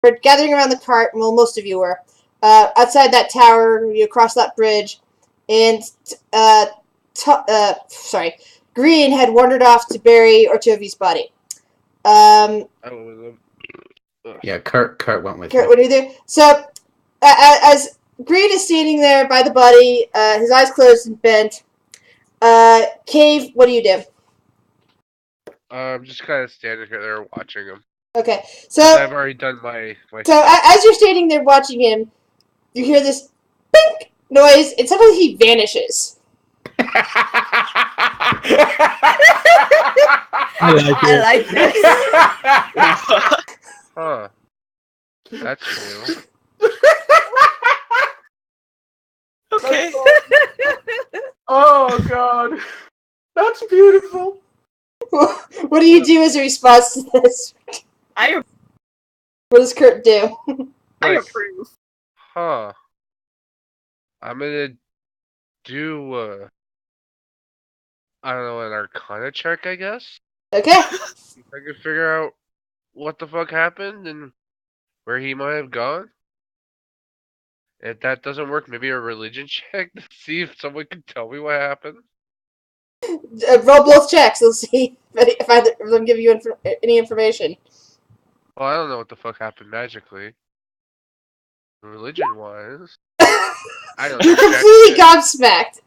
were gathering around the cart. Well, most of you were outside that tower. You crossed that bridge, and Green had wandered off to bury Ortovi's body. Yeah, Kurt went with Kurt, me. what are you there? So, as Green is standing there by the body, his eyes closed and bent. Cave, what do you do? I'm just kind of standing there watching him. Okay, so I've already done my. So as you're standing there watching him, you hear this bink noise, and suddenly he vanishes. I like this. Huh. That's new. Okay. Oh god, that's beautiful. What do you do as a response to this? What does Kurt do? I approve. Huh. I'm gonna do I don't know, an Arcana check, I guess. Okay. If I can figure out what the fuck happened and where he might have gone. If that doesn't work, maybe a religion check to see if someone can tell me what happened. Roll both checks. Let's see if either of them give you any information. Well, I don't know what the fuck happened magically. Religion-wise, I don't know. You're completely gobsmacked.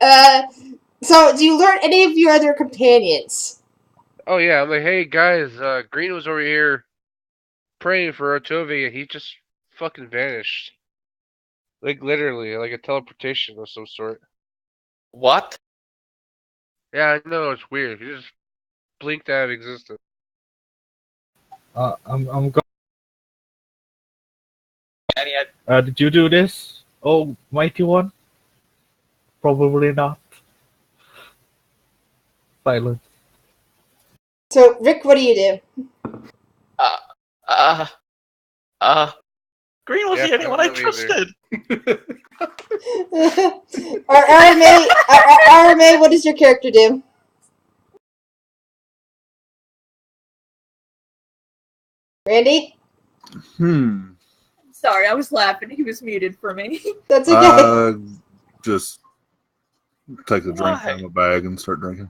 So do you learn any of your other companions? Oh yeah, I'm like, hey guys, Green was over here praying for Otovi, and he just fucking vanished. Like literally, like a teleportation of some sort. What? Yeah, I know, it's weird. He just blinked out of existence. I'm going. Did you do this? Oh, mighty one? Probably not. Silence. So, Rick, what do you do? Green was the only one I trusted. RMA, what does your character do? Randy? Sorry, I was laughing. He was muted for me. That's okay. Just take a drink out of my bag and start drinking.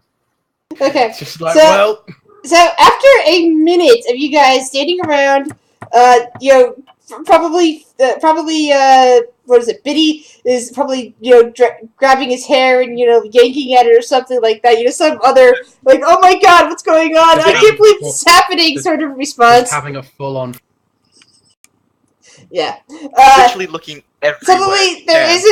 Okay. It's just like, So after a minute of you guys standing around, probably, what is it? Biddy is probably, grabbing his hair and, yanking at it or something like that. Some other, like, oh my god, what's going on? I can't believe this is happening sort of response. Having a full-on... Yeah. Literally looking everywhere. Suddenly there is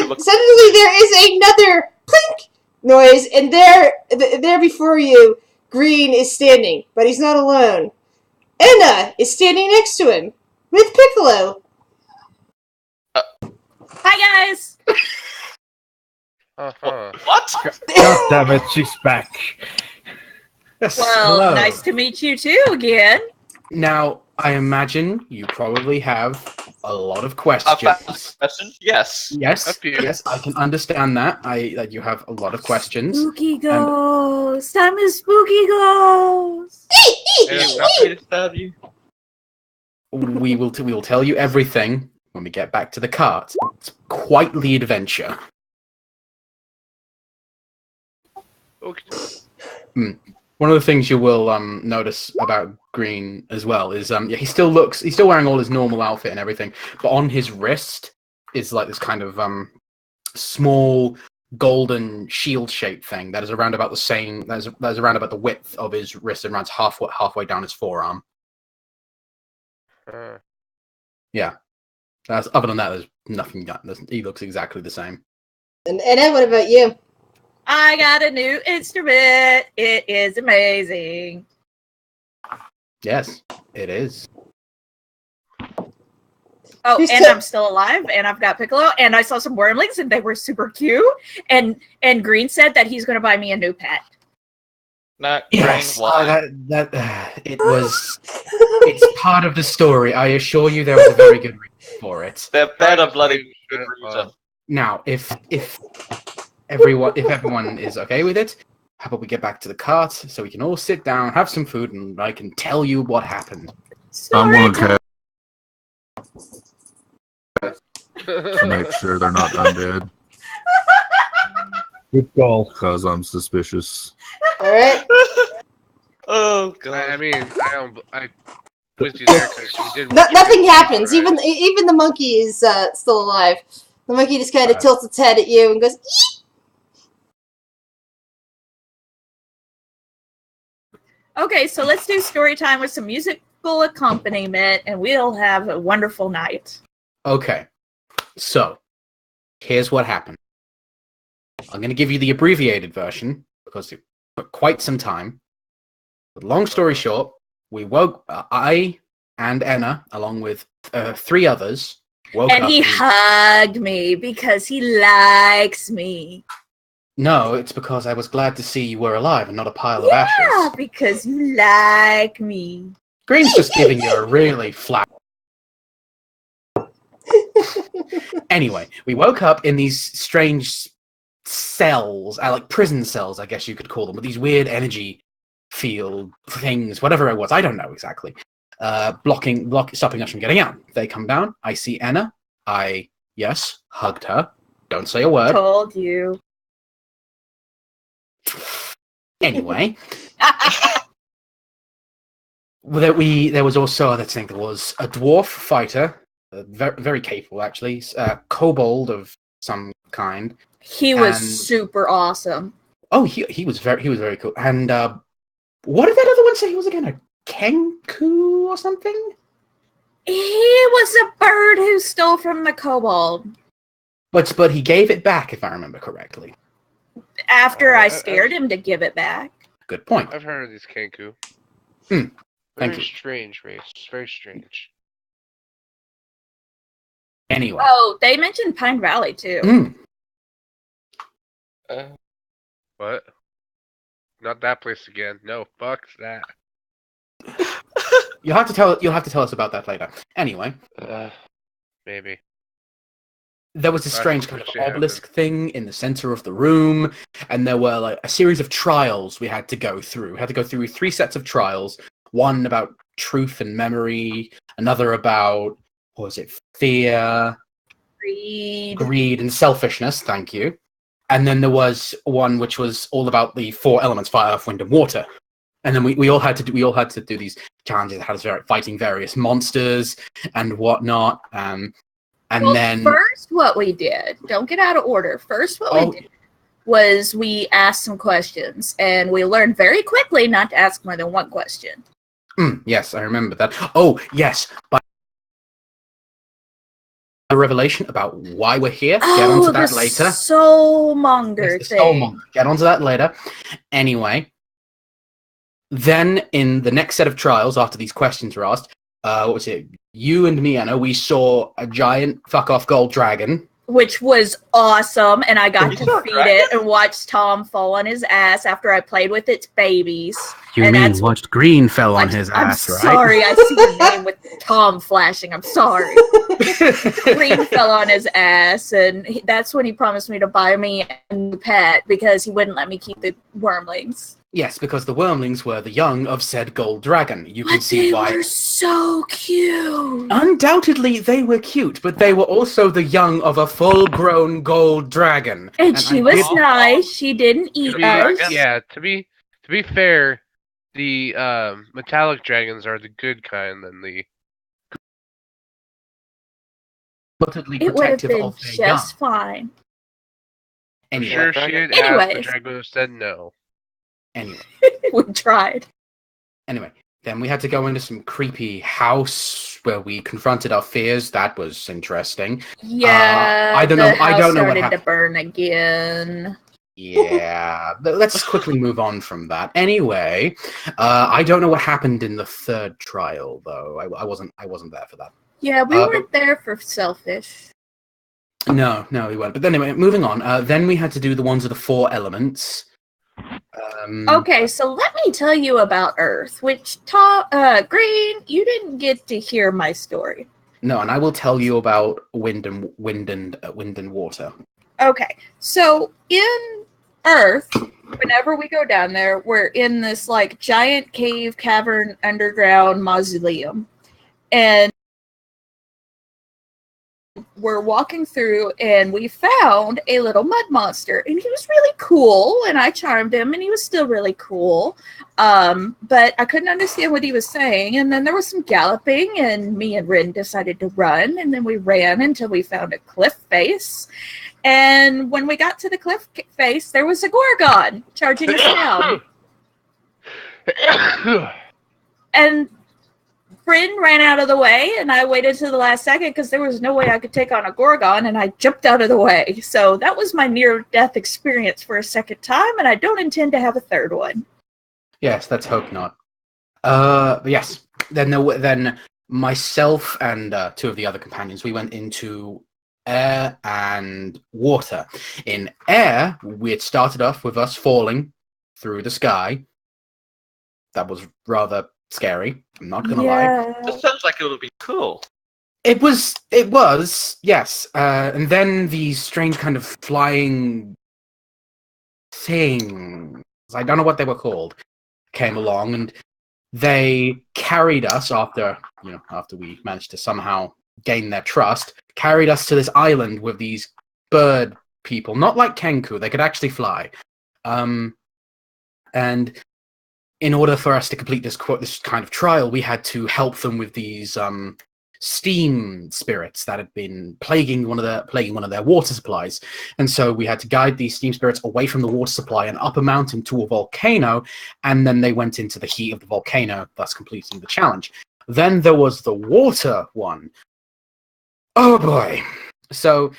another plink noise, and there before you, Green is standing, but he's not alone. Enna is standing next to him with Piccolo. Hi, guys. What? God damn it, she's back. Well, Hello. nice to meet you too again. Now, I imagine you probably have a lot of questions. Questions? Yes. Yes, I can understand that. That you have a lot of questions. Spooky ghost. I'm a spooky ghost. We will tell you everything when we get back to the cart. It's quite the adventure. Okay. One of the things you will notice about Green as well is he's still wearing all his normal outfit and everything, but on his wrist is like this kind of small golden shield shaped thing that is around about the same that is around about the width of his wrist and runs halfway down his forearm. Yeah. Other than that, there's nothing. He looks exactly the same. And Enna, what about you? I got a new instrument. It is amazing. Yes, it is. Oh, and I'm still alive, and I've got Piccolo, and I saw some wormlings, and they were super cute. And Green said that he's going to buy me a new pet. Not Yes, Green. it's part of the story. I assure you, there was a very good reason for it. They're better bloody good reason. Now, if everyone is okay with it, how about we get back to the cart so we can all sit down, have some food, and I can tell you what happened. I'm gonna cast. to make sure they're not undead, Good call. because I'm suspicious. All right. Oh I god. mean, I with you there because we did. Nothing happens. Even the monkey is still alive. The monkey just kind of tilts its head at you and goes, "Eek!" Okay, so let's do story time with some musical accompaniment, and we'll have a wonderful night. Okay, so here's what happened. I'm going to give you the abbreviated version because it took quite some time. But long story short, we woke. I and Enna, along with 3 others, woke And up. he hugged me because he likes me. No, it's because I was glad to see you were alive and not a pile of Yeah, ashes. because you like me. Green's just giving you a really flat. Anyway, we woke up in these strange cells, like prison cells, I guess you could call them, with these weird energy field things, whatever it was, I don't know exactly. Stopping us from getting out. They come down. I see Enna. I hugged her. Don't say a word. Told you. Anyway, there was also, I think there was a dwarf fighter, very, very capable actually, kobold of some kind. He was super awesome. Oh, he was very cool. And what did that other one say he was again? A kenku or something? He was a bird who stole from the kobold. But he gave it back, if I remember correctly. After I scared him to give it back. Good point. I've heard of these Kenku. Thank Very you. strange race. Very strange. Anyway. Oh, they mentioned Pine Valley too. What? Not that place again. No, fuck that. You'll have to tell us about that later. Anyway. Maybe. There was this strange kind of obelisk thing in the center of the room, and there were like a series of trials we had to go through. We had to go through 3 sets of trials. One about truth and memory, another about, what was it, fear, greed and selfishness, thank you. And then there was one which was all about the 4 elements, fire, earth, wind, and water. And then we all had to do these challenges that had us fighting various monsters and whatnot. Then first what we did, don't get out of order. First what we did was we asked some questions, and we learned very quickly not to ask more than one question. Yes, I remember that. Oh, yes. But a revelation about why we're here. Get onto that later. Soulmonger thing. Soulmonger. Get onto that later. Anyway, then in the next set of trials, after these questions were asked, what was it? You and me, Anna, we saw a giant fuck-off gold dragon. Which was awesome, and I got to feed it and watch Tom fall on his ass after I played with its babies. You watched Green fell on his ass, right? I'm sorry, I see your name with Tom flashing. I'm sorry. Green fell on his ass, and that's when he promised me to buy me a new pet because he wouldn't let me keep the wormlings. Yes, because the wormlings were the young of said gold dragon. You can see why. They were so cute. Undoubtedly, they were cute, but they were also the young of a full-grown gold dragon. And she was nice. She didn't eat us. Yeah, to be fair, the metallic dragons are the good kind, than the. It would have been just fine. I'm sure she had asked, the dragon would have said no. Anyway. We tried. Anyway, then we had to go into some creepy house where we confronted our fears. That was interesting. Yeah, I don't know what happened. Started to burn again. Yeah, let's quickly move on from that. Anyway, I don't know what happened in the 3rd trial, though. I wasn't there for that. Yeah, we weren't there for selfish. No, we weren't. But anyway, moving on. Then we had to do the ones of the 4 elements. Okay, so let me tell you about Earth, which Green, you didn't get to hear my story. No, and I will tell you about wind and water. Okay, so in Earth, whenever we go down there, we're in this like giant cave, cavern, underground mausoleum, and we're walking through and we found a little mud monster, and he was really cool, and I charmed him, and he was still really cool. But I couldn't understand what he was saying, and then there was some galloping, and me and Rin decided to run, and then we ran until we found a cliff face. And when we got to the cliff face, there was a Gorgon charging us down. And Bryn ran out of the way, and I waited to the last second because there was no way I could take on a Gorgon, and I jumped out of the way. So that was my near-death experience for a second time, and I don't intend to have a third one. Yes, let's hope not. But yes. Then myself and two of the other companions, we went into air and water. In air, it started off with us falling through the sky. That was rather scary. I'm not gonna lie. That sounds like it would be cool. It was, yes. And then these strange kind of flying things, I don't know what they were called, came along, and they carried us after we managed to somehow gain their trust, carried us to this island with these bird people, not like Kenku, they could actually fly. And in order for us to complete this kind of trial, we had to help them with these steam spirits that had been plaguing one of their water supplies. And so we had to guide these steam spirits away from the water supply and up a mountain to a volcano, and then they went into the heat of the volcano, thus completing the challenge. Then there was the water one. Oh boy. So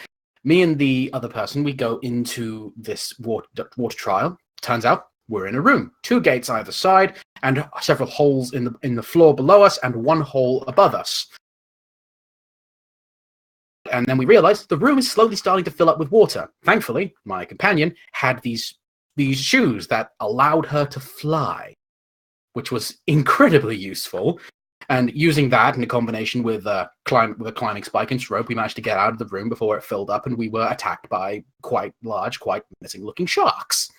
me and the other person, we go into this water trial. Turns out we're in a room, 2 gates either side, and several holes in the floor below us, and 1 hole above us. And then we realized the room is slowly starting to fill up with water. Thankfully, my companion had these shoes that allowed her to fly, which was incredibly useful. And using that in a combination with a climbing spike and rope, we managed to get out of the room before it filled up, and we were attacked by quite large, quite menacing-looking sharks.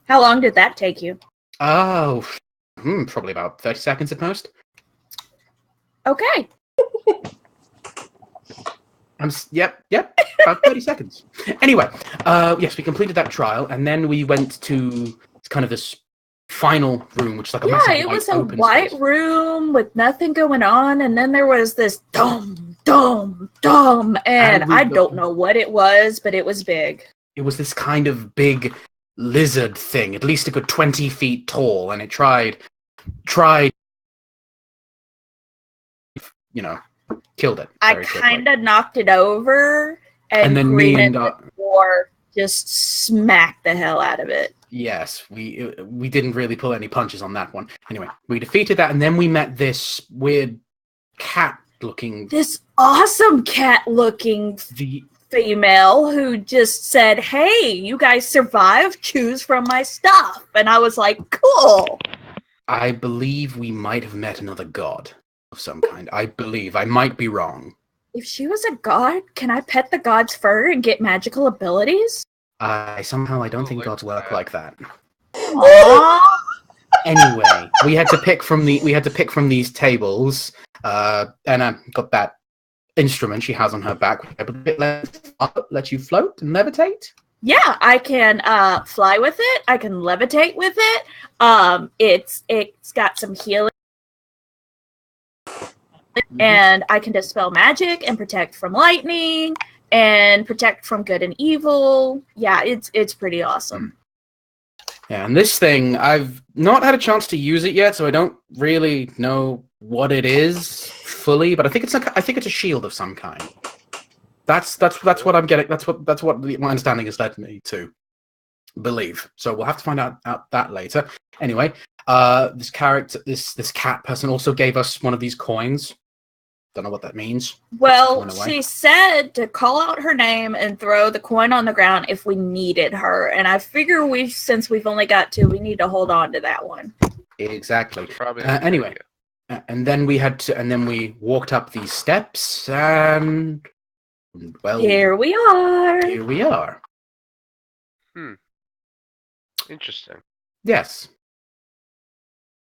How long did that take you? Oh, probably about 30 seconds at most. Okay. Yep, about 30 seconds. Anyway, yes, we completed that trial, and then we went to kind of this final room, which is like a massive it was white a open white space. room with nothing going on, and then there was this dum, dum, dum, and I don't know what it was, but it was big. It was this kind of big lizard thing, at least a good 20 feet tall, and it tried, killed it. I kind of knocked it over, and then Green and War just smacked the hell out of it. Yes, we didn't really pull any punches on that one. Anyway, we defeated that, and then we met this weird this awesome cat-looking female who just said, "Hey, you guys survived, choose from my stuff." And I was like, cool. I believe we might have met another god of some kind. I believe. I might be wrong. If she was a god, can I pet the god's fur and get magical abilities? I don't think gods work like that. Aww. Anyway, we had to pick from these tables. Anna got that instrument she has on her back. Let you float and levitate. Yeah, I can fly with it. I can levitate with it. It's got some healing, and I can dispel magic and protect from lightning and protect from good and evil. Yeah, it's pretty awesome. Yeah, and this thing, I've not had a chance to use it yet, so I don't really know what it is fully. But I think it's a shield of some kind. That's what I'm getting. That's what my understanding has led me to believe. So we'll have to find out that later. Anyway, this cat person also gave us one of these coins. Don't know what that means. Well, she said to call out her name and throw the coin on the ground if we needed her. And I figure since we've only got 2, we need to hold on to that one. Exactly. Anyway, and then we walked up these steps, and well, here we are. Here we are. Interesting. Yes.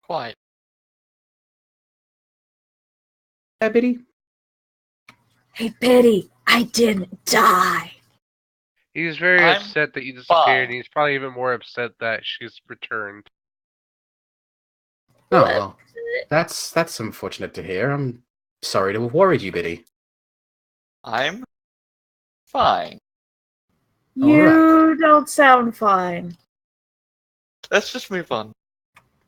Quite. Biddy? Hey, Biddy, I didn't die. He's very I'm upset that you disappeared, fine. and he's probably even more upset that she's returned. Oh, What? well. That's unfortunate to hear. I'm sorry to have worried you, Biddy. I'm fine. You don't sound fine. Let's just move on.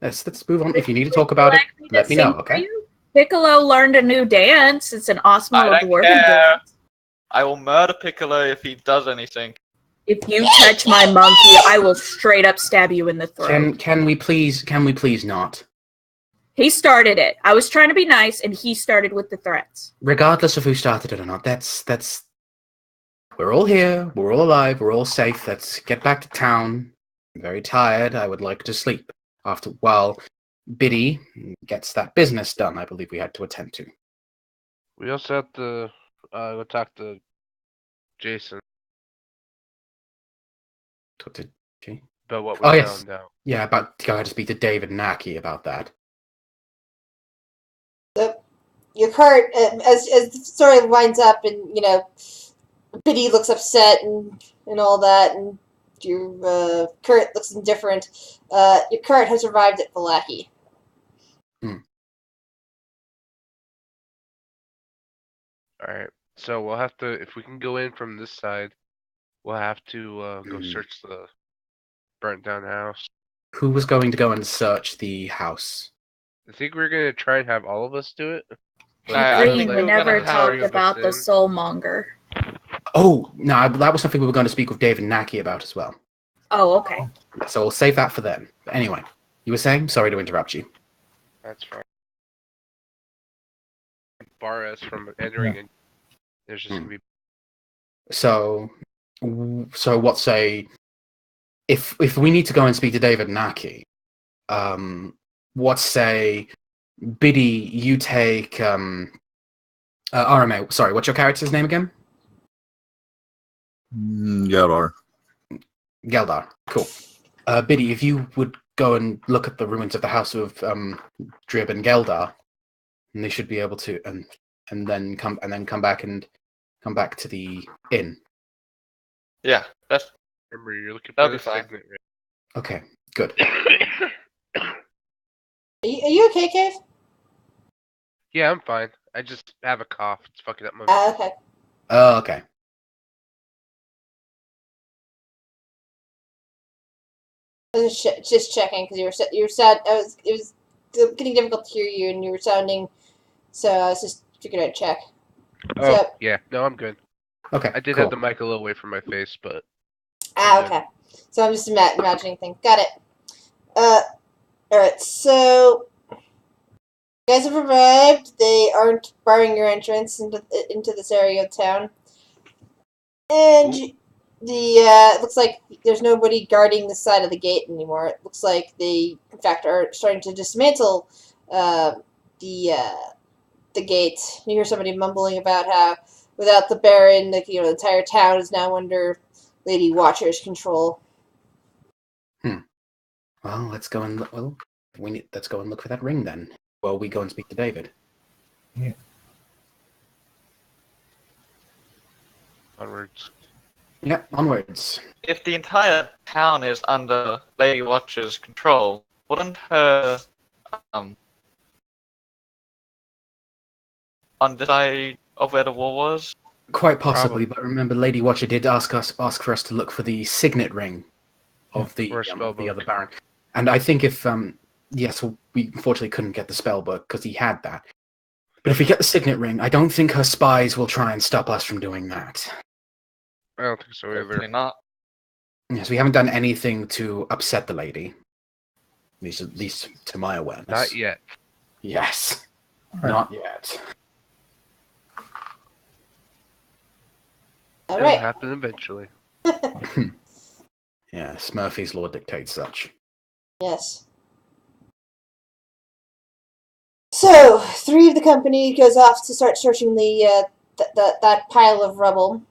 Let's move on. If you need to talk about it, let me know, okay? Piccolo learned a new dance. It's an awesome I little don't dwarven care. dance. I will murder Piccolo if he does anything. If you touch my monkey, I will straight up stab you in the throat. Can we please not? He started it. I was trying to be nice, and he started with the threats. Regardless of who started it or not, that's we're all here, we're all alive, we're all safe. Let's get back to town. I'm very tired. I would like to sleep. While Biddy gets that business done, I believe we had to attend to. We also have to go talk to Jason Talk to G. about what we Oh, yes. found out. Yeah, about go ahead to speak to David Naki about that. Your cart, as the story winds up, and Biddy looks upset and all that, and your cart looks indifferent. Your cart has arrived at Valaki. Alright, so we'll have to, if we can go in from this side, we'll have to go search the burnt down house. Who was going to go and search the house? I think we're going to try and have all of us do it. But I it Green, sounds think we we were gonna never have talked three of us about the in. soulmonger. Oh, no, that was something we were going to speak with David Naki about as well. Oh, okay. So we'll save that for them. But anyway, you were saying? Sorry to interrupt you. That's fine. Bar us from entering in. There's just going to be... So what say if we need to go and speak to David Naki, what say Biddy, you take RMA, sorry, what's your character's name again? Yadar. Geldar. Cool. Biddy, if you would go and look at the ruins of the house of Drib and Geldar, and they should be able to and then come back to the inn. Yeah, that's Remember, you're looking That'll for be the fine. signet ring. Okay, good. Are you okay, Cave? Yeah, I'm fine. I just have a cough. It's fucking up my... Okay. Oh, okay. I was just checking because you were sad. It was getting difficult to hear you, and you were sounding. So I was just figured I'd check. Oh, So, yeah. No, I'm good. Okay. I did cool. have the mic a little away from my face, but... okay. So I'm just imagining things. Got it. Alright, so you guys have arrived. They aren't barring your entrance into this area of town. And it looks like there's nobody guarding the side of the gate anymore. It looks like they, in fact, are starting to dismantle the gate. You hear somebody mumbling about how without the Baron, the entire town is now under Lady Watcher's control. Well, let's go and look. Well, let's go and look for that ring then. While we go and speak to David. Yeah. Onwards. Yeah, onwards. if the entire town is under Lady Watcher's control, wouldn't her on this side of where the war was? Quite possibly, but remember, Lady Watcher did ask for us to look for the signet ring of the Or spell the other book. Baron. And I think if yes, well, we unfortunately couldn't get the spell book because he had that. But if we get the signet ring, I don't think her spies will try and stop us from doing that. I don't think so Hopefully either. not. Yes, we haven't done anything to upset the lady. At least to my awareness. Not yet. Yes. Right. Not yet. All It'll right. happen eventually. Yes, Murphy's Law dictates such. Yes. So, 3 of the company goes off to start searching that pile of rubble.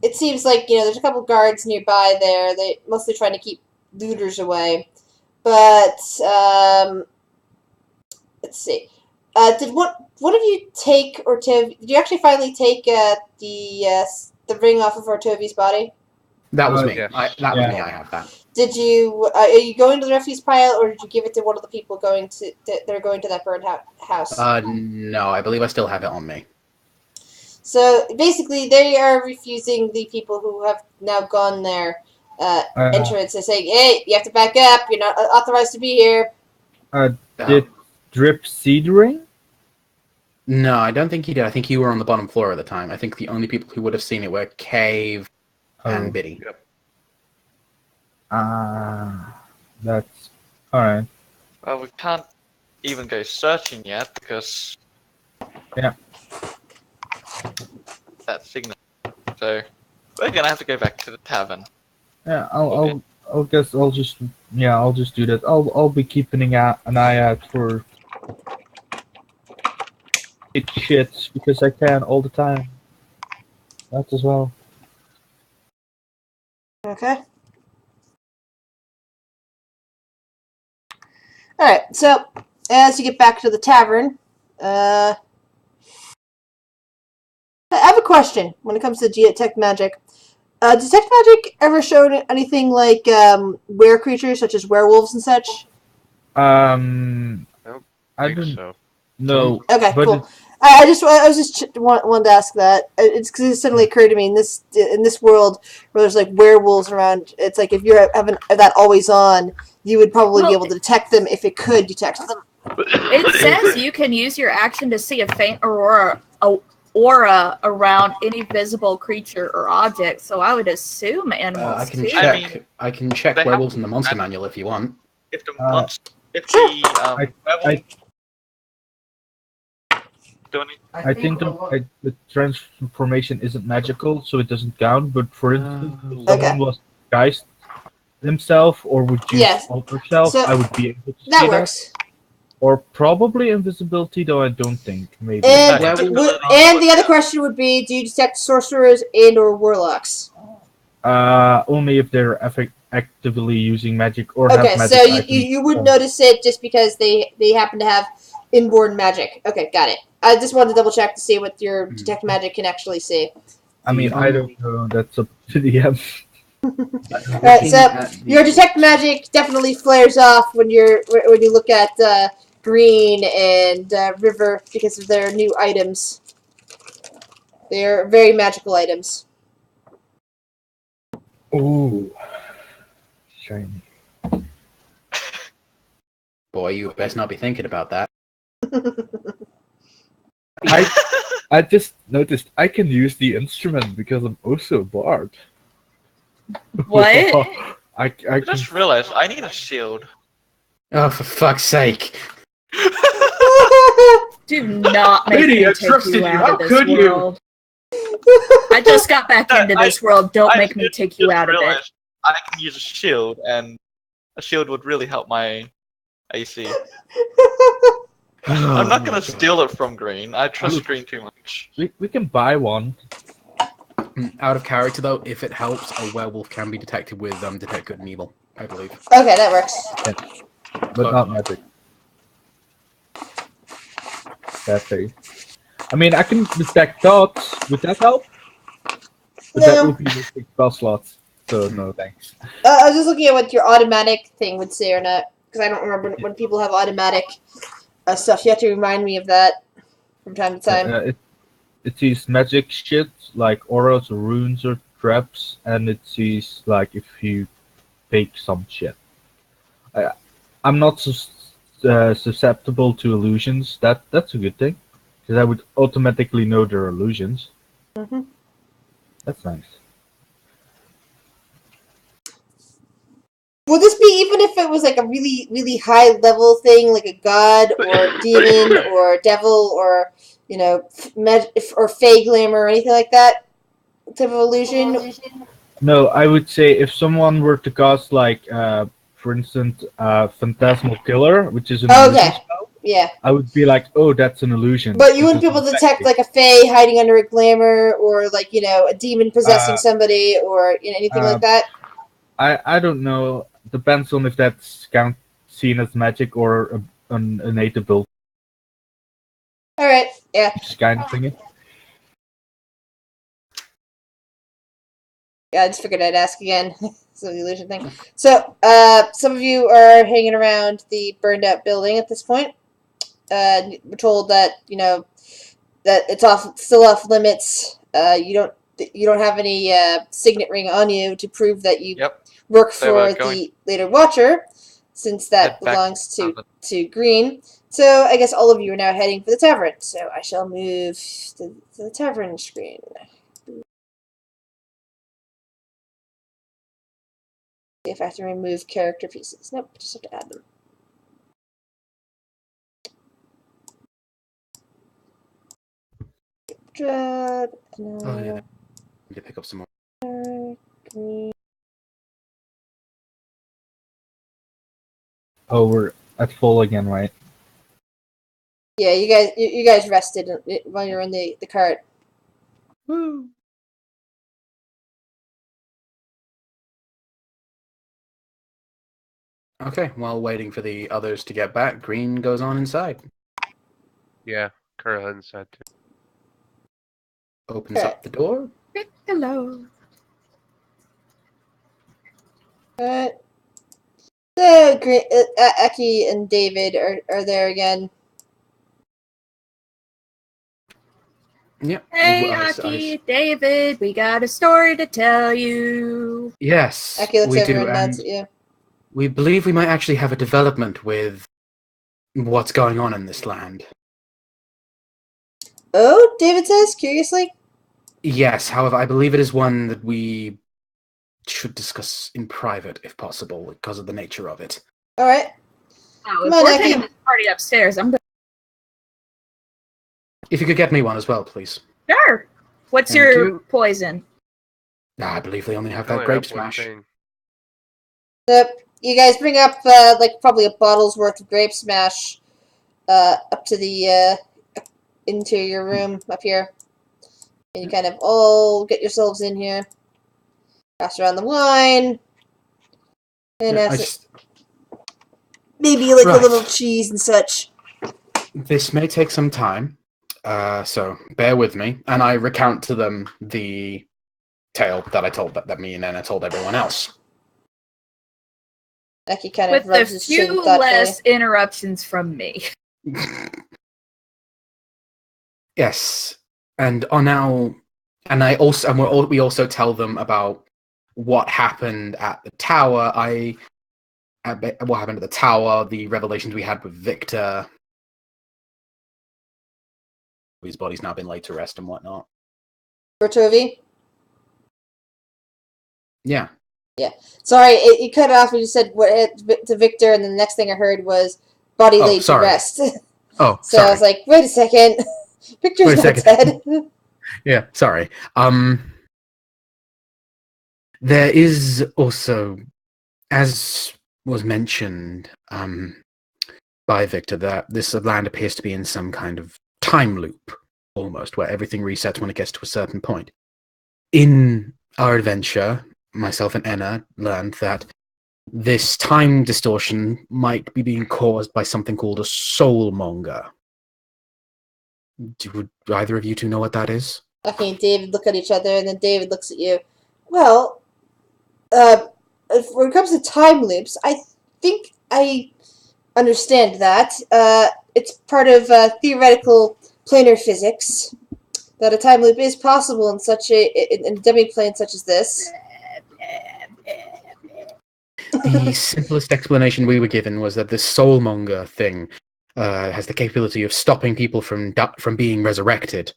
It seems like, there's a couple guards nearby there. They're mostly trying to keep looters away. But, let's see. one of you take Ortov? Did you actually finally take the ring off of Ortovi's body? That was me. yes. That was me. I have that. Did you? Are you going to the refuse pile, or did you give it to one of the people going to? They're going to that burned house. No, I believe I still have it on me. So basically, they are refusing the people who have now gone there entrance. They're saying, "Hey, you have to back up. You're not authorized to be here." Did Drip see the ring? No, I don't think he did. I think you were on the bottom floor at the time. I think the only people who would have seen it were Cave and Biddy. Yep. That's alright. Well, we can't even go searching yet because Yeah. that signal. So we're gonna have to go back to the tavern. Yeah, Okay. I'll guess I'll just do that. I'll be keeping an eye out for shits because I can all the time. That as well. Okay. All right. So as you get back to the tavern, I have a question when it comes to detect magic. Does detect magic ever show anything like were creatures such as werewolves and such? I think don't so. know. Okay, but cool. I was just wanted to ask that. It's because it suddenly occurred to me in this world where there's like werewolves around. It's like if you're having that always on, you would probably be able to detect them if it could detect them. It says you can use your action to see a faint aura around any visible creature or object. So I would assume animals I can too. check. I can check they werewolves have- in the monster manual if you want. If the Uh, monster, if sure. the werewolf, do any- I think the transformation isn't magical, so it doesn't count. But for instance, if Okay. someone was disguised himself or would use Yes. alter self, So, I would be able to That see works. that. Or probably invisibility, though I don't think. Maybe. And Invisibility the other question would be: do you detect sorcerers and or warlocks? Only if they're actively using magic or Okay, have magic so items. you wouldn't notice it just because they happen to have inborn magic. Okay, got it. I just wanted to double check to see what your detect magic can actually see. I mean, I don't know. That's up to the DM. Alright, so your detect magic definitely flares off when you look at Green and River because of their new items. They are very magical items. Ooh, shiny. Boy, you best not be thinking about that. I just noticed I can use the instrument because I'm also a bard. What? I I can, just realized I need a shield. Oh, for fuck's sake! Do not make Biddy, me I take trusted you you. out How of this could you? world. I just got back into this world. Don't make me take you out of it. realized I can use a shield, and a shield would really help my AC. I'm not gonna steal it from Green. I trust Green too much. we can buy one. Out of character, though, if it helps, a werewolf can be detected with detect good and evil, I believe. Okay, that works. But not magic. That thing. I mean, I can detect thoughts. Would that help? But that No. would be wasting spell slots. So no, thanks. I was just looking at what your automatic thing would say or not, because I don't remember when people have automatic stuff. You have to remind me of that from time to time. It sees magic shit like auras or runes or traps, and it sees like if you fake some shit. I'm not susceptible to illusions. That's a good thing, because I would automatically know they're illusions. Mm-hmm. That's nice. Would this be even if it was like a really, really high level thing, like a god or demon or devil or or fey glamour or anything like that type of illusion? No, I would say if someone were to cast like, for instance, Phantasmal Killer, which is an illusion spell, Yeah. I would be like, oh, that's an illusion. But you wouldn't be able to detect like a fae hiding under a glamour or like, a demon possessing somebody or anything like that? I don't know. Depends on if that's seen as magic or an innate ability. Alright. right. Yeah. Just kind of thinking. Yeah, I just figured I'd ask again. So the illusion thing. So, some of you are hanging around the burned out building at this point. We're told that that it's still off limits. You don't have any signet ring on you to prove that you Yep. work They were for going- the later Watcher, since that Head back belongs to to Green. So I guess all of you are now heading for the tavern. So I shall move to the tavern screen. See if I have to remove character pieces. Nope, just have to add them. Strahd, Oh yeah, I need to pick up some more. Green. Oh, we're at full again, right? Yeah, you guys rested while you're in the cart. Woo. Okay, while waiting for the others to get back, Green goes on inside. Yeah, Curl inside too. Opens Okay. up the door. Hello. So Aki and David are there again. Yep. Hey, I- Aki, David, we got a story to tell you. yes, Aki looks we over do, and nods and at you. we believe we might actually have a development with what's going on in this land. Oh, David says curiously. Yes, however, I believe it is one that we should discuss in private, if possible, because of the nature of it. All right. Oh, Come if on, we're Aki. taking this party upstairs, I'm If you could get me one as well, please. sure. What's Thank your you. poison? I believe they only have I that only grape have one smash. thing. You guys bring up like probably a bottle's worth of grape smash up to the interior room up here. And you kind of all get yourselves in here. Pass around the wine. And Yeah, ask maybe like Right. a little cheese and such. This may take some time, so bear with me. And I recount to them the tale that I told that me and Anna told everyone else. Aki kind of With rubs a his chin few thoughtfully. less interruptions from me. Yes, and on our, and I also, and we also tell them about what happened at the tower. What happened at the tower, the revelations we had with Victor. His body's now been laid to rest and whatnot. Bertovi? Yeah. Sorry, you cut off when you said what to Victor, and the next thing I heard was body Oh, laid sorry. to rest. Oh, So I sorry. was like, wait a second. Victor's Wait a not second. dead. Yeah, sorry. There is also, as was mentioned, by Victor, that this land appears to be in some kind of time loop, almost, where everything resets when it gets to a certain point. In our adventure, myself and Enna learned that this time distortion might be being caused by something called a soulmonger. Would either of you two know what that is? Aki and David look at each other, and then David looks at you. Well, when it comes to time loops, I think I understand that. It's part of theoretical planar physics that a time loop is possible in such in demi-plane such as this. The simplest explanation we were given was that this soulmonger thing has the capability of stopping people from being resorected.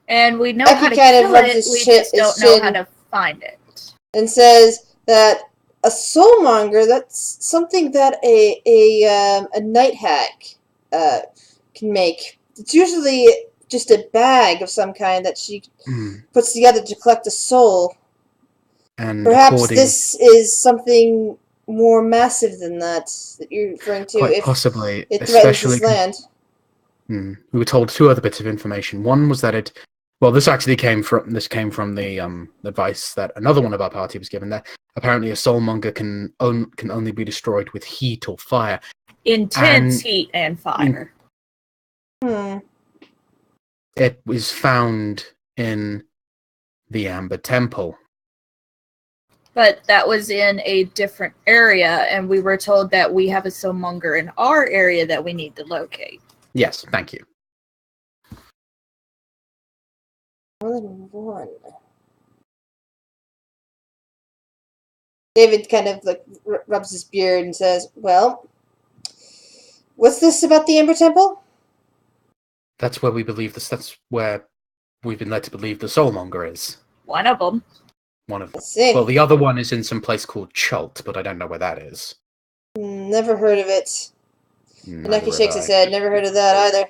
And we know Aki how to kind of kill rubs it, his we shit- just don't his know chin. how to find it. And says that a soulmonger, that's something that a night hack can make. It's usually just a bag of some kind that she puts together to collect a soul. And Perhaps this is something more massive than that you're referring to, quite if possibly, it threatens especially this land. we were told two other bits of information. One was that this actually came from the advice that another one of our party was given, that apparently a soulmonger can only be destroyed with heat or fire. Intense heat and fire. It was found in the Amber Temple. But that was in a different area, and we were told that we have a soulmonger in our area that we need to locate. Yes, thank you. More than one. David kind of like rubs his beard and says, "Well, what's this about the Amber Temple?" That's where we believe this. That's where we've been led to believe the Soulmonger is. One of them. One of them. Sick. Well, the other one is in some place called Chult, but I don't know where that is. Never heard of it. Neither Nucky have shakes I. his head. Never heard of that either.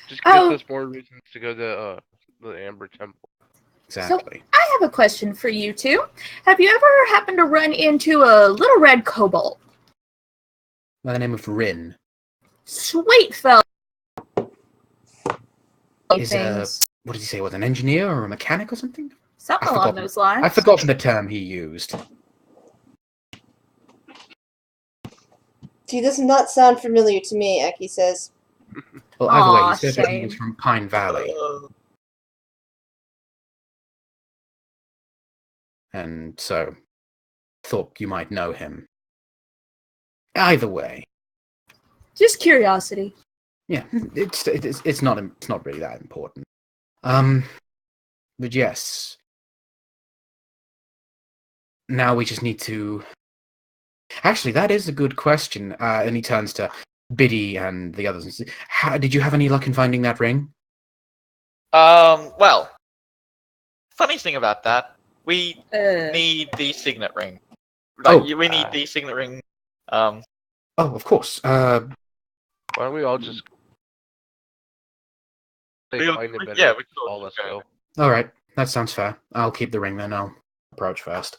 Just gives Oh. us more reasons to go to the Amber Temple. Exactly. I have a question for you two. Have you ever happened to run into a little red kobold? By the name of Rin. Sweet fella. Is what did he say? Was an engineer or a mechanic or something? Something I've along forgotten. those lines. I've forgotten the term he used. He does not sound familiar to me, Aki says. Well, either way, Aw, he said that he was shame. from Pine Valley. And so, thought you might know him. Either way, Just curiosity. yeah, it's not really that important. But yes, now we just need to. Actually, that is a good question. And he turns to Biddy and the others and says, did you have any luck in finding that ring? Well, funny thing about that, we need the signet ring. Like, we need the signet ring. Oh, of course. Why don't we all just find a better Yeah, we could all let's go. All right, that sounds fair. I'll keep the ring then. I'll approach first.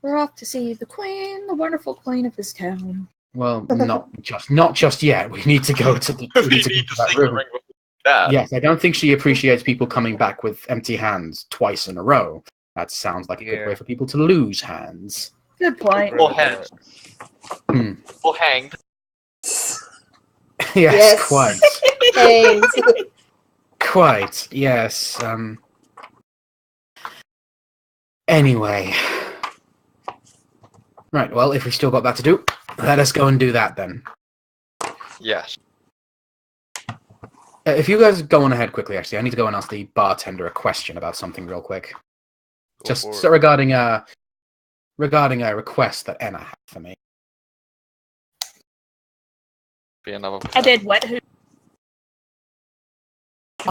We're off to see the queen, the wonderful queen of this town. Well, not just yet. We need to go to the. we We need need to go the to that signet room. ring before that. Yes, I don't think she appreciates people coming back with empty hands twice in a row. That sounds like a good way for people to lose hands. Good point. Or hanged. Or hanged. Yes, quite. Thanks. Quite, yes. Anyway. Right, well, if we still got that to do, let us go and do that then. Yes. If you guys go on ahead quickly, actually, I need to go and ask the bartender a question about something real quick. Just so regarding a request that Enna had for me. Be another. I did what? Who?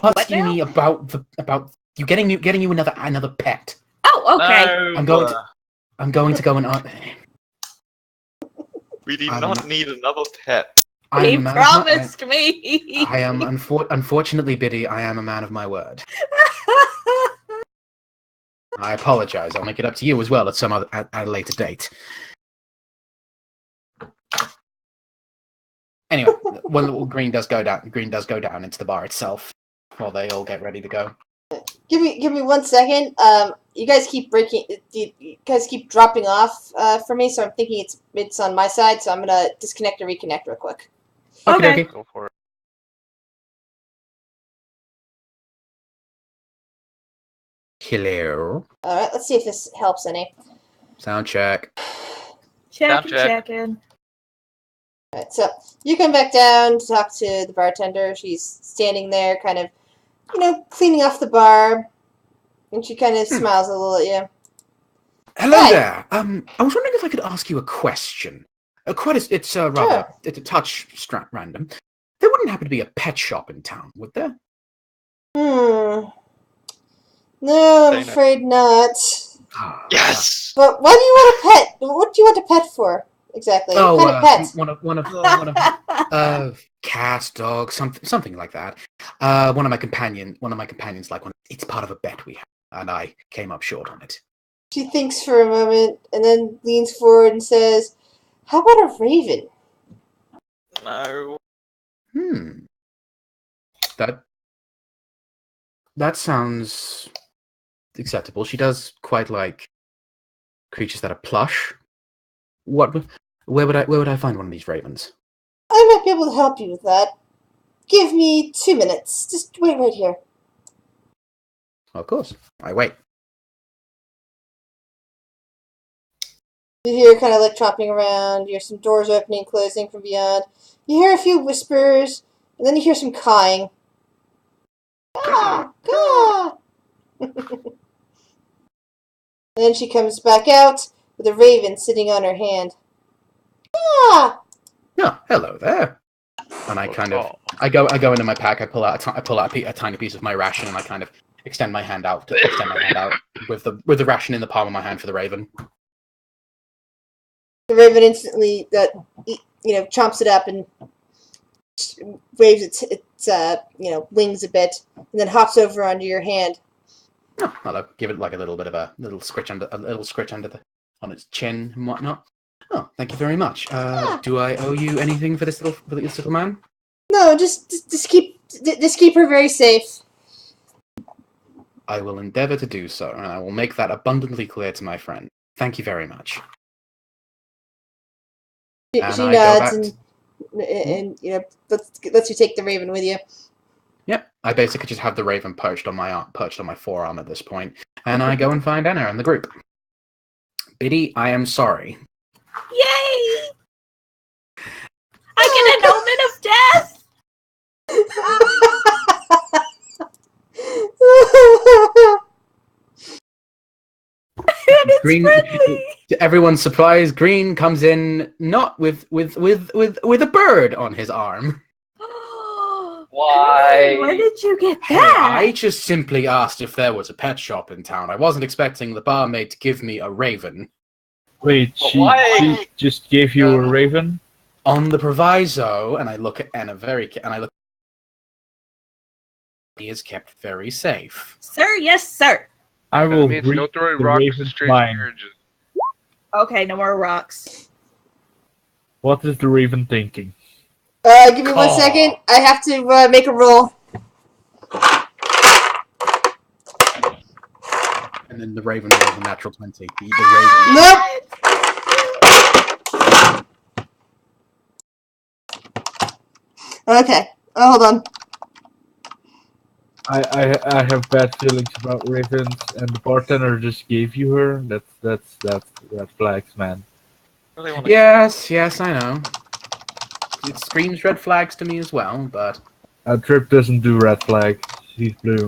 Asking me about you getting you another pet. Oh, okay. No, I'm going to go and we do not need another pet. He promised me. I am unfortunately, Biddy. I am a man of my word. I apologize. I'll make it up to you as well at a later date. Anyway, when Green does go down into the bar itself while they all get ready to go. Give me 1 second. You guys keep dropping off for me, so I'm thinking it's on my side. So I'm gonna disconnect and reconnect real quick. Okay. Go for it. Hello. All right, let's see if this helps any. Sound check. Checking. All right, so you come back down to talk to the bartender. She's standing there, kind of, cleaning off the bar, and she kind of smiles a little at you. Hello Hi. there. I was wondering if I could ask you a question. It's a touch random. There wouldn't happen to be a pet shop in town, would there? No, I'm afraid not. Yes. But why do you want a pet? What do you want a pet for exactly? Oh, What kind of pets? one of cat, dog, something like that. One of my companions like one. It's part of a bet we have, and I came up short on it. She thinks for a moment and then leans forward and says, "How about a raven?" No. That sounds acceptable. She does quite like creatures that are plush. Where would I find one of these ravens? I might be able to help you with that. give me 2 minutes. Just wait right here. Of course. I wait. You hear kind of like chopping around. You hear some doors opening and closing from beyond. You hear a few whispers, and then you hear some cawing. Caw! Caw! And then she comes back out with a raven sitting on her hand. Ah! Oh, hello there. And I kind of, I go into my pack. I pull out a tiny piece of my ration, and I kind of extend my hand out with the ration in the palm of my hand for the raven. The raven instantly, chomps it up and waves its wings a bit, and then hops over onto your hand. Oh, I'll give it like a little scritch on its chin and whatnot. Oh, thank you very much. Do I owe you anything for this little man? No, just keep her very safe. I will endeavor to do so, and I will make that abundantly clear to my friend. Thank you very much. She nods and lets you take the raven with you. Yep, I basically just have the raven perched on my forearm at this point, and I go and find Anna and the group. Biddy, I am sorry. Yay! I get an omen of death! Green, to everyone's surprise, Green comes in not with a bird on his arm. Why? Where did you get Hey, that? I just simply asked if there was a pet shop in town. I wasn't expecting the barmaid to give me a raven. Wait, she just gave you a raven? On the proviso, and I look at Anna he is kept very safe. Sir, yes, sir. I will means read no throwing the rocks to raven's strange mind. marriages. Okay, no more rocks. What is the raven thinking? Give me 1 second. I have to make a roll. And then the raven rolls a natural 20. The raven. Nope. Okay. Oh, hold on. I have bad feelings about ravens, and the bartender just gave you her. That's red flags, man. Yes, I know. It screams red flags to me as well, but Trip doesn't do red flags. She's blue.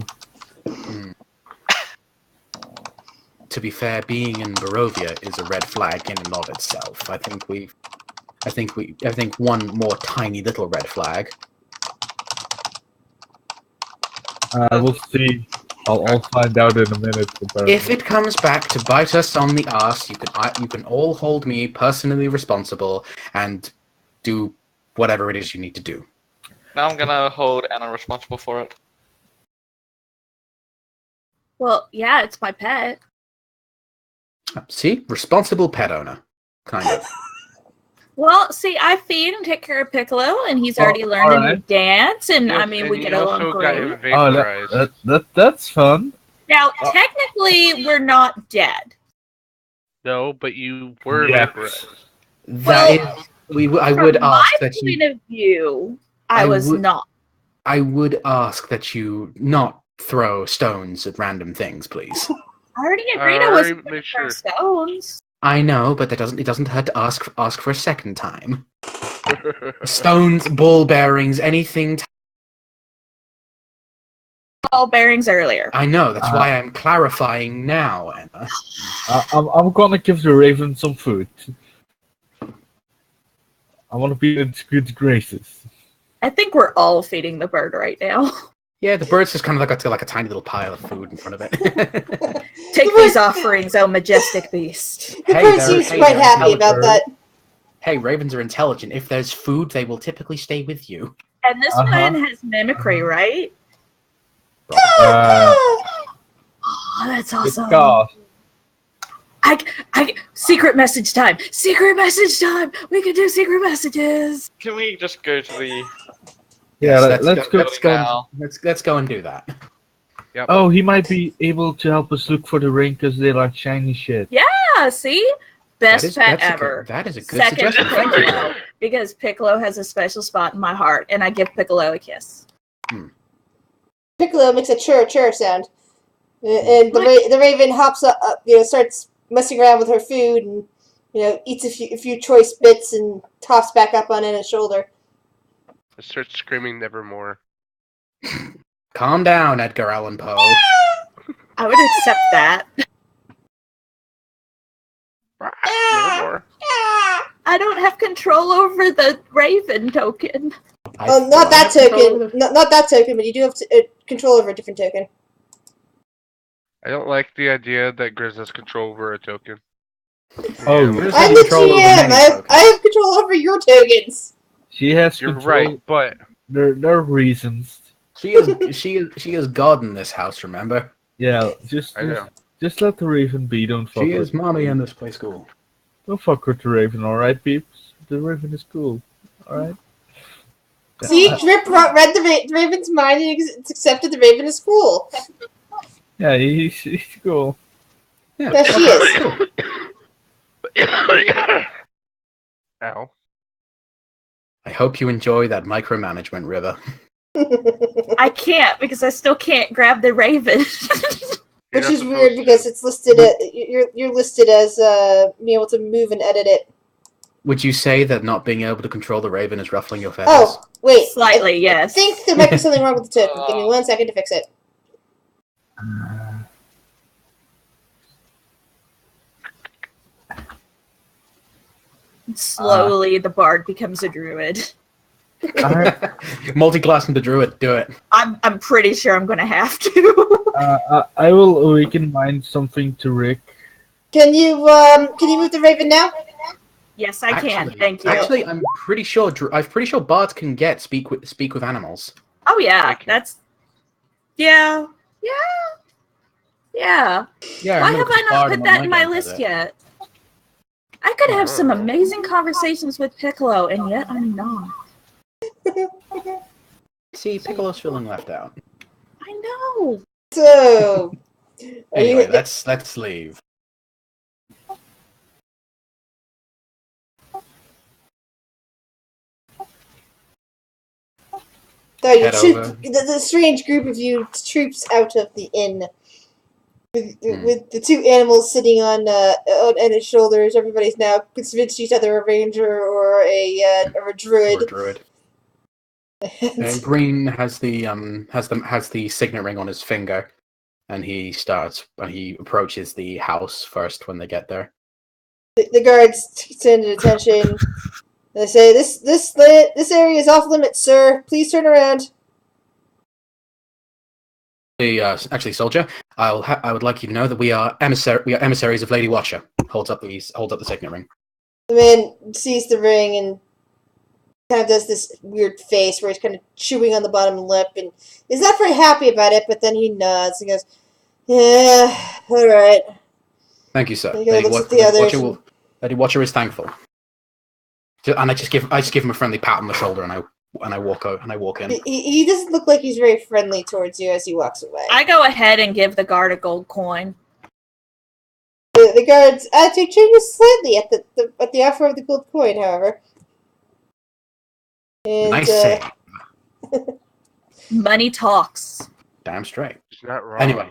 To be fair, being in Barovia is a red flag in and of itself. I think one more tiny little red flag. We'll see. I'll find out in a minute. Apparently. If it comes back to bite us on the arse, you can all hold me personally responsible and do whatever it is you need to do. Now I'm gonna hold Anna responsible for it. Well, yeah, it's my pet. See? Responsible pet owner. Kind of. Well, see, I feed and take care of Piccolo, and he's already learned a new dance, and Yes, I mean, and we you get along also got great. him vaporized. That's fun. Now, technically, we're not dead. No, but you were Yeah. vaporized. I would ask that From you. my point of view, I was not. I would ask that you not throw stones at random things, please. I already agreed I wasn't going make to throw sure. stones. I know, but it doesn't hurt to ask for a second time. Stones, ball bearings, anything. Ball bearings earlier. I know. That's why I'm clarifying now, Emma. I'm gonna give the raven some food. I want to be in its good graces. I think we're all feeding the bird right now. Yeah, the bird's just kind of got like a tiny little pile of food in front of it. Take these offerings, oh majestic beast. The bird seems quite happy about that. Hey, ravens are intelligent. If there's food, they will typically stay with you. And this one has mimicry, right? Oh, that's awesome. Secret message time. Secret message time. We can do secret messages. Can we just go to the? Yeah, let's go and do that. Yep. Oh, he might be able to help us look for the ring because they like shiny shit. Yeah, see? Best pet ever. That is a good Second suggestion. Thank you. because Piccolo has a special spot in my heart, and I give Piccolo a kiss. Piccolo makes a churr sound, and the raven hops up, starts messing around with her food, and eats a few choice bits and tops back up on Anna's shoulder. I start screaming nevermore. Calm down, Edgar Allan Poe. I would accept that. Nevermore. I don't have control over the Raven token. Not that token. Not that token, but you do have control over a different token. I don't like the idea that Grizz has control over a token. Oh, I'm the GM. I have control over your tokens. She has You're control. right, but there are reasons. She is God in this house. Remember? Yeah, just let the Raven be. Don't fuck. She is mommy in this place cool. Don't fuck with the Raven, all right, peeps. The Raven is cool, all right. See, Drip read the Raven's mind and it's accepted the Raven is cool. Yeah, he's cool. Yeah, she is. Ow. I hope you enjoy that micromanagement, River. I can't because I still can't grab the Raven. Which is weird because it's listed. You're listed as being able to move and edit it. Would you say that not being able to control the Raven is ruffling your feathers? Oh, wait. Slightly, yes. I think there might be something wrong with the token. Give me 1 second to fix it. Slowly, the bard becomes a druid. Multi-class into druid. Do it. I'm pretty sure I'm gonna have to. I will awaken mind something to Rick. Can you move the Raven now? Yes, I can. Thank you. Actually, I'm pretty sure bards can get speak with animals. Oh yeah, that's yeah. Yeah. Why have I not put that in my list yet? I could have some amazing conversations with Piccolo, and yet I'm not. See, Piccolo's feeling left out. I know. So, anyway, let's leave. So the strange group of you troops out of the inn. With the two animals sitting on Anna's shoulders, everybody's now convinced each other a ranger or a druid. Or a druid. And Green has the signet ring on his finger, and he approaches the house first when they get there. The guards turn to attention. They say, "This area is off limits, sir. Please turn around." Actually, soldier, I would like you to know that we are emissaries of Lady Watcher. Holds up the signet ring. The man sees the ring and kind of does this weird face where he's kind of chewing on the bottom lip and is not very happy about it. But then he nods and goes, "Yeah, all right." Thank you, sir. Lady Watcher is thankful. And I just give him a friendly pat on the shoulder, and I walk in. He doesn't look like he's very friendly towards you as he walks away. I go ahead and give the guard a gold coin. The guard's attitude changes slightly at the offer of the gold coin, however. And, nice say. Money talks. Damn straight. It's not wrong. Anyway,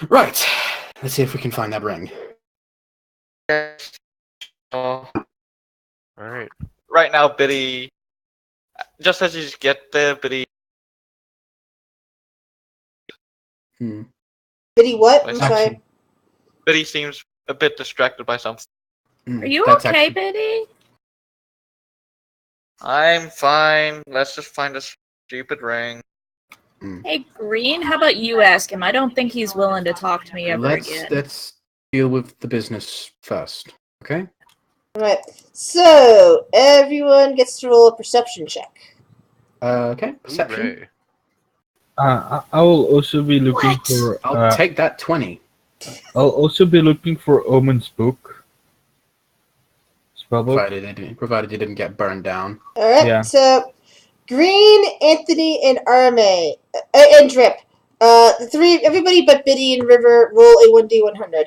right. Let's see if we can find that ring. All right. Right now, Biddy. Just as you get there, Biddy. Biddy, what? I'm sorry. Biddy seems a bit distracted by something. Are you okay, Biddy? I'm fine. Let's just find a stupid ring. Hey, Green, how about you ask him? I don't think he's willing to talk to me again. Let's deal with the business first, okay? Alright, so everyone gets to roll a perception check. Okay, perception. I will also be looking for... I'll take that 20. I'll also be looking for Omen's book. Provided you didn't get burned down. Alright, so Green, Anthony, and Arme, and Drip. Everybody but Biddy and River roll a 1d100.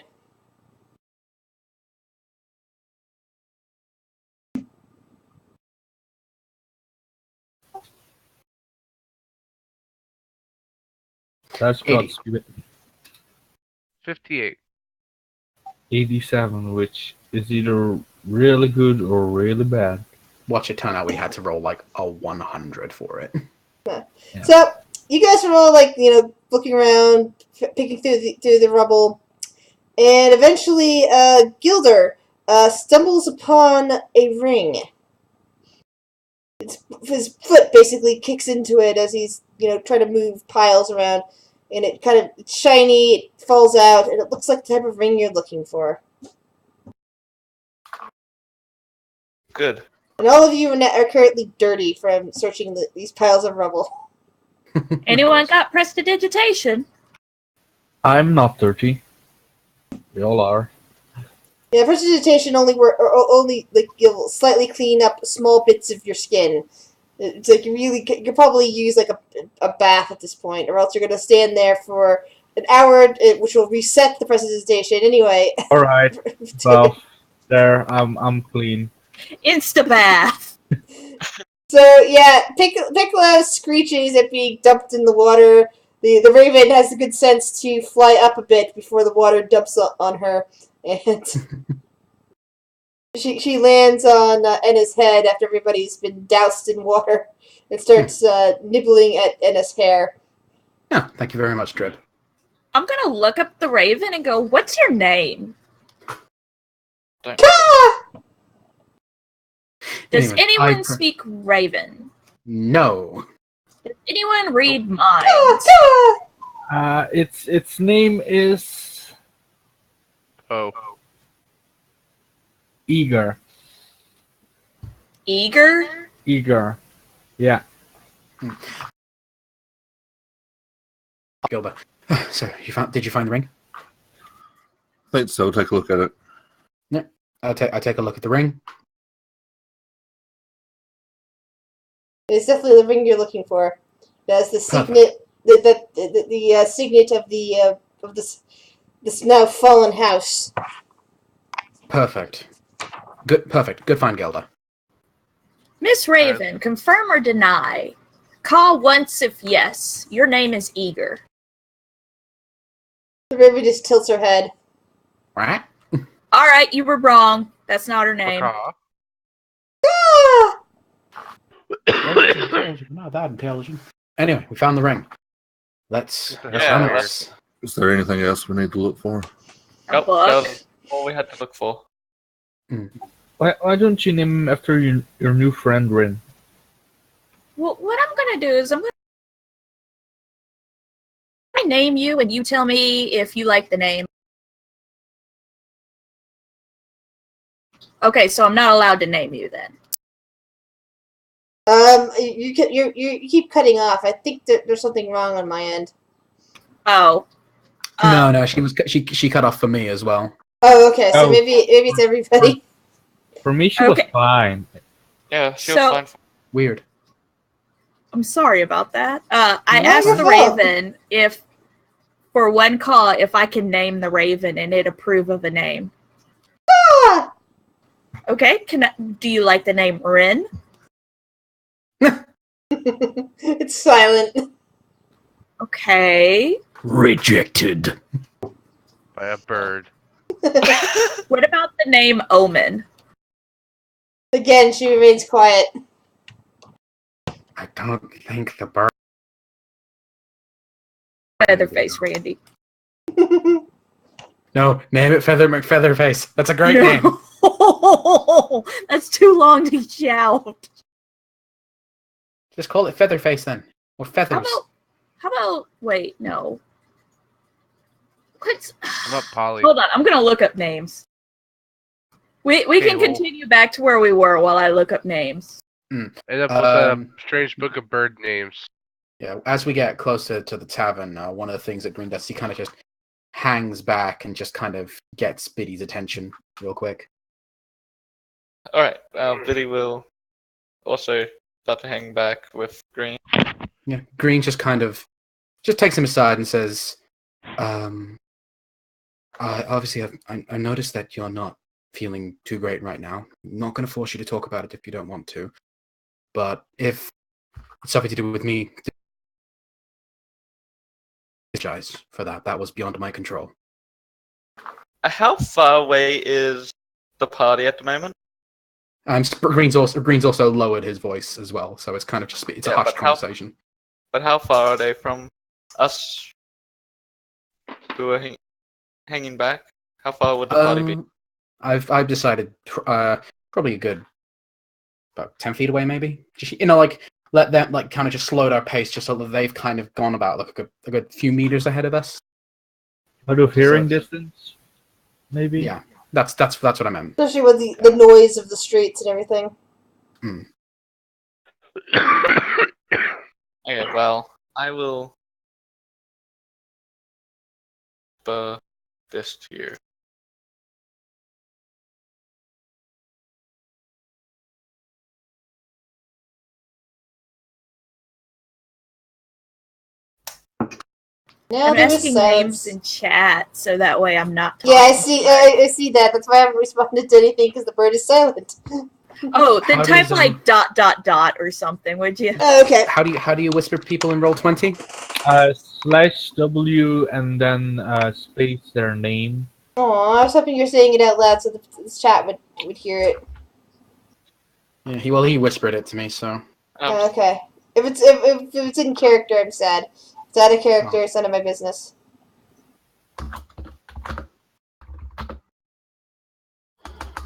That's 80. God's spirit. 58. 87, which is either really good or really bad. Watch it turn out we had to roll like a 100 for it. Yeah. So you guys are all like looking around, picking through the rubble, and eventually Gilder stumbles upon a ring. His foot basically kicks into it as he's trying to move piles around, and it's shiny. It falls out, and it looks like the type of ring you're looking for. Good. And all of you are currently dirty from searching these piles of rubble. Anyone got prestidigitation? I'm not dirty. We all are. Yeah, prestidigitation only like you'll slightly clean up small bits of your skin. It's like you could probably use like a bath at this point, or else you're gonna stand there for an hour, which will reset the prestidigitation anyway. All right. Well, there. I'm clean. Insta bath. So yeah, Piccolo screeches at being dumped in the water. The Raven has the good sense to fly up a bit before the water dumps on her, and she lands on Enna's head after everybody's been doused in water, and starts nibbling at Enna's hair. Yeah, thank you very much, Drib. I'm gonna look up the Raven and go, "What's your name?" Does Anyway, anyone speak Raven? No. Does anyone read minds? Its name is Oh. Eager. Eager? Eager. Yeah. Gilda. So, did you find the ring? I think so. Take a look at it. Yeah. I take a look at the ring. It's definitely the ring you're looking for. That's the signet, the signet of this now fallen house. Perfect. Good find, Gilda. Miss Raven, confirm or deny? Call once if yes. Your name is Eager. The Raven just tilts her head. Right? All right, you were wrong. That's not her name. Not that intelligent. Anyway, we found the ring. Let's Yeah, run this. Is there anything else we need to look for? A Nope, book. that was all we had to look for. Why don't you name him after your new friend Rin? Well, what I'm gonna do is I name you and you tell me if you like the name. Okay, so I'm not allowed to name you then. You keep cutting off. I think there's something wrong on my end. Oh. No, she cut off for me as well. Oh, okay. So Oh. maybe it's everybody. For me, she was fine. Yeah, she was So- fine. Weird. I'm sorry about that. I No, asked you're the fine. Raven if, for one call, if I can name the Raven and it approve of a name. Ah! Okay, do you like the name Rin? It's silent. Okay. Rejected. By a bird. What about the name Omen? Again, she remains quiet. I don't think the bird. Featherface Randy. No, name it Feather McFeatherface. That's a great name. That's too long to shout. Just call it Featherface then, or Feathers. How about wait, no. What's I'm not Polly. Hold on, I'm gonna look up names. We can well- continue back to where we were while I look up names. End up with a Um, strange book of bird names. Yeah, as we get closer to the tavern, one of the things that Green does, he kind of just hangs back and just kind of gets Biddy's attention real quick. Alright, Billy will also start to hang back with Green. Yeah, Green just kind of takes him aside and says, obviously, I noticed that you're not feeling too great right now. I'm not going to force you to talk about it if you don't want to. But if it's something to do with me apologize for that. That was beyond my control. How far away is the party at the moment? Green's also lowered his voice as well, so it's kind of just a hushed conversation. But how far are they from us who are hanging back? How far would the party be? I've decided probably a good about 10 feet away, maybe. Just, like let them kind of just slow their pace, just so that they've kind of gone about a good few meters ahead of us. Out of hearing distance, maybe. Yeah, that's what I meant. Especially with the noise of the streets and everything. Okay, well, I will this here. Now I'm there was asking names in chat, so that way I'm not talking. Yeah, I see that. That's why I haven't responded to anything, because the bird is silent. Oh, then How type does, like ... or something, would you? Okay. How do you whisper people in Roll20? /W and then space their name. Aw, I was hoping you were saying it out loud so the chat would hear it. Yeah, he whispered it to me, so. Oh, okay. If it's in character, I'm sad. If it's out of character, it's none of my business.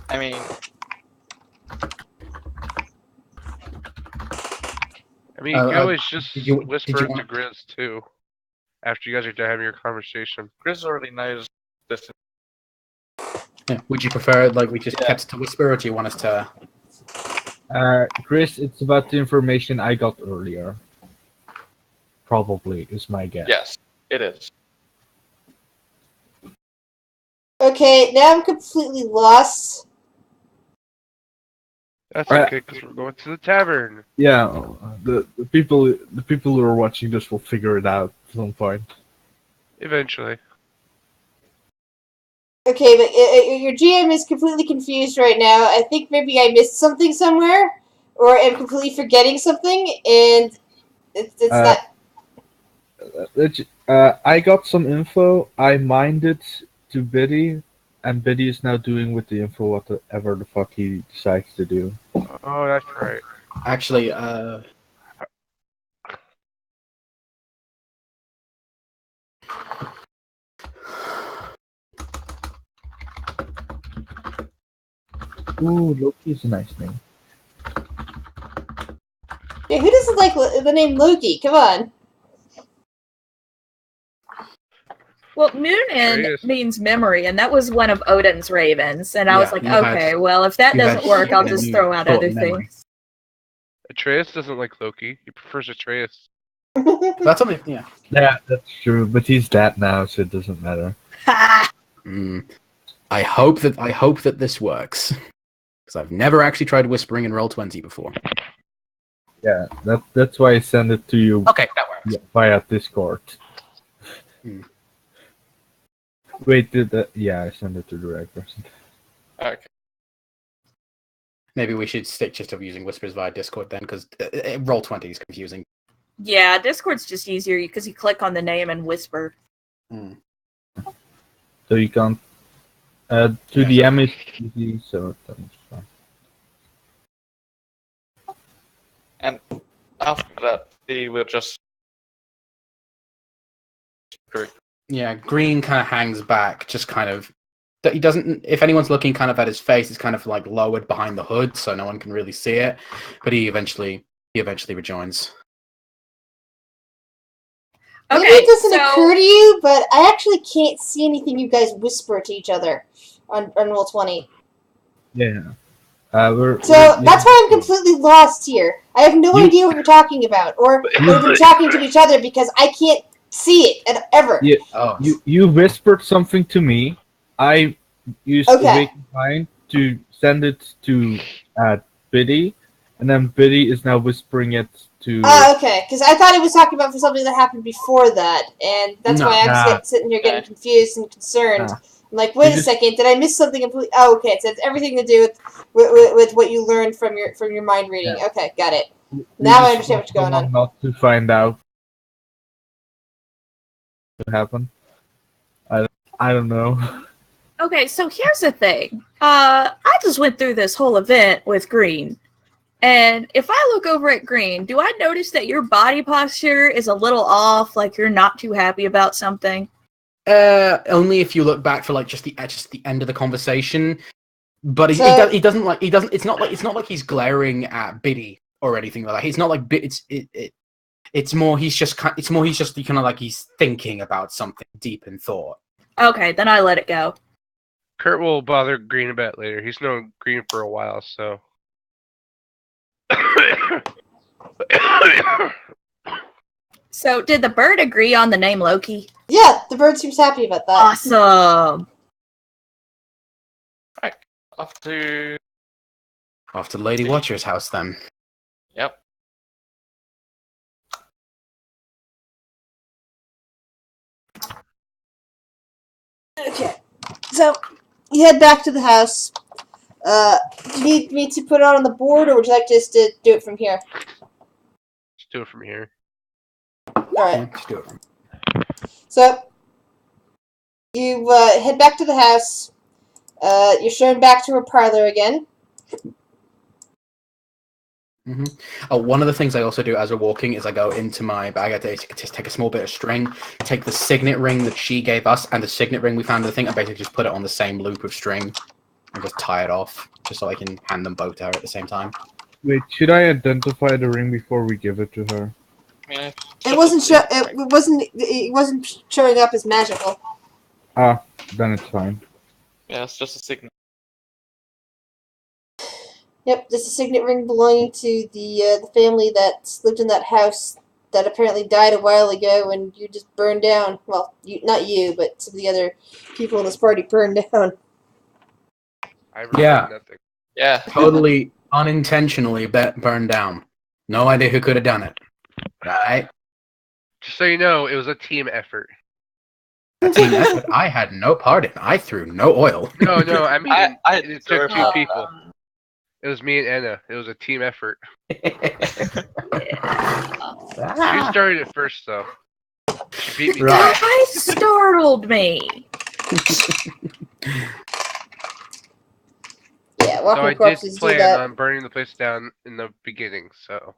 I mean, you can always just did you whisper it to want- Grizz too. After you guys are done having your conversation. Grizz already knows this. Yeah. Would you prefer we just kept to whisper, or do you want us to? Chris, it's about the information I got earlier. Probably is my guess. Yes, it is. Okay, now I'm completely lost. That's okay, because we're going to the tavern. Yeah, the people who are watching this will figure it out at some point. Eventually. Okay, but your GM is completely confused right now. I think maybe I missed something somewhere, or I'm completely forgetting something, and it's not... I got some info. I mined it to Biddy, and Biddy is now doing with the info whatever the fuck he decides to do. Oh, that's right. Actually, Ooh, Loki's a nice name. Yeah, who doesn't like the name Loki? Come on. Well, Moonin means memory, and that was one of Odin's ravens. And I was like, okay, well, if that doesn't work, I'll just throw out other things. Atreus doesn't like Loki. He prefers Atreus. That's something. Yeah. Yeah, that's true. But he's dead now, so it doesn't matter. I hope that this works, because I've never actually tried whispering in Roll20 before. Yeah, that's why I send it to you. Okay, that works. Via Discord. Wait, yeah, I sent it to the right person. Okay. Maybe we should stick just to using whispers via Discord then, because Roll20 is confusing. Yeah, Discord's just easier because you click on the name and whisper. So you can't. The M is easy, so that's fine. And after that, he will just. Yeah, Green kind of hangs back, just kind of. He doesn't. If anyone's looking kind of at his face, it's kind of lowered behind the hood, so no one can really see it. But he eventually rejoins. Maybe it doesn't occur to you, but I actually can't see anything you guys whisper to each other on Roll20. Yeah. That's why I'm completely lost here. I have no idea what you're talking about, or if you're talking to each other, because I can't see it ever. Yeah, you whispered something to me. I used Awakened Mind to send it to Biddy, and then Biddy is now whispering it to... okay, because I thought he was talking about for something that happened before that, and that's why I'm sitting here getting confused and concerned. I'm like, wait a second, did I miss something completely? Oh, okay, it has everything to do with what you learned from your mind reading. Yeah. Okay, got it. Now I understand what's going on. Not to find out happen. I don't know. Okay, so here's the thing. I just went through this whole event with Green. And if I look over at Green, do I notice that your body posture is a little off, like you're not too happy about something? Only if you look back for like just the end of the conversation. But he doesn't. It's not like he's glaring at Biddy or anything like that. He's not like It's more he's just kind of like he's thinking about something deep in thought. Okay, then I let it go. Kurt will bother Green a bit later. He's known Green for a while, so. So, did the bird agree on the name Loki? Yeah, the bird seems happy about that. Awesome. Off to Lady Watcher's house, then. Yep. Okay, so you head back to the house. Do you need me to put it on the board, or would you like just to do it from here? Just do it from here. Alright. Let's do it. So, you head back to the house. You're shown back to her parlor again. Mm-hmm. Oh, one of the things I also do as we're walking is I go into my bag. I just take a small bit of string, take the signet ring that she gave us and the signet ring we found in the thing, and basically just put it on the same loop of string and just tie it off, just so I can hand them both to her at the same time. Wait, should I identify the ring before we give it to her? Yeah, It wasn't showing up as magical. Ah, then it's fine. yeah, it's just a signal. Yep, just a signet ring belonging to the family that lived in that house that apparently died a while ago, and you just burned down. Well, not you, but some of the other people in this party burned down. I regret Yeah. nothing. Yeah. Totally unintentionally burned down. No idea who could have done it. Right? Just so you know, it was a team effort. A team effort I had no part in. I threw no oil. No, I mean, I it took two deserve- people. It was me and Anna. It was a team effort. She started it first, though. She beat me. Right. Why startled me? Yeah, So walking I did corpses do plan that. on burning the place down in the beginning, so.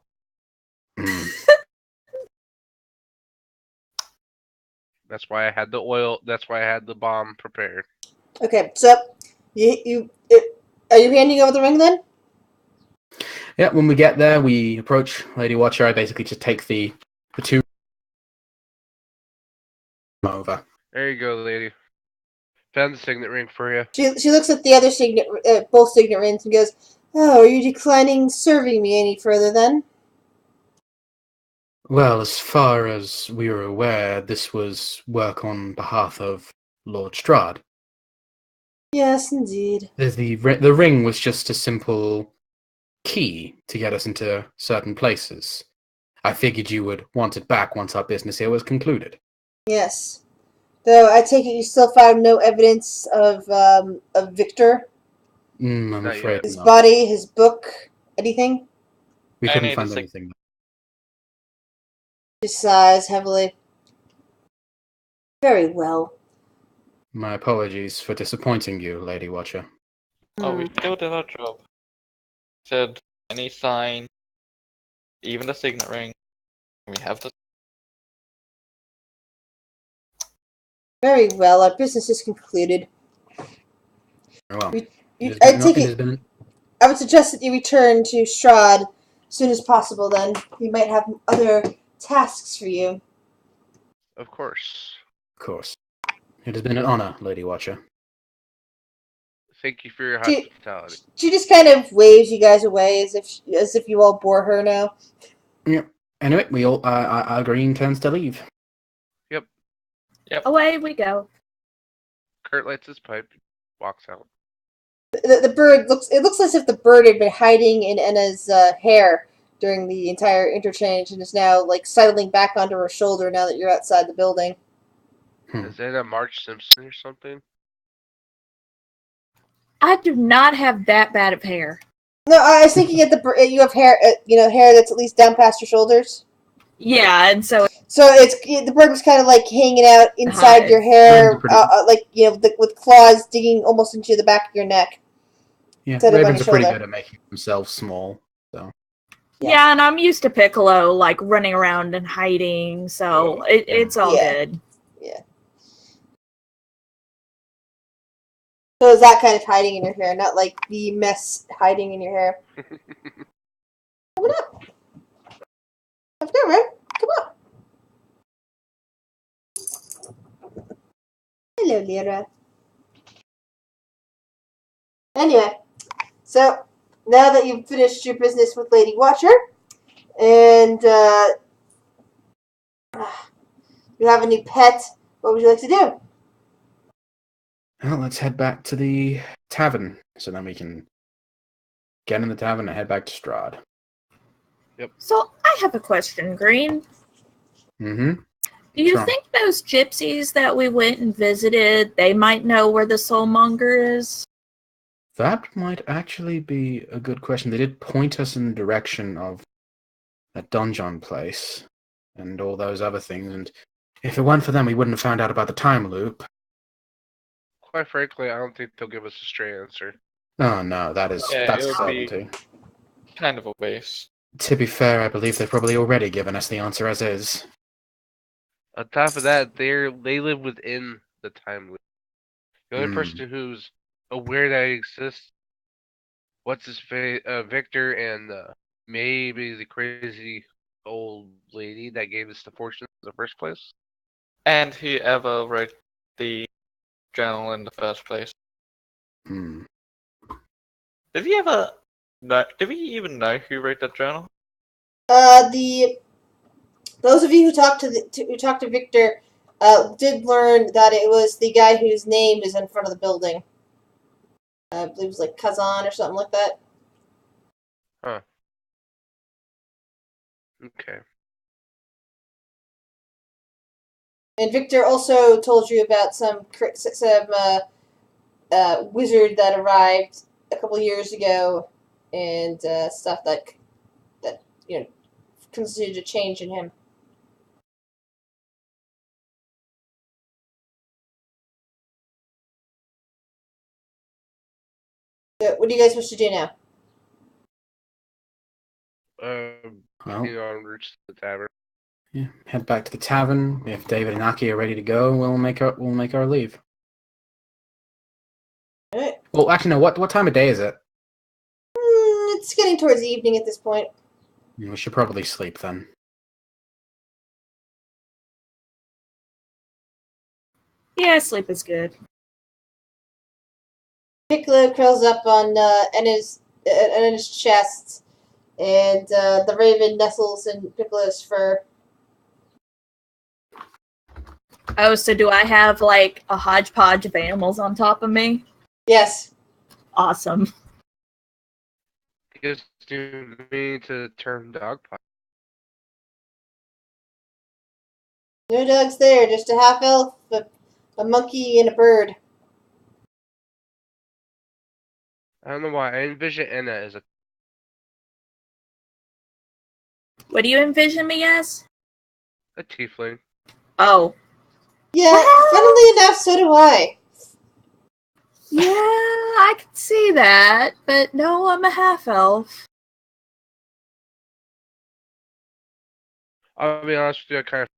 That's why I had the oil. That's why I had the bomb prepared. Okay, so are you handing over the ring then? Yeah, when we get there, we approach Lady Watcher. I basically just take the two over. There you go, lady. Found the signet ring for you. She looks at the other both signet rings and goes, "Oh, are you declining serving me any further then?" Well, as far as we were aware, this was work on behalf of Lord Strahd. Yes, indeed. The ring was just a simple key to get us into certain places. I figured you would want it back once our business here was concluded. Yes. Though I take it you still found no evidence of Victor, I'm Not afraid yet. his not. body, his book, anything. We I couldn't need find to think- anything. She sighs heavily. Very well. My apologies for disappointing you, Lady Watcher. Oh, we still did our job. Said any sign, even the signet ring. We have the. Very well. Our business is concluded. Very well. I would suggest that you return to Strahd as soon as possible. Then he might have other tasks for you. Of course. Of course. It has been an honor, Lady Watcher. Thank you for your hospitality. She just kind of waves you guys away as if you all bore her now. Yep. Anyway, we all our green turns to leave. Yep. Away we go. Kurt lights his pipe, walks out. The bird looks as if the bird had been hiding in Enna's hair during the entire interchange and is now like settling back onto her shoulder now that you're outside the building. Is that a Marge Simpson or something? I do not have that bad of hair. No, I was thinking you have hair, hair that's at least down past your shoulders. Yeah, and so So the bird was kind of like hanging out inside your hair, like with claws digging almost into the back of your neck. Yeah, instead of on ravens your are pretty shoulder. good at making themselves small. So yeah, and I'm used to Piccolo like running around and hiding, so it's all good. Yeah. So it's that kind of hiding in your hair, not like the mess hiding in your hair. Coming up. Let's go, Red. Come on. Hello, Lyra. Anyway, so now that you've finished your business with Lady Watcher, and you have a new pet, what would you like to do? well, let's head back to the tavern, so then we can get in the tavern and head back to Strahd. Yep. So I have a question, Green. Mm-hmm. Do you think those gypsies that we went and visited, they might know where the soulmonger is? That might actually be a good question. They did point us in the direction of that donjon place and all those other things, and if it weren't for them, we wouldn't have found out about the time loop. Quite frankly, I don't think they'll give us a straight answer. Oh no, that's it would certainty. be kind of a waste. To be fair, I believe they've probably already given us the answer as is. On top of that, they live within the time loop. The only person who's aware that it exists, what's his face, Victor, and maybe the crazy old lady that gave us the fortune in the first place. And whoever wrote the journal in the first place. Hmm. Did we ever know? Did we even know who wrote that journal? Those of you who talked to Victor did learn that it was the guy whose name is in front of the building. I believe it was like Kazan or something like that. Huh. Okay. And Victor also told you about some wizard that arrived a couple years ago, and stuff that constituted a change in him. So, what do you guys wish to do now? Continue on routes to the tavern. Yeah, head back to the tavern. If David and Aki are ready to go, we'll make our leave. All right. Well, actually, no. What time of day is it? It's getting towards the evening at this point. We should probably sleep then. Yeah, sleep is good. Piccolo curls up on in his chest, and the raven nestles in Piccolo's fur. Oh, so do I have like a hodgepodge of animals on top of me? Yes. Awesome. Gives you me to turn dog pot. No dogs there, just a half elf, a monkey, and a bird. I don't know why I envision Anna as a What do you envision me as? tiefling. Oh. Yeah, funnily enough, so do I. Yeah, I can see that, but no, I'm a half elf. I'll be honest with you, I kind of.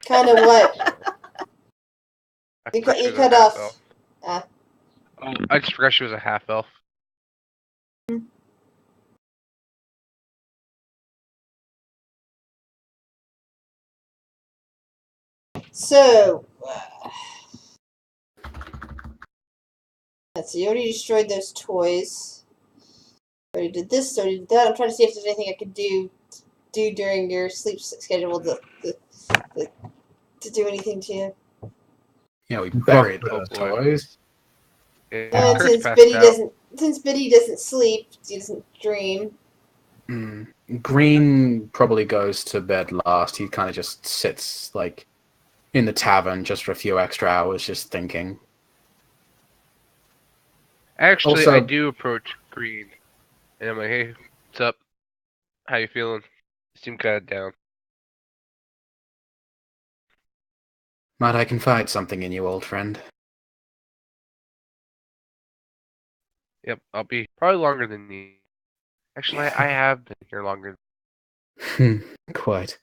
Kind of what? You cut off. Elf. Oh, I just forgot she was a half elf. So, let's see. You already destroyed those toys. Already did this. Already did that. I'm trying to see if there's anything I could do during your sleep schedule to do anything to you. Yeah, we buried those boy. toys. Yeah, And Kurt's since passed Biddy out. doesn't sleep, he doesn't dream. Green probably goes to bed last. He kind of just sits like in the tavern just for a few extra hours, just thinking. Actually, Also- I do approach Green, and I'm like, "Hey, what's up? How you feeling?" Seem kind of down. Might I confide something in you, old friend? Yep, I'll be probably longer than you. Actually, I have been here longer. Quite.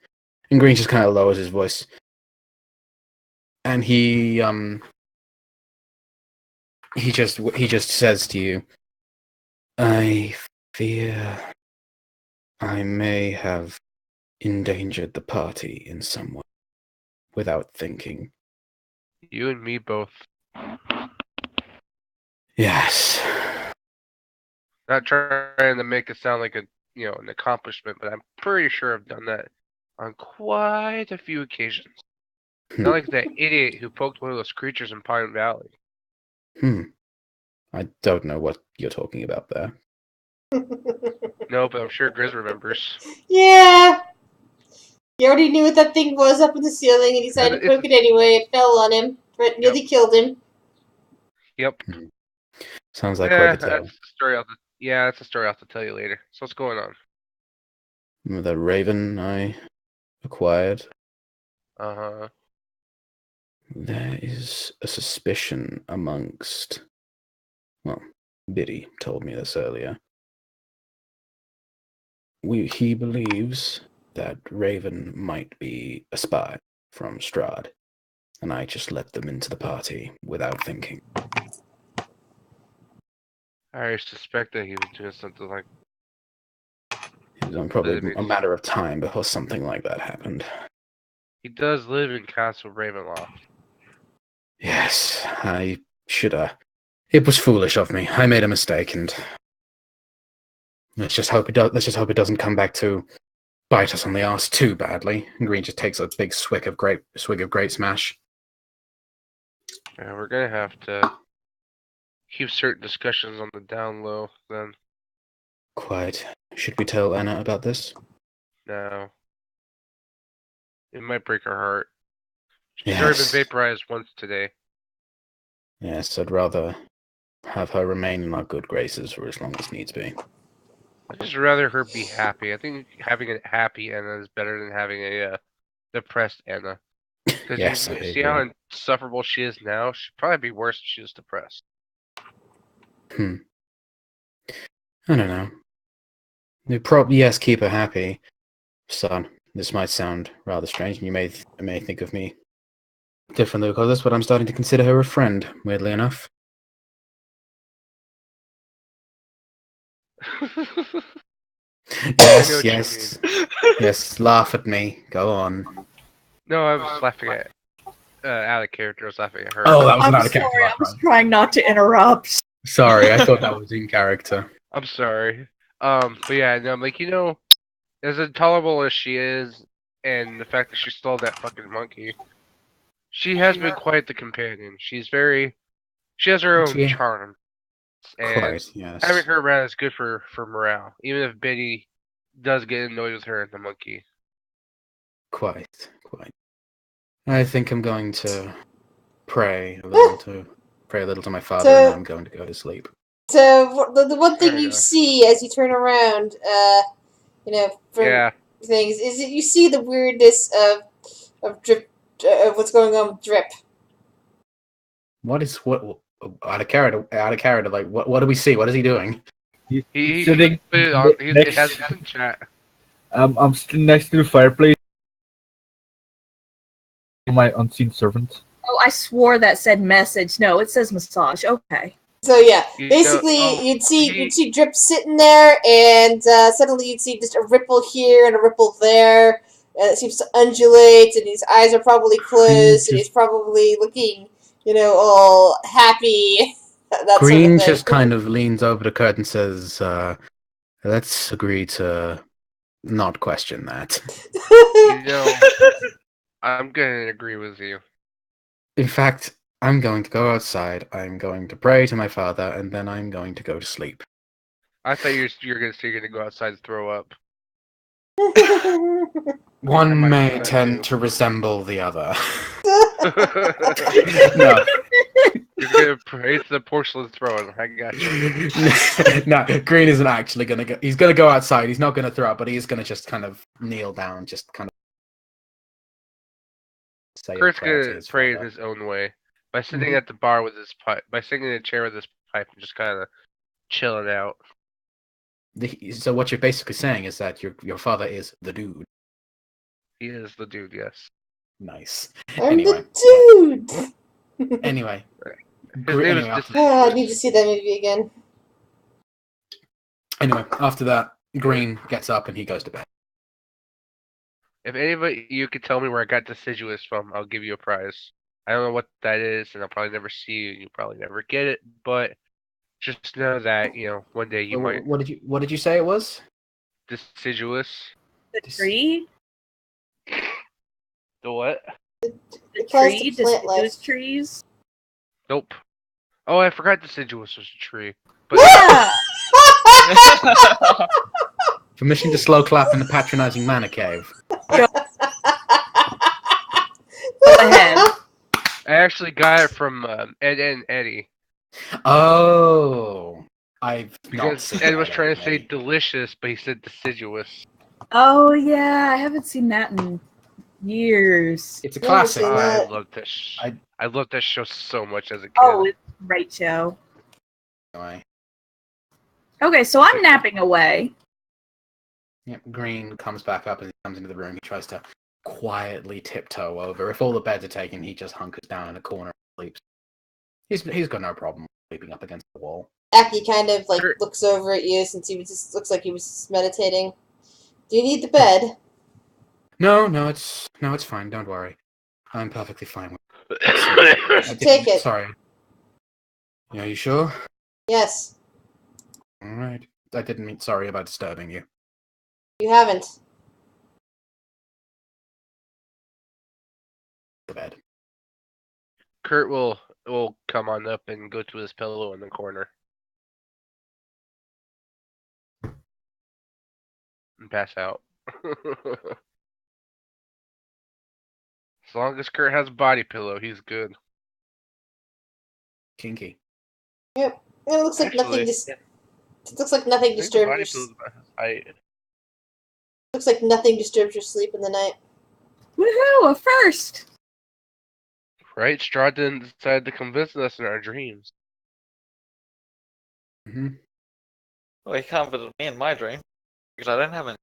And Green just kind of lowers his voice. And he just says to you, I fear I may have endangered the party in some way without thinking. You and me both. Yes. Not trying to make it sound like an accomplishment, but I'm pretty sure I've done that on quite a few occasions. Not like that idiot who poked one of those creatures in Pine Valley. I don't know what you're talking about there. No, but I'm sure Grizz remembers. Yeah. He already knew what that thing was up in the ceiling and he decided to poke it anyway. It fell on him. It nearly killed him. Yep. Sounds like quite the tale. That's a story that's a story I'll have to tell you later. So what's going on? The raven I acquired. Uh-huh. There is a suspicion amongst... Well, Biddy told me this earlier. He believes that Raven might be a spy from Strahd, and I just let them into the party without thinking. I suspect that he was doing something like... It was probably a matter of time before something like that happened. He does live in Castle Ravenloft. Yes, I should have. It was foolish of me. I made a mistake, and let's just hope it doesn't come back to bite us on the arse too badly. And Green just takes a big swig of Great Smash. Yeah, we're gonna have to keep certain discussions on the down low then. Quite. Should we tell Anna about this? No. It might break her heart. She's Yes. already been vaporized once today. Yes, I'd rather have her remain in our good graces for as long as needs be. I'd just rather her be happy. I think having a happy Anna is better than having a depressed Anna. Because Yes, you I see agree. how insufferable she is now? She'd probably be worse if she was depressed. I don't know. You probably, yes, keep her happy. Son, this might sound rather strange, and you may think of me differently because of this, but I'm starting to consider her a friend, weirdly enough. Yes. Yes, laugh at me. Go on. No, I was laughing at out of character. I was laughing at her. Oh, that was I'm out of sorry, character. I was trying not to interrupt. Sorry, I thought that was in character. I'm sorry. But yeah, no, I'm like, as intolerable as she is, and the fact that she stole that fucking monkey, she has been quite the companion. She has her own Yeah. charm. And Quite, yes. having her around is good for morale, even if Biddy does get annoyed with her and the monkey. Quite. I think I'm going to pray a little to my father, and then I'm going to go to sleep. So the one thing Fair you enough. see as you turn around, from things, is that you see the weirdness of drip, of what's going on with Drip. What out of character? Like, what do we see? What is he doing? He's sitting put it on. It next. has it in chat. I'm sitting next to the fireplace. My unseen servant. Oh, I swore that said message. No, it says massage. Okay. So yeah, basically you'd see Drip sitting there, and suddenly you'd see just a ripple here and a ripple there. It seems to undulate, and his eyes are probably closed, and he's probably looking, all happy. That Green sort of thing. just kind of leans over to Kurt and says, "Let's agree to not question that." I'm gonna agree with you. In fact, I'm going to go outside. I'm going to pray to my father, and then I'm going to go to sleep. I thought you're gonna go outside and throw up. One may tend to resemble the other. No. You're gonna praise the porcelain throne. I got you. No, Green isn't actually gonna go. He's gonna go outside. He's not gonna throw up, but he's gonna just kind of kneel down, just kind of say Kurt's a prayer to gonna his pray in father. his own way by sitting Mhm. at the bar with his pipe, by sitting in a chair with his pipe and just kind of chilling out. So what you're basically saying is that your father is the dude. He is the dude, yes. Nice. I'm Anyway, the dude. anyway, His name is after, Oh, I need to see that movie again. after that, Green gets up and he goes to bed. If anybody you could tell me where I got Deciduous from, I'll give you a prize. I don't know what that is, and I'll probably never see you, and you'll probably never get it, but just know that, one day you might. What did you say it was? Deciduous. The tree? The what? The It applies tree? to plant Deciduous life. trees? Nope. Oh, I forgot Deciduous was a tree. But Yeah! Permission to slow clap in the patronizing manor cave. Go ahead. I actually got it from Ed and Eddie. Oh, I've not Because seen Ed was that trying to say anyway. delicious, but he said deciduous. Oh, yeah. I haven't seen that in years. It's a Never classic. seen I that. loved that. I- I loved that show so much as a kid. Oh, it's a great show. Anyway. Okay, so I'm napping away. Yep, Green comes back up and he comes into the room. He tries to quietly tiptoe over. If all the beds are taken, he just hunkers down in a corner and sleeps. He's got no problem sleeping up against the wall. Aki kind of Sure. looks over at you since he was just looks like he was just meditating. Do you need the bed? No, it's fine. Don't worry. I'm perfectly fine with it. Take it. Sorry. Are you sure? Yes. All right. I didn't mean sorry about disturbing you. You haven't. The bed. Kurt will come on up and go to his pillow in the corner. And pass out. As long as Kurt has a body pillow, he's good. Kinky. Yep. And it looks like nothing Actually, just. It looks like nothing I think the disturbed body your. pillow's about his height. Looks like nothing disturbs your sleep in the night. Woohoo! A first! Right? Strahd didn't decide to come visit us in our dreams. Mm-hmm. Well, he can't visit me in my dream because I don't have any.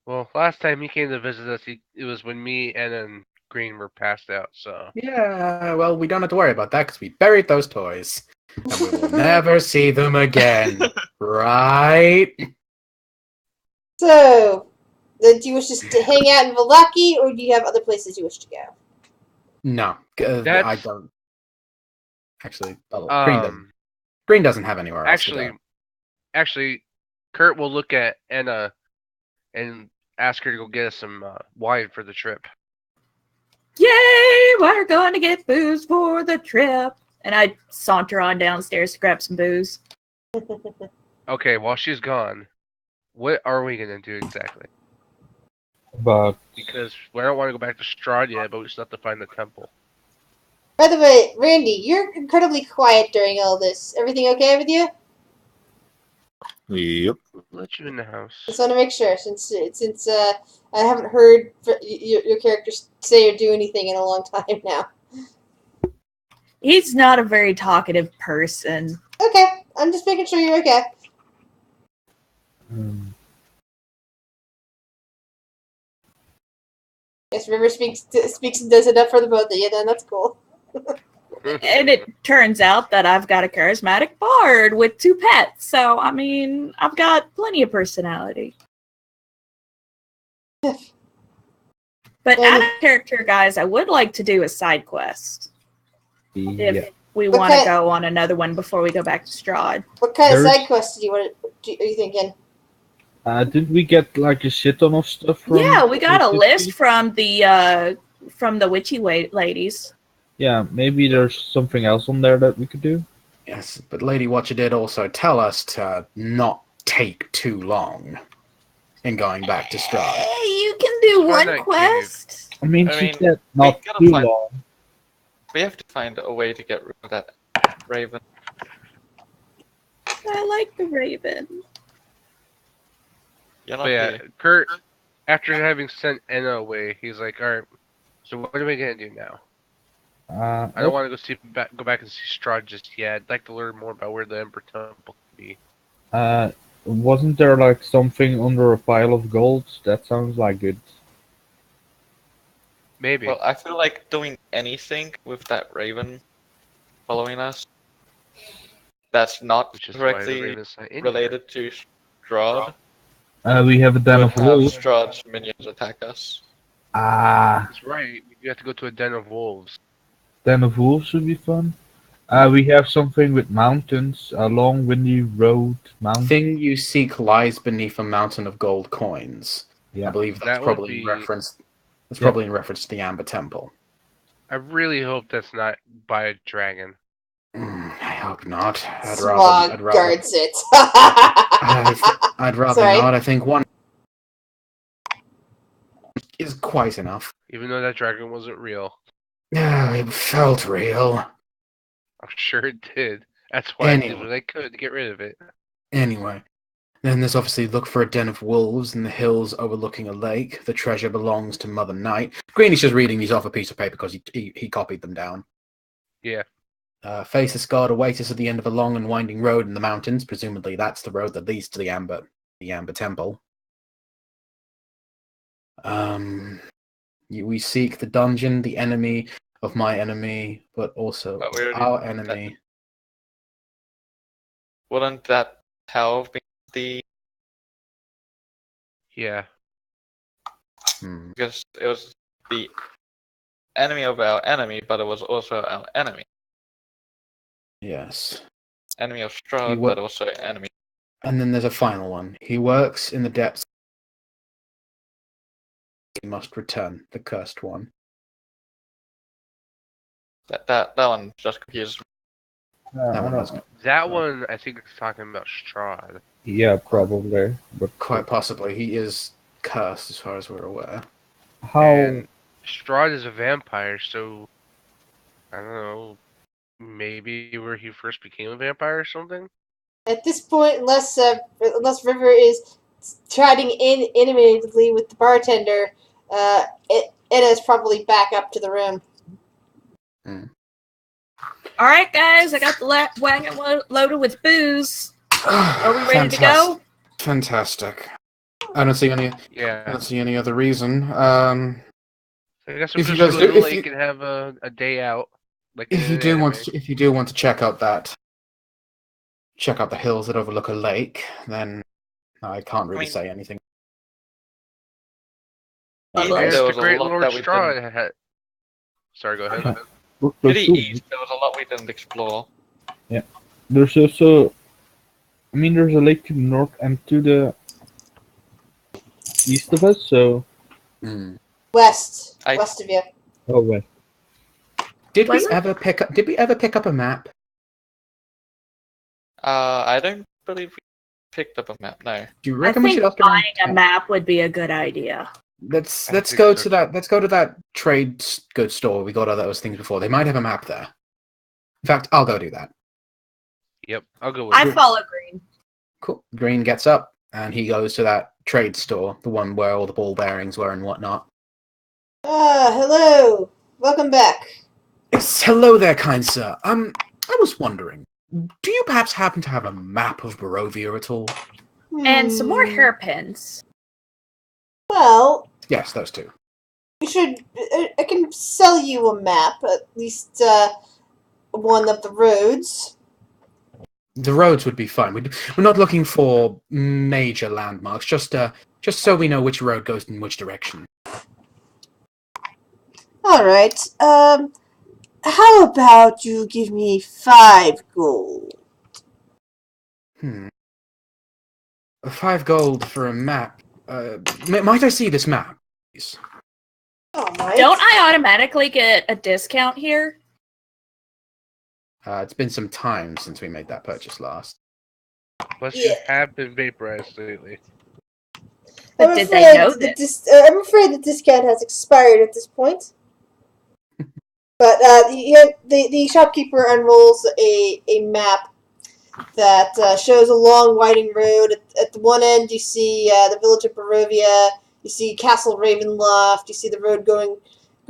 Well, last time he came to visit us, it was when me and then Green were passed out, so. Yeah, well, we don't have to worry about that because we buried those toys. And we will never see them again. Right? So, do you wish to hang out in Vallaki, or do you have other places you wish to go? No. I That's- don't. Actually, Green doesn't have anywhere else to go. Actually, Kurt will look at Anna and ask her to go get us some wine for the trip. Yay! We're going to get booze for the trip. And I saunter on downstairs to grab some booze. Okay, while she's gone, what are we gonna do exactly? But Because we don't want to go back to Strahd yet, but we still have to find the temple. By the way, Randy, you're incredibly quiet during all this. Everything okay with you? Yep. We'll let you in the house. Just want to make sure, since I haven't heard your character say or do anything in a long time now. He's not a very talkative person. Okay, I'm just making sure you're okay. Yes, River speaks and does enough for the both of you. Then that's cool. And it turns out that I've got a charismatic bard with 2 pets. So, I mean, I've got plenty of personality. But out of character, guys, I would like to do a side quest. If we want to go on another one before we go back to Strahd. What kind of side quest are you thinking? Didn't we get like a shit ton of stuff from? Yeah, we got a list from the witchy ladies. Yeah, maybe there's something else on there that we could do. Yes, but Lady Watcher did also tell us to not take too long in going back to Strahd. Hey, you can do Try one that quest. I mean, I she mean, said not gotta too find- long. We have to find a way to get rid of that raven. I like the raven. You're not But yeah, the- Kurt, after having sent Enna away, he's like, all right, so what are we gonna do now? I don't want to go back and see Strahd just yet. I'd like to learn more about where the Ember Temple could be. Wasn't there like something under a pile of gold? That sounds like good. Maybe. Well, I feel like doing anything with that raven following us that's not Which is why the directly Raven's not in here. related to Strahd. We have a den Would of have wolves. Strahd's minions attack us. That's right. You have to go to a den of wolves. Den of wolves would be fun. We have something with mountains, a long windy road mountain. Thing you seek lies beneath a mountain of gold coins. Yeah. I believe that's That would probably be- in reference. That's Yep. probably in reference to the Amber Temple. I really hope that's not by a dragon. I hope not. Smog guards it. I'd rather Sorry. not. I think one is quite enough. Even though that dragon wasn't real. It felt real. I'm sure it did. That's why I did Anyway. what I could to get rid of it. Anyway, then there's obviously look for a den of wolves in the hills overlooking a lake. The treasure belongs to Mother Night. Greeny's just reading these off a piece of paper because he copied them down. Yeah. Face the Scarred await us at the end of a long and winding road in the mountains. Presumably that's the road that leads to the Amber Temple. We seek the dungeon, the enemy of my enemy, but also But we already our did that. enemy. Wouldn't that have been the... Yeah. Because it was the enemy of our enemy, but it was also our enemy. Yes. Enemy of Strahd, wa- but also enemy. And then there's a final one. He works in the depths. He must return, the cursed one. That one just confused me. That one was That one, I think, is talking about Strahd. Yeah, probably. But quite possibly. He is cursed, as far as we're aware. how? And Strahd is a vampire, so I don't know. Maybe where he first became a vampire or something. At this point, unless River is chatting animatedly with the bartender, Edna's probably back up to the room. All right, guys, I got the wagon loaded with booze. Are we ready to go? Fantastic. I don't see any. I Yeah. don't see any other reason. I guess we'll If you just guys go to do- the if lake you- and have a day out. Like If in you an do anime. want to check out the hills that overlook a lake, then I can't really say anything. East, Well, There's there the was a Great lot Lord that we didn't... Strahd had. Sorry, go ahead. To the east, there was a lot we didn't explore. There's also, I mean, there's a lake to the north and to the east of us. So, West I- of you. oh wait, Did we Was it? ever pick up a map? I don't believe we picked up a map, no. Do you I reckon we think should ask around? buying a map would be a good idea. Let's I let's think go so, to that. Let's go to that trade goods store. We got all those things before. They might have a map there. In fact, I'll go do that. Yep, I'll go with I you. follow Green. Cool. Green gets up and he goes to that trade store, the one where all the ball bearings were and whatnot. Hello. Welcome back. Yes, hello there, kind sir. I was wondering, do you perhaps happen to have a map of Barovia at all? And some more hairpins. Well, Yes, those two. you should. I can sell you a map, at least one of the roads. The roads would be fine. We're not looking for major landmarks, just so we know which road goes in which direction. All right. How about you give me 5 gold? 5 gold for a map. Might I see this map, please? All right. Don't I automatically get a discount here? It's been some time since we made that purchase last. Plus, Yeah. you have been vaporized lately. But did they know I'm afraid the discount has expired at this point. But the shopkeeper unrolls a map that shows a long, winding road. At the one end, you see the village of Barovia. You see Castle Ravenloft. You see the road going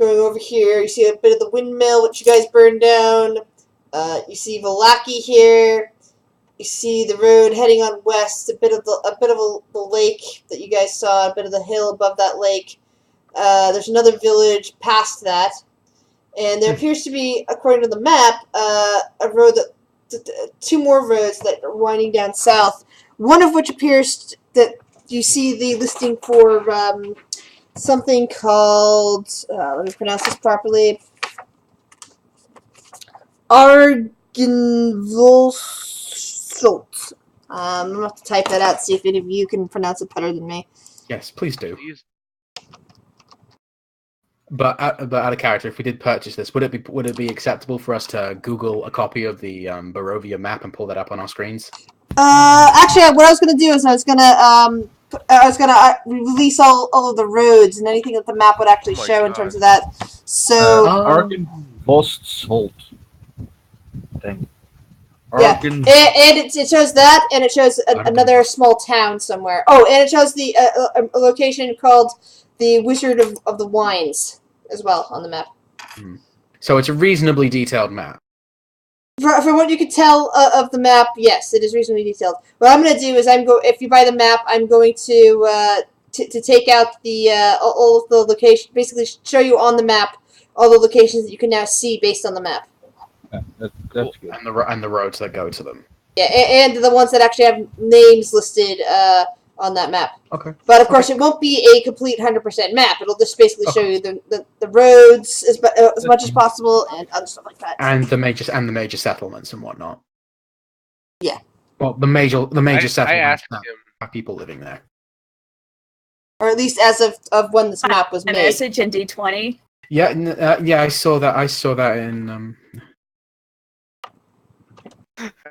over here. You see a bit of the windmill, which you guys burned down. You see Valaki here. You see the road heading on west. A bit of the lake that you guys saw. A bit of the hill above that lake. There's another village past that, and there appears to be, according to the map, a road that. Two more roads that are winding down south. One of which appears that you see the listing for something called. Let me pronounce this properly. Argenvolsholt. I'm gonna have to type that out. See if any of you can pronounce it better than me. Yes, please do. But out of character, if we did purchase this, would it be acceptable for us to Google a copy of the Barovia map and pull that up on our screens? Actually, what I was gonna do is I was gonna release all of the roads and anything that the map would actually show in terms of that. So Argenvolsholt thing. Yeah, and it shows that, and it shows another small town somewhere. Oh, and it shows the a location called the Wizard of the Wines as well on the map. So it's a reasonably detailed map. From what you could tell of the map, yes, it is reasonably detailed. What I'm going to do is if you buy the map, I'm going to take out the all of the locations, basically show you on the map all the locations that you can now see based on the map. Yeah, that's good. And the roads that go to them. Yeah, and the ones that actually have names listed on that map. Okay. But of course, it won't be a complete 100% map. It'll just basically show you the roads as much as possible and other stuff like that. And the major settlements and whatnot. Yeah. Well, the major settlements that have people living there. Or at least as of when this map was made. A message in D20. Yeah, yeah, I saw that. I saw that in.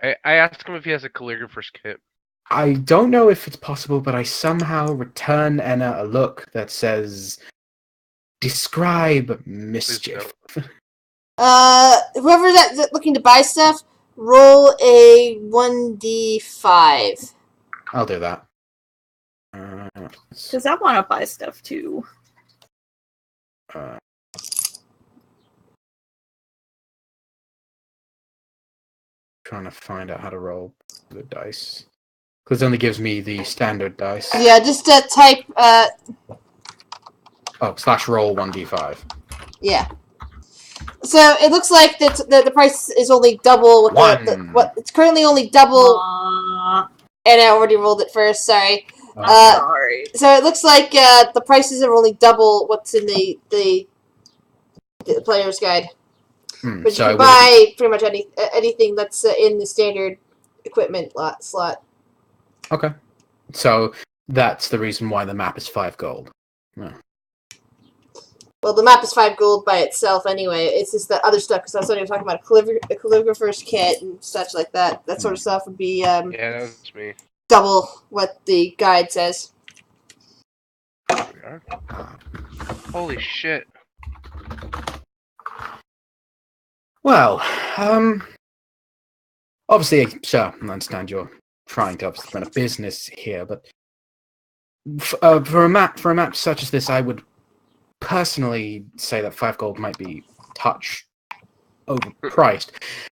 I asked him if he has a calligrapher's kit. I don't know if it's possible, but I somehow return Enna a look that says, "Describe mischief." Whoever that's looking to buy stuff, roll a 1d5. I'll do that. Because I want to buy stuff too. Trying to find out how to roll the dice. Because it only gives me the standard dice. Yeah, just type. /roll 1d5. Yeah. So it looks like the price is only double. What it's currently only double. And I already rolled it first. Sorry. Sorry. So it looks like the prices are only double what's in the player's guide. But you can buy pretty much anything that's in the standard equipment slot. Okay. So that's the reason why the map is 5 gold. Yeah. Well, the map is 5 gold by itself anyway. It's just that other stuff, because I was talking about a calligrapher's kit and such like that. That sort of stuff would be yeah, that's me. Double what the guide says. Holy shit. Well, obviously, sure, I understand you're trying to obviously run a business here, but for a map such as this, I would personally say that 5 gold might be touch overpriced.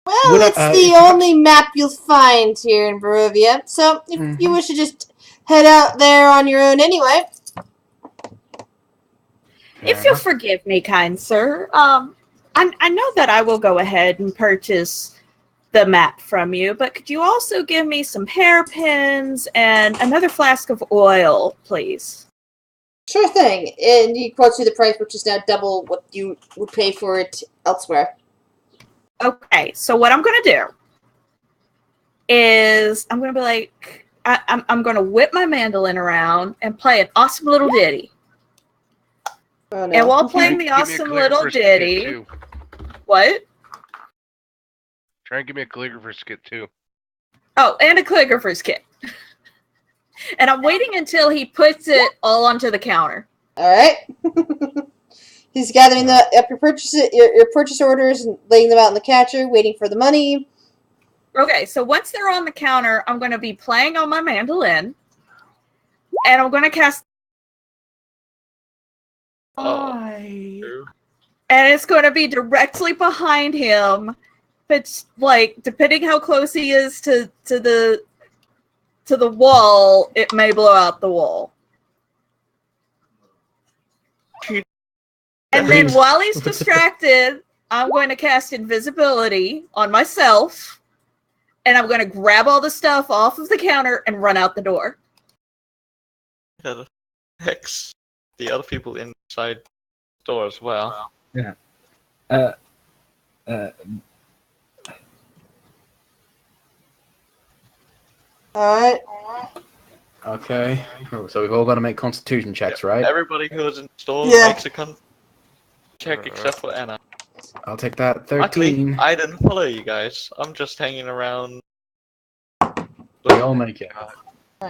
Well, it's the only map you'll find here in Barovia, so if you wish to just head out there on your own anyway. If you'll forgive me, kind sir, I know that I will go ahead and purchase the map from you, but could you also give me some hairpins and another flask of oil, please? Sure thing. And he quotes you the price, which is now double what you would pay for it elsewhere. Okay, so what I'm going to do is I'm going to be like, I'm going to whip my mandolin around and play an awesome little ditty. Oh, no. And while playing the awesome little ditty... What? Try and give me a calligrapher's kit, too. Oh, and a calligrapher's kit. And I'm waiting until he puts it all onto the counter. Alright. He's gathering up your purchase orders and laying them out in the catcher, waiting for the money. Okay, so once they're on the counter, I'm going to be playing on my mandolin. And I'm going to cast... And it's going to be directly behind him. It's like, depending how close he is to the wall, it may blow out the wall. And then while he's distracted, I'm going to cast invisibility on myself, and I'm going to grab all the stuff off of the counter and run out the door. Hex the other people inside the door as well. Yeah. Alright. Okay. Oh, so we've all got to make constitution checks, right? Everybody who's in the store Yeah. makes a check except for Anna. I'll take that. 13. Luckily, I didn't follow you guys. I'm just hanging around. We all make it.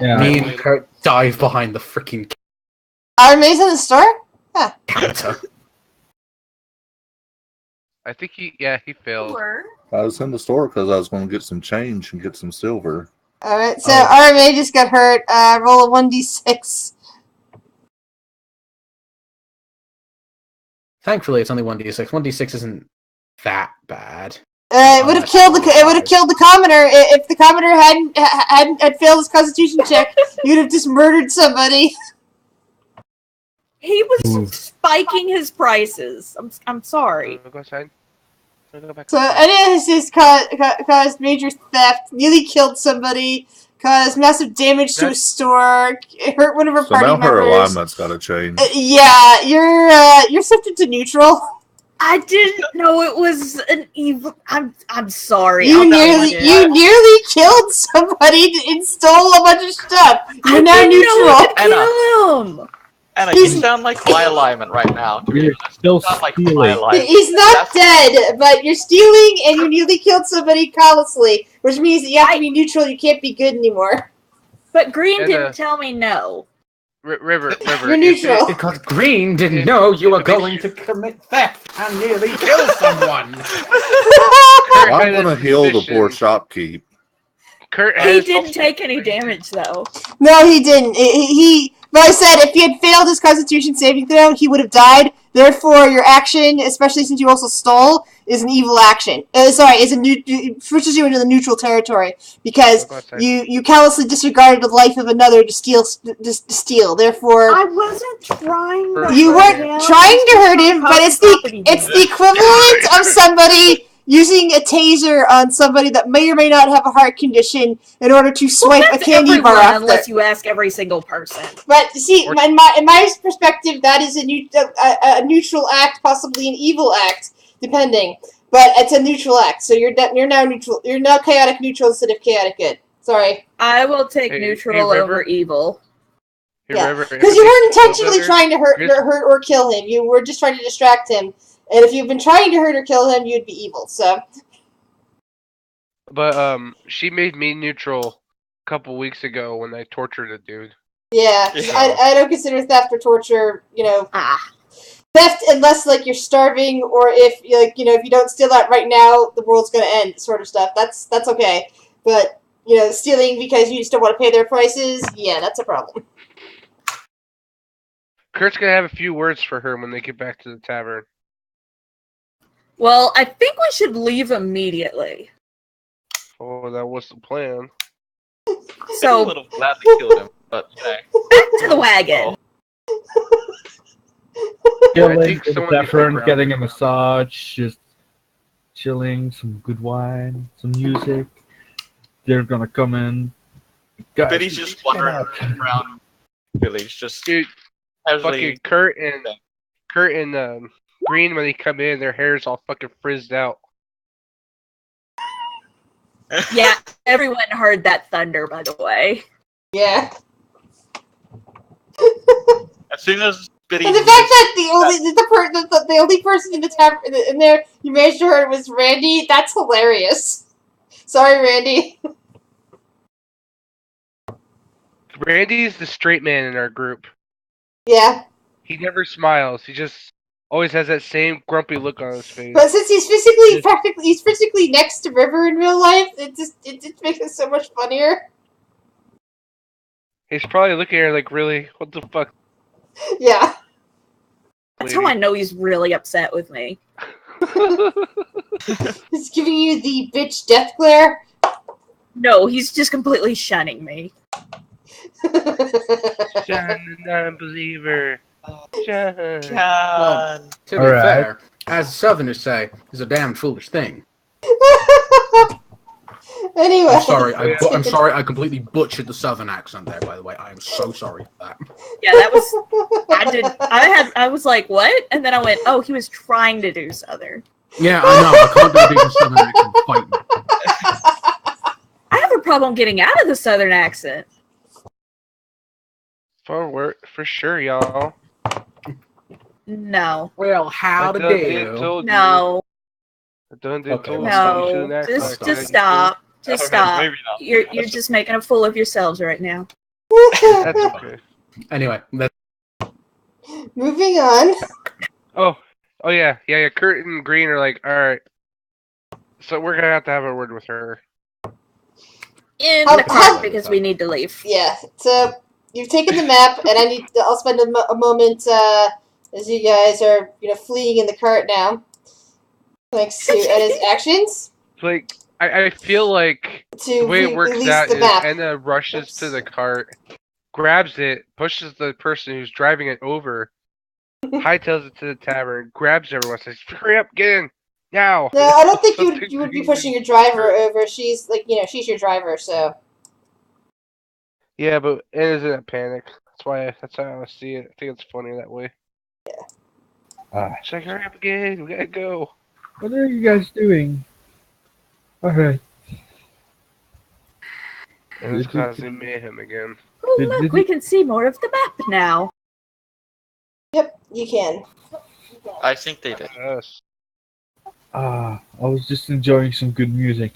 Yeah. Me and Kurt dive behind the freaking Are Maze in the store? counter. I think he failed. I was in the store because I was going to get some change and get some silver. Alright, so RMA just got hurt. Roll a 1d6. Thankfully, it's only 1d6. 1d6 isn't that bad. It would have killed the commoner if the commoner had failed his constitution check. You'd have just murdered somebody. He was spiking his prices. I'm sorry. Go outside. Go back. So Anya has just caused major theft, nearly killed somebody, caused massive damage to a store, hurt one of her So party now her members. alignment's got to change. Yeah, you're shifted to neutral. I didn't know it was an evil. I'm sorry. You nearly killed somebody and stole a bunch of stuff. You're now neutral. Anna, you sound like my alignment right now. To be honest. Still Sound like stealing. my alignment. He's not dead, but you're stealing and you nearly killed somebody callously, which means that you have to be neutral. You can't be good anymore. But Green And, didn't tell me no. River. You're neutral. Because Green didn't know you were going to commit theft and nearly kill someone. I'm going to heal the poor shopkeep. Kurt He has didn't take any damage though. No, he didn't. But I said if he had failed his Constitution saving throw, he would have died. Therefore, your action, especially since you also stole, is an evil action. Switches you into the neutral territory because you callously disregarded the life of another to steal. Therefore, I wasn't trying. You weren't trying to hurt him, but it's the equivalent of somebody using a taser on somebody that may or may not have a heart condition in order to swipe a candy bar off unless you ask every single person. But see, in my perspective, that is a neutral act, possibly an evil act, depending. But it's a neutral act, so you're now neutral. You're now chaotic neutral instead of chaotic good. Sorry. I will take neutral over evil. Yeah, because you weren't intentionally trying to hurt or kill him. You were just trying to distract him. And if you've been trying to hurt or kill him, you'd be evil, so. But, she made me neutral a couple weeks ago when I tortured a dude. Yeah. I don't consider theft or torture, theft unless, you're starving or if, if you don't steal that right now, the world's gonna end, sort of stuff. That's okay. But, stealing because you just don't want to pay their prices, yeah, that's a problem. Kurt's gonna have a few words for her when they get back to the tavern. Well, I think we should leave immediately. Oh, that was the plan. So, I would have gladly killed him, but back to the wagon. Chilling in the tavern, getting a massage, just chilling, some good wine, some music. They're gonna come in. Guys, Billy's just wandering around village, just Dude, casually. fucking Kurt and Green, when they come in, their hair's all fucking frizzed out. Yeah, everyone heard that thunder, by the way. Yeah. As soon as Billy. And the fact that the only person in the tavern in there you managed to hurt was Randy, that's hilarious. Sorry, Randy. Randy's the straight man in our group. Yeah. He never smiles. He just always has that same grumpy look on his face. But since he's physically next to River in real life, it just makes it so much funnier. He's probably looking at her like, really? What the fuck? Yeah. That's how I know he's really upset with me. He's giving you the bitch death glare. No, he's just completely shunning me. John, the non-believer. John. Well, to be Alright. fair, as Southerners say, it's a damn foolish thing. Anyway. I'm sorry. I'm sorry. I completely butchered the Southern accent there. By the way, I am so sorry for that. Yeah, that was. I was like, what? And then I went, oh, he was trying to do Southern. Yeah, I know. I can't do a decent Southern accent. Fight me. I have a problem getting out of the Southern accent. For sure, y'all. No. Well, how to do? No. Okay, No. Just stop. Just Okay, stop. maybe not. You're just making a fool of yourselves right now. That's okay. Anyway, Moving on. Oh yeah. Kurt and Green are like, all right. So we're gonna have to have a word with her. In How- the car because we need to leave. Yeah. So you've taken the map, and I'll spend a moment as you guys are fleeing in the cart now. Thanks to Edda's actions. Like, I feel like To the way it works release out the is map. Anna rushes to the cart, grabs it, pushes the person who's driving it over, hightails it to the tavern, grabs everyone, says, "Hurry up, get in now!" No, I don't think Something you would be Green pushing your and driver Kurt. over. She's she's your driver, so. Yeah, but Anna's in a panic. That's how I see it. I think it's funny that way. She's like, "Hurry up again, we gotta go." What are you guys doing? Alright. And it's causing mayhem again. Oh, Did- look, did we you- can see more of the map now. Yep, you can. I think they did. Yes. I was just enjoying some good music.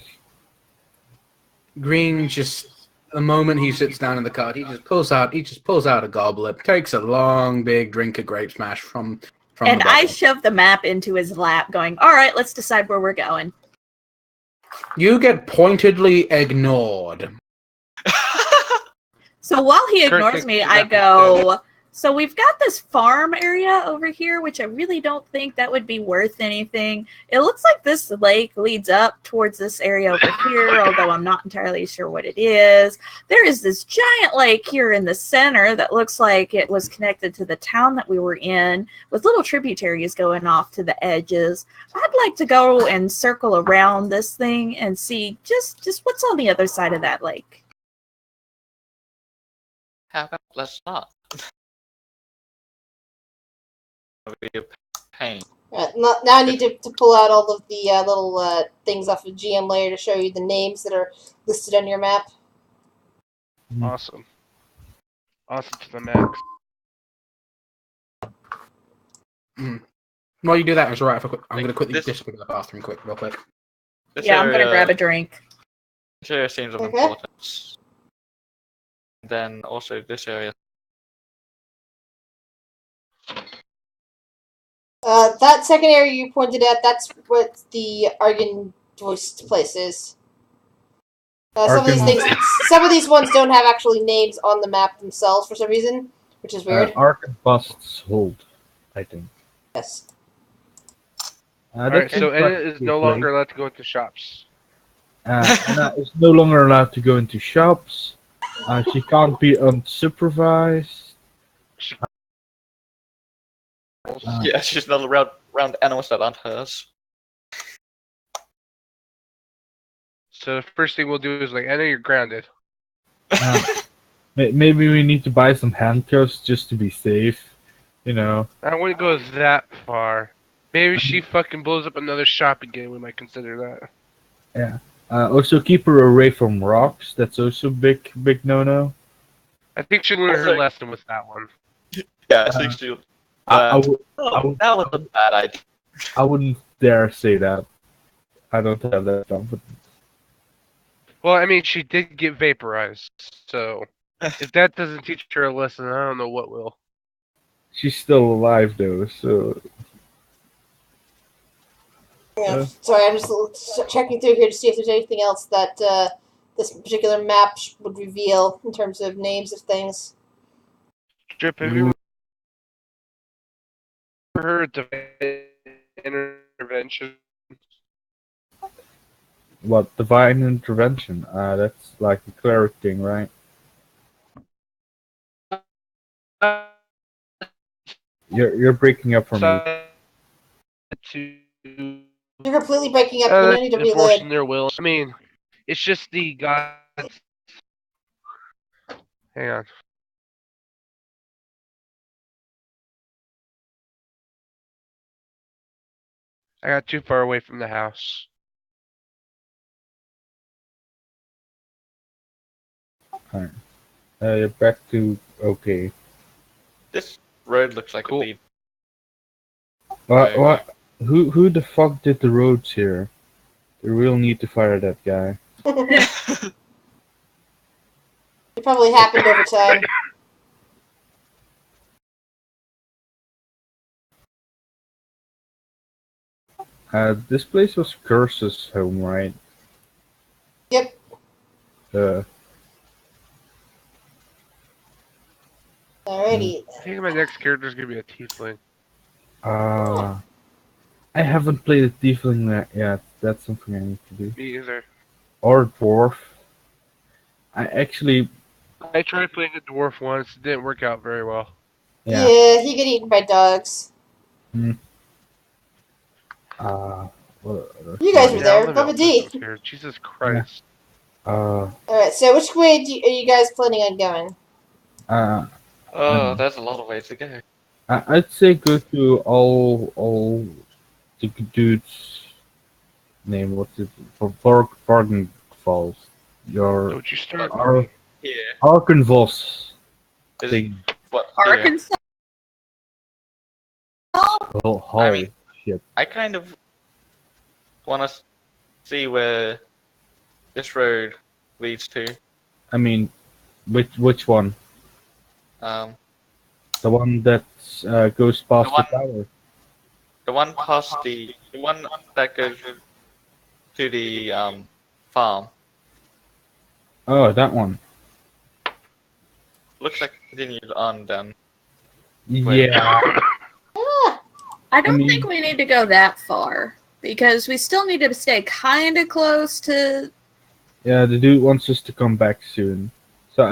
Green just the moment he sits down in the cart, he just pulls out a goblet, takes a long big drink of grape smash from And the I bottle. shoved the map into his lap, going, all right, let's decide where we're going. You get pointedly ignored. So while he Kurt ignores takes me, the I map go, so we've got this farm area over here, which I really don't think that would be worth anything. It looks like this lake leads up towards this area over here, although I'm not entirely sure what it is. There is this giant lake here in the center that looks like it was connected to the town that we were in, with little tributaries going off to the edges. I'd like to go and circle around this thing and see just what's on the other side of that lake. How about let's not? Be a pain. Now I need to pull out all of the little things off of GM layer to show you the names that are listed on your map. Awesome. Awesome to the max. While you do that, it's alright. I'm going to quickly This- disappear to the bathroom real quick. This Yeah, I'm going to area- grab a drink. This area seems of Okay. importance. Then also this area. That second area you pointed at, that's what the Argan voiced place is. Some of these ones don't have actually names on the map themselves for some reason, which is weird. Arquebust's Hold, I think. Yes. Alright, so seems like Anna a is good no place. longer allowed to go into shops. Anna is no longer allowed to go into shops. She can't be unsupervised. Yeah, she's not around animals that aren't hers. So the first thing we'll do is like, Anna, you're grounded. Maybe we need to buy some handcuffs just to be safe. You know. I wouldn't go that far. Maybe she fucking blows up another shop again. We might consider that. Also keep her away from rocks. That's also big no-no. I think she learned her lesson with that one. Yeah, I think she. I That was a bad idea. I wouldn't dare say that. I don't have that confidence. Well, I mean, she did get vaporized, so If that doesn't teach her a lesson, I don't know what will. She's still alive though, so Yeah. Sorry, I'm just checking through here to see if there's anything else that this particular map would reveal in terms of names of things. Drip, have you ever heard of intervention? what divine intervention? That's like a cleric thing, right? You're breaking up for me. You're completely breaking up. You're gonna need to enforcing reload. their will. I mean, it's just the gods. Hang on. I got too far away from the house. Alright. You're back to okay. This road looks like Cool. it leads. What? Who the fuck did the roads here? They really need to fire that guy. It probably happened over time. This place was Curse's home, right? Yep. Alrighty. I think my next character is gonna be a tiefling. I haven't played a tiefling yet. That's something I need to do. Me either. Or dwarf. I tried playing a dwarf once. It didn't work out very well. yeah. Yeah, he get eaten by dogs. Well, You guys were Yeah, there. I'll live Bubba out D. this here. Jesus Christ. Alright, so which way are you guys planning on going? Oh, there's a lot of ways to go. I'd say go to all the dudes' name. What's it? Bargain Falls. Your Don't you start. Here. Arkenvoss Is thing. what? Here. Arkansas. Oh, I mean, shit. I kind of want to see where this road leads to. I mean, which one? The one that goes past the tower. The one past the one that goes to the farm. Oh, that one. Looks like it continues on down. Yeah. I don't I mean- think we need to go that far because we still need to stay kind of close to. Yeah, the dude wants us to come back soon. So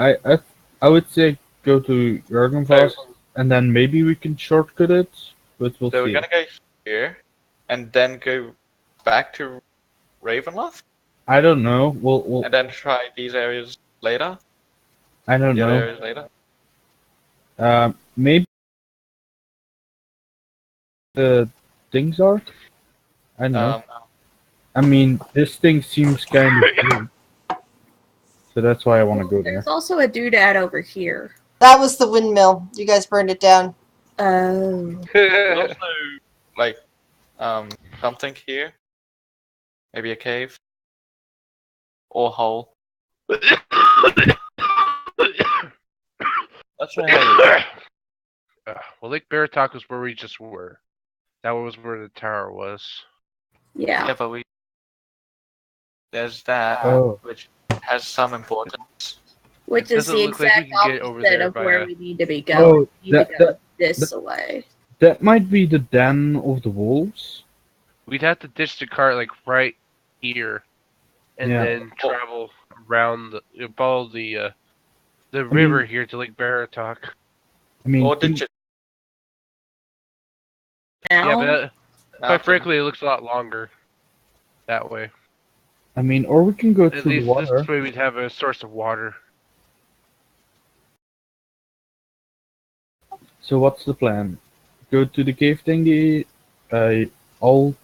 I would say go to Arkenvoss, and then maybe we can shortcut it, but we'll So see. we're gonna go here, and then go back to Ravenloft, I don't know. We'll and then try these areas later. I don't The other know. areas later. Maybe the things are. I don't know. I mean, this thing seems kind of big, so that's why I want to go there. There's also a doodad over here. That was the windmill. You guys burned it down. Oh. There's also like something here. Maybe a cave or hole. Let's try. Well, Lake Baratok was where we just were. That was where the tower was. Yeah. Yeah, but there's that, Oh. which has some importance. Which It is the doesn't look like we exact can get over opposite there of by where a- we need to be going. Oh, we need to go this way. That might be the den of the wolves. We'd have to ditch the cart like right here, and Yeah. then travel around follow the river here to Lake Baratok. I mean, Or did you? Now, Yeah, but quite Mountain. frankly, it looks a lot longer that way. I mean, or we can go At to the least water. this way we'd have a source of water. So what's the plan? Go to the cave thing, the old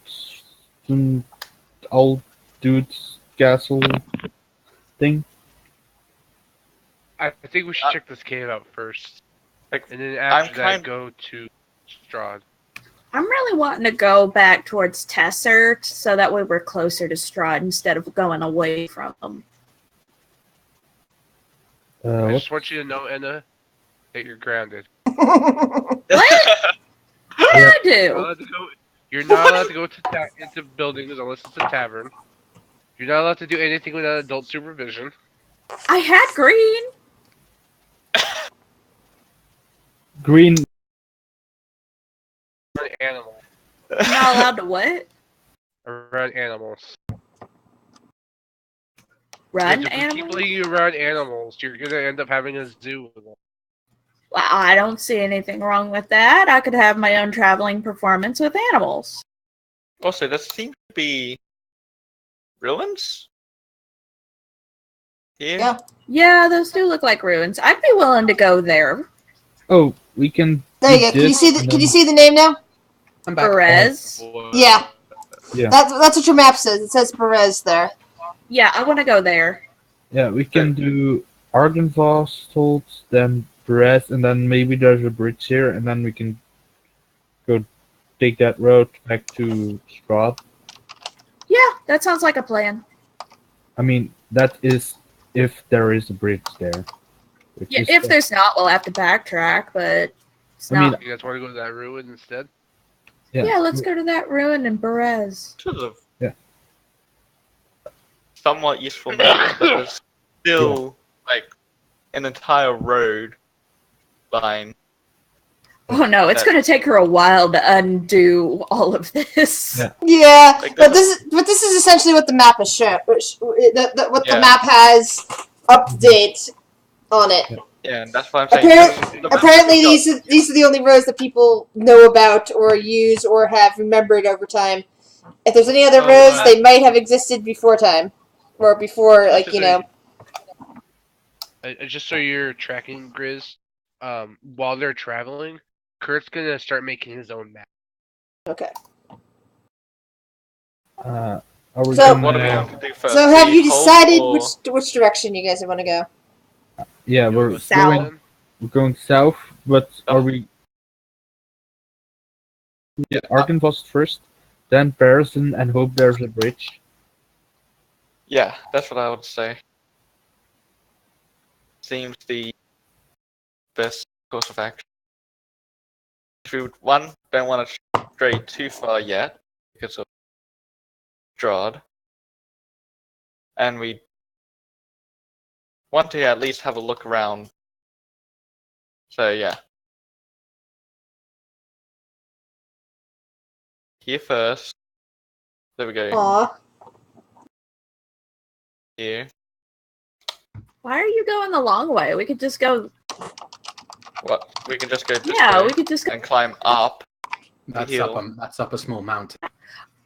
dude's castle thing. I think we should check this cave out first, Like, and then after that kind- go to Strahd. I'm really wanting to go back towards Tessert so that way we're closer to Strahd instead of going away from them. I What? just want you to know, Anna, that you're grounded. What? What did I do? You're not allowed to go into buildings unless it's a tavern. You're not allowed to do anything without adult supervision. I had green. Green. Around animals. I'm not allowed to what? Around animals. Run If we keep animals? letting you around animals, you're gonna end up having a zoo with them. Well, I don't see anything wrong with that. I could have my own traveling performance with animals. Also, there seem to be ruins here. Yeah. Yeah, those do look like ruins. I'd be willing to go there. Oh, we can. There you go. Can you see the Can you see the name now? I'm back. Perez. Yeah. Yeah. That's what your map says. It says Perez there. Yeah, I want to go there. Yeah, we can do Argynvost, then Perez, and then maybe there's a bridge here, and then we can go take that road back to Strahd. Yeah, that sounds like a plan. I mean, that is if there is a bridge there. Which Yeah, is- if there's not, we'll have to backtrack, but it's I mean, not. You guys want to go to that ruin instead? Yeah, let's go to that ruin in Perez. Sort of. Yeah. Somewhat useful map, but there's still like an entire road line. Oh no, it's going to take her a while to undo all of this. Yeah. Yeah, Like, but this is essentially what the map is shown. What the Yeah. map has update on it. Yeah, and that's what I'm saying. The map Apparently, itself- these are the only roads that people know about or use or have remembered over time. If there's any other Oh, roads, wow. they might have existed before time, or before, like, you know. Just so you're tracking, Grizz, while they're traveling, Kurt's gonna start making his own map. Okay. Are we So- What do we gonna? have to do first? So, have The you decided whole- which direction you guys want to go? Yeah, You we're go south. going. We're going south, but are we? Yeah, Argynvost first, then Pearson, and hope there's a bridge. Yeah, that's what I would say. Seems the best course of action. If we don't want to stray too far yet because of Strahd, and we want to at least have a look around. So yeah, here first. There we go. Aw. Here. Why are you going the long way? We could just go. What? We can just go this Yeah, way we could just go. and climb up. That's hill. that's up a small mountain.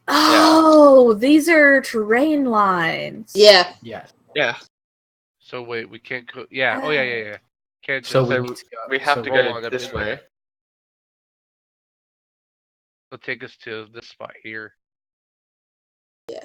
Oh, these are terrain lines. Yeah. Yes. Yeah. So wait, we can't go. Yeah. Oh yeah. Can't just. So So we need to go. We have so to roll go on a this bit. way. It'll take us to this spot here.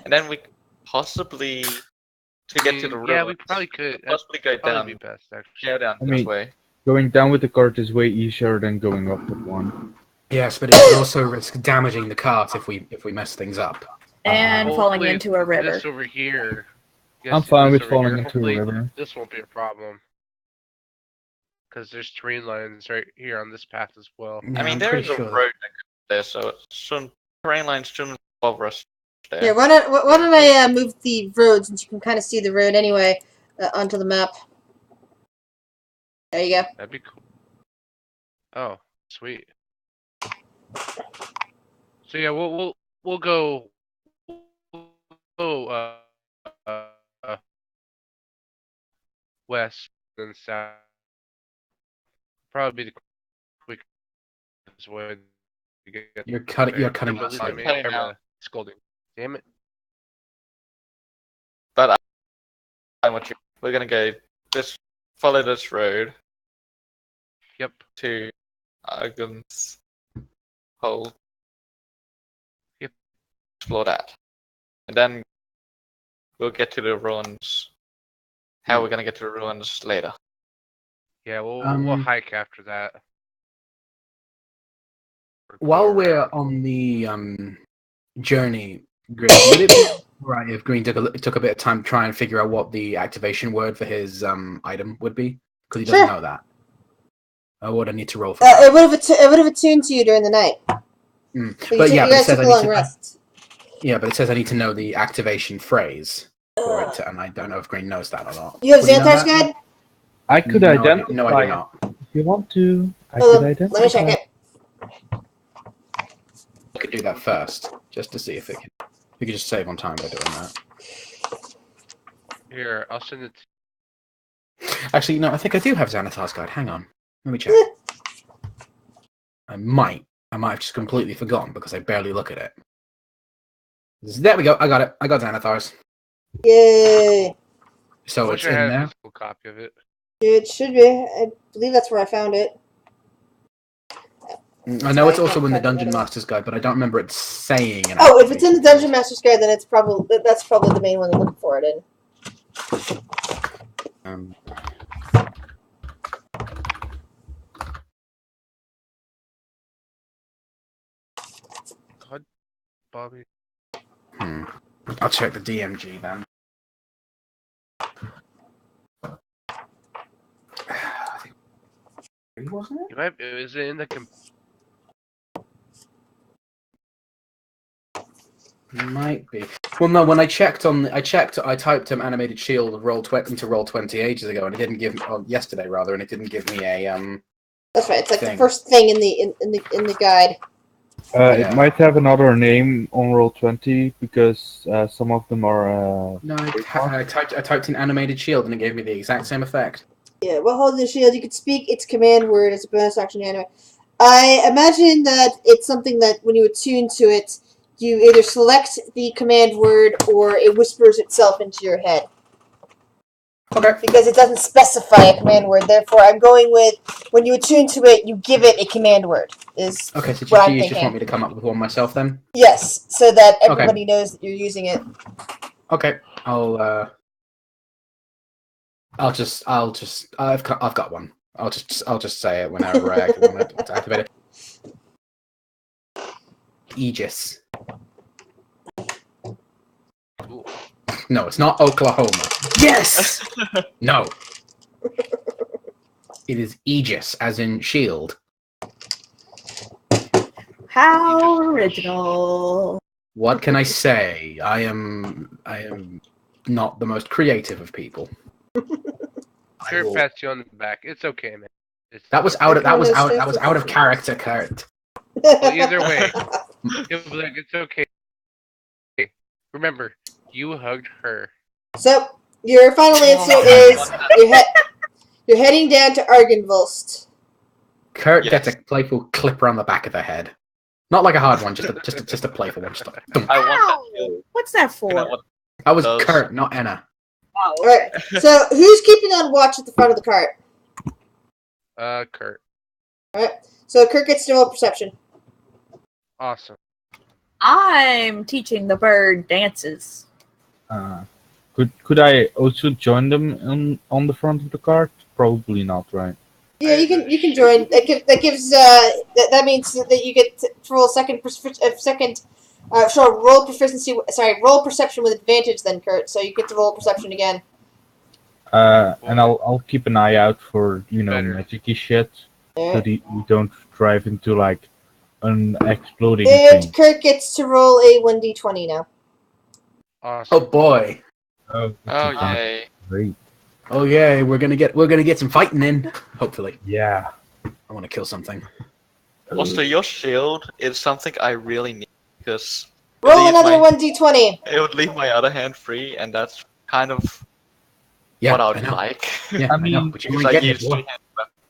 And then we possibly to get to the road. Yeah, we probably could. That'd Possibly go probably down. be best, actually. Go down I this mean- way. Going down with the cart is way easier than going up with one. Yes, but it could also risk damaging the cart if we mess things up. And falling Hopefully into a river. This over here. I'm fine this with over falling here, into a hopefully river. This won't be a problem. Because there's terrain lines right here on this path as well. Yeah, I mean, I'm there pretty is a sure. road that goes there, so some terrain lines shouldn't bother us there. Yeah, why don't I move the road, since you can kind of see the road anyway, onto the map. There you go. That'd be cool. Oh, sweet. So yeah, we'll go. West and south. Probably be the quickest way to get. You're cutting. You're there. cutting But at least outside. I made Cutting Emma out. scolding. Damn it. But we're gonna go follow this road Yep. to Argon's hole. Yep. Explore that, and then we'll get to the ruins. How we're gonna get to the ruins later. Yeah, we'll Um, hike after that. While we're on the journey, Green, would it be right if Green took a bit of time to try and figure out what the activation word for his item would be? Because he doesn't Sure. know that. Or would I need to roll for that? It would have attuned to you during the night. But you guys took a long rest. Yeah, but it says I need to know the activation phrase for it, and I don't know if Green knows that or not. You have Would he know Xanthar's that? guide? I could No, identify No, I do not. if you want to. I Hold could on, identify. let me check it. I could do that first, just to see if it can. We could just save on time by doing that. Here, I'll send it. Actually, no, I think I do have Xanathar's guide. Hang on. Let me check. I might have just completely forgotten because I barely look at it. There we go. I got it. I got Xanathar's. Yay! So I it's wish I in had a there. physical copy of it. It should be. I believe that's where I found it. I know it's I also can't in the find it Dungeon right away. Master's Guide, but I don't remember it saying an Oh, if it's in the activation Dungeon Master's Guide, then that's probably the main one to look for it in. God, Bobby. I'll check the DMG then. I think wasn't it? You might. Is it in the? Might be. Well, no. When I checked I typed animated shield of roll-20 into roll-20 ages ago, and it didn't give me yesterday rather, and it didn't give me a That's right. It's like thing. the first thing in the guide. It might have another name on Roll20 because some of them are. No, I typed in animated shield, and it gave me the exact same effect. Yeah, while holding the shield, you can speak its command word as a bonus action anime. I imagine that it's something that when you attune to it, you either select the command word or it whispers itself into your head. Okay. Because it doesn't specify a command word. Therefore, I'm going with when you attune to it, you give it a command word. Is Okay, so what I'm you just thinking. want me to come up with one myself then? Yes, so that everybody knows that you're using it. Okay, I've got one. I'll just say it whenever I want to activate it. Aegis. No, it's not Oklahoma. Yes. No. It is Aegis, as in shield. How original. What can I say? I am not the most creative of people. Kurt pats you on the back. It's okay, man. That was out of character, Kurt. Well, either way, it'll be like, it's okay. Remember, you hugged her. So your final answer is you're heading down to Argenvost. Kurt gets a playful clipper on the back of the head. Not like a hard one, just a playful one. Just like, I want Ow! that. What's that for? that was Those. Kurt, not Enna. Oh, All right. So who's keeping on watch at the front of the cart? Kurt. All right. So Kurt gets to roll perception. Awesome. I'm teaching the bird dances. Could I also join them on the front of the cart? Probably not, right? Yeah, you can join. That means that you get to roll roll proficiency. Sorry, roll perception with advantage. Then Kurt, so you get to roll perception again. And I'll keep an eye out for Better. magic-y shit, All so right. we don't drive into like an exploding And thing. Kurt gets to roll a 1d20 now. Awesome. Oh boy. Oh yay! Great. Oh yeah, we're gonna get some fighting in. Hopefully. Yeah. I want to kill something. Also, your shield is something I really need because Roll another 1d20. it would leave my other hand free, and that's kind of Yeah, what I I would know. like. Yeah, I I know, mean, but you're Because gonna I get use it. two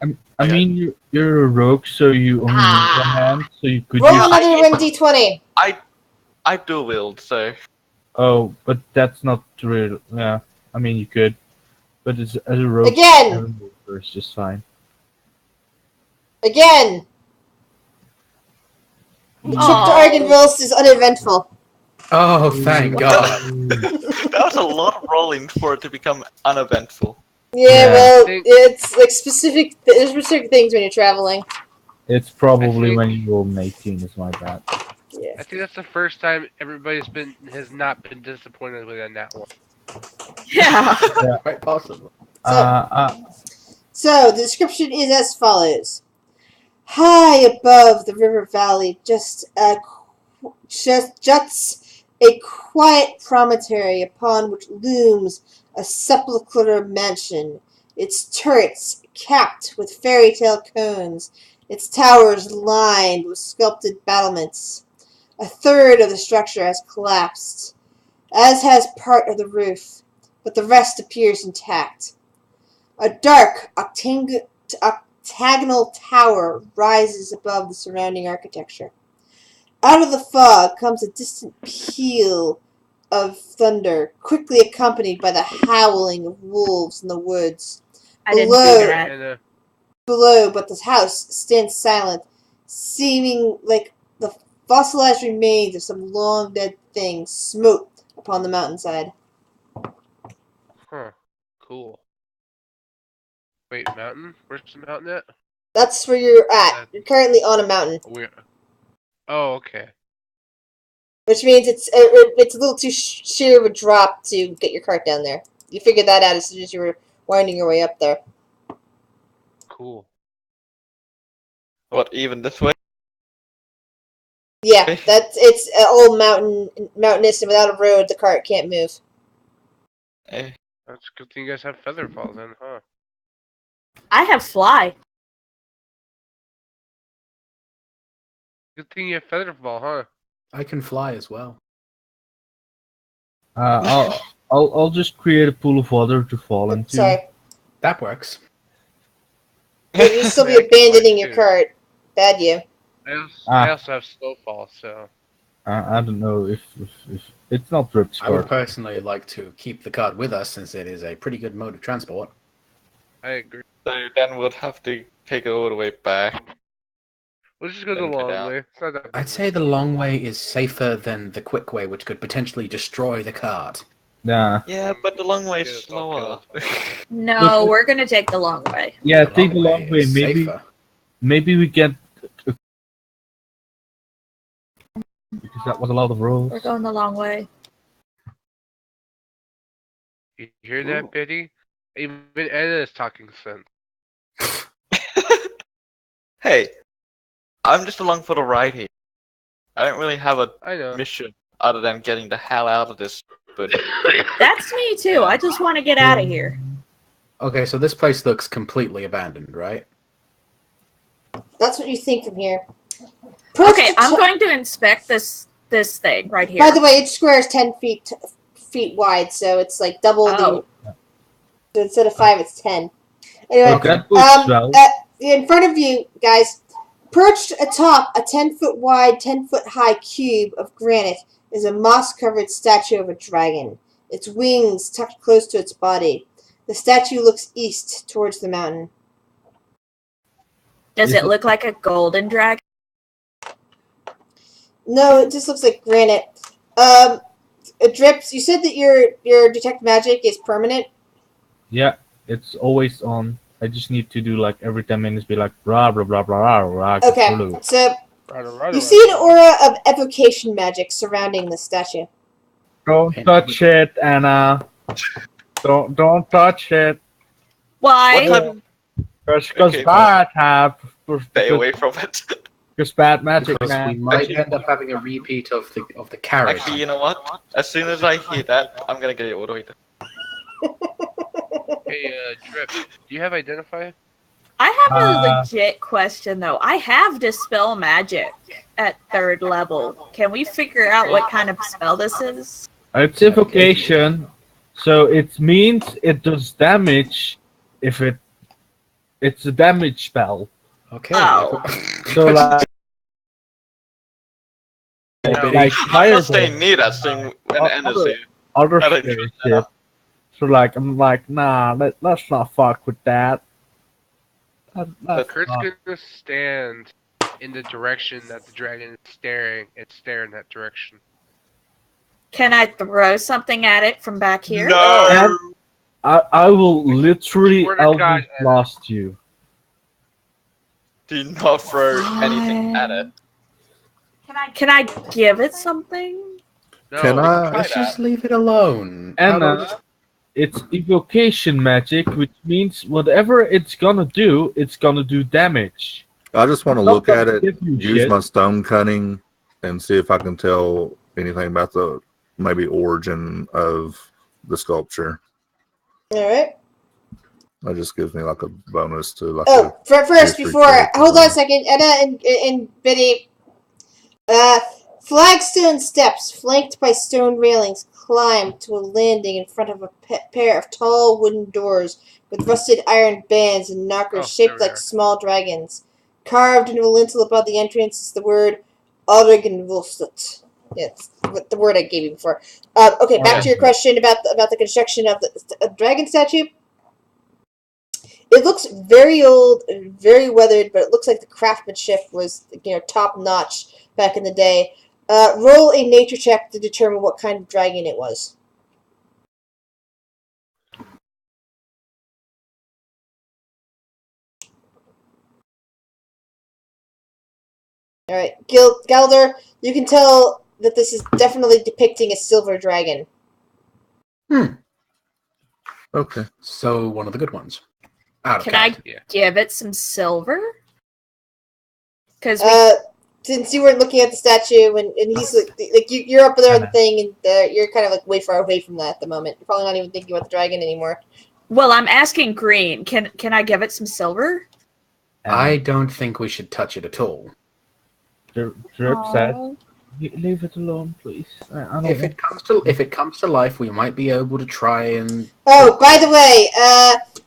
hands. I mean, you're a rogue, so you only need one hand, so you could Roll use. another 1d20. I do wield, so Oh, but that's not real. Yeah, I mean you could, but as a rogue, Again! having mover is just fine. Again. The trip to Argenvost is uneventful. Oh, thank God. that was a lot of rolling for it to become uneventful. Yeah, Yeah. well, Think- it's like there's specific things when you're traveling. It's probably think- when you roll an 18 is my bad. Yeah. I think that's the first time has not been disappointed with a nat one. Yeah. Quite possible. So, the description is as follows. High above the river valley just juts a quiet promontory upon which looms a sepulchral mansion, its turrets capped with fairy tale cones, its towers lined with sculpted battlements. A third of the structure has collapsed, as has part of the roof, but the rest appears intact. A dark octagonal tower rises above the surrounding architecture. Out of the fog comes a distant peal of thunder, quickly accompanied by the howling of wolves in the woods. I didn't see that. And Below, but the house stands silent, seeming like the fossilized remains of some long dead thing smote upon the mountainside. huh, cool. Wait, mountain? Where's the mountain at? That's where you're at. You're currently on a mountain, Where? Oh, okay. which means it's a little too sheer of a drop to get your cart down there. You figured that out as soon as you were winding your way up there. Cool. What, even this way? Yeah, it's all mountainous, and without a road, the cart can't move. Eh. That's a good thing you guys have featherfall then, huh? I have fly. Good thing you have featherfall, huh? I can fly as well. I'll just create a pool of water to fall into. Sorry, That works. you'd still be abandoning your cart. Bad you. I also have snowfall, so. I don't know if it's not Rip's I would cart. personally like to keep the cart with us since it is a pretty good mode of transport. I agree. So then we'll have to take it all the way back. We'll just go the Then go long down. way. It's not that big I'd of a say the deal. long way is safer than the quick way, which could potentially destroy the cart. Yeah. Yeah, but the long way Yeah, is it's all slower. No, we're gonna take the long way. Yeah, take the long way. is Maybe safer. we get because that was a lot of rolls. We're going the long way. You hear that, Betty? Even Anna is talking sense. Hey, I'm just along for the ride here. I don't really have a I know. mission other than getting the hell out of this. But That's me too. I just want to get out of here. Okay, so this place looks completely abandoned, right? That's what you think from here. Okay, I'm going to inspect this thing right here. By the way, each square is 10 feet wide, so it's like double Oh. So instead of 5, it's 10. Anyway, Okay. That works well. in front of you, guys, perched atop a 10-foot wide, 10-foot high cube of granite is a moss-covered statue of a dragon, its wings tucked close to its body. The statue looks east towards the mountain. Does it look like a golden dragon? No, it just looks like granite. Drips, you said that your detect magic is permanent? Yeah, it's always on. I just need to do like every 10 minutes, be like blah blah blah blah blah. Okay, so you see an aura of evocation magic surrounding the statue. Don't touch it, Anna. Don't touch it. Why? Because bad have. Stay away from it. Because bad magic, Because we man. might end up having a repeat of the carriage. Actually, you know what? As soon as I hear that, I'm gonna get it all the way down. Hey, Drip, do you have Identify? I have a legit question though. I have Dispel Magic at 3rd level. Can we figure out what kind of spell this is? It's evocation, so it means it does damage if it's a damage spell. Okay. Oh. So like I'm fireball, not staying near that thing when Anna's here. other I don't scary trust shit. that. So like I'm like, nah, let's not fuck with that. Let's Kurt's not. gonna stand in the direction that the dragon is staring and stare in that direction. Can I throw something at it from back here? No! I will literally Swear to Eldritch God, Anna. blast you. Do not throw anything at it. Can I give it something? No, Can I? Try Let's that. just leave it alone. Anna, It's evocation magic, which means whatever it's gonna do damage. I just want to It's not look at gonna it, give you use shit. my stone cutting, and see if I can tell anything about the maybe origin of the sculpture. All right. That just gives me like a bonus to like. Oh, first, history before check or hold on a something. second, Edna and Biddy. Flagstone steps, flanked by stone railings, climb to a landing in front of a pair of tall wooden doors with rusted iron bands and knockers shaped like small dragons. Carved into a lintel above the entrance is the word Orgenvulstut. Yes, the word I gave you before. Okay, back to your question about the construction of the dragon statue. It looks very old, very weathered, but it looks like the craftsmanship was, top notch back in the day. Roll a nature check to determine what kind of dragon it was. All right, Galder, you can tell that this is definitely depicting a silver dragon. Okay. So one of the good ones. Can I give it some silver? Because since you weren't looking at the statue and he's like you're up there on the thing and you're kind of like way far away from that at the moment. You're probably not even thinking about the dragon anymore. Well, I'm asking Green. Can I give it some silver? I don't think we should touch it at all. Drip said, "Leave it alone, please." If it comes to life, we might be able to try and. Oh, by the way,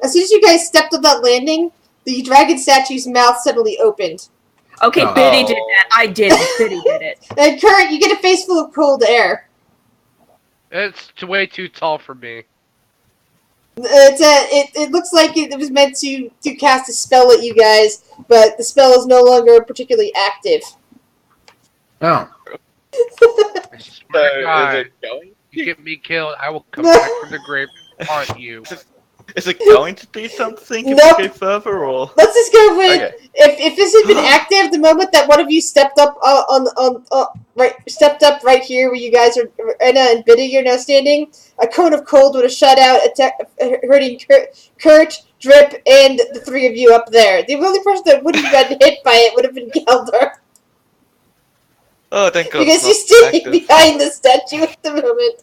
as soon as you guys stepped on that landing, the dragon statue's mouth suddenly opened. Okay, Biddy did that. I didn't. Biddy did it. And Kurt, you get a face full of cold air. It's way too tall for me. It looks like it was meant to cast a spell at you guys, but the spell is no longer particularly active. Oh. Is it going? You get me killed, I will come back from the grave and haunt you. Is it going to do something if Nope. we go further, or? Let's just go with Okay. if this had been active the moment that one of you stepped up stepped up right here where you guys are, Anna and Biddy are now standing, a cone of cold would have shut out, hurting Kurt, Drip, and the three of you up there. The only person that wouldn't have gotten hit by it would have been Galdor. Oh, thank God. Because it's he's not standing active. behind the statue at the moment.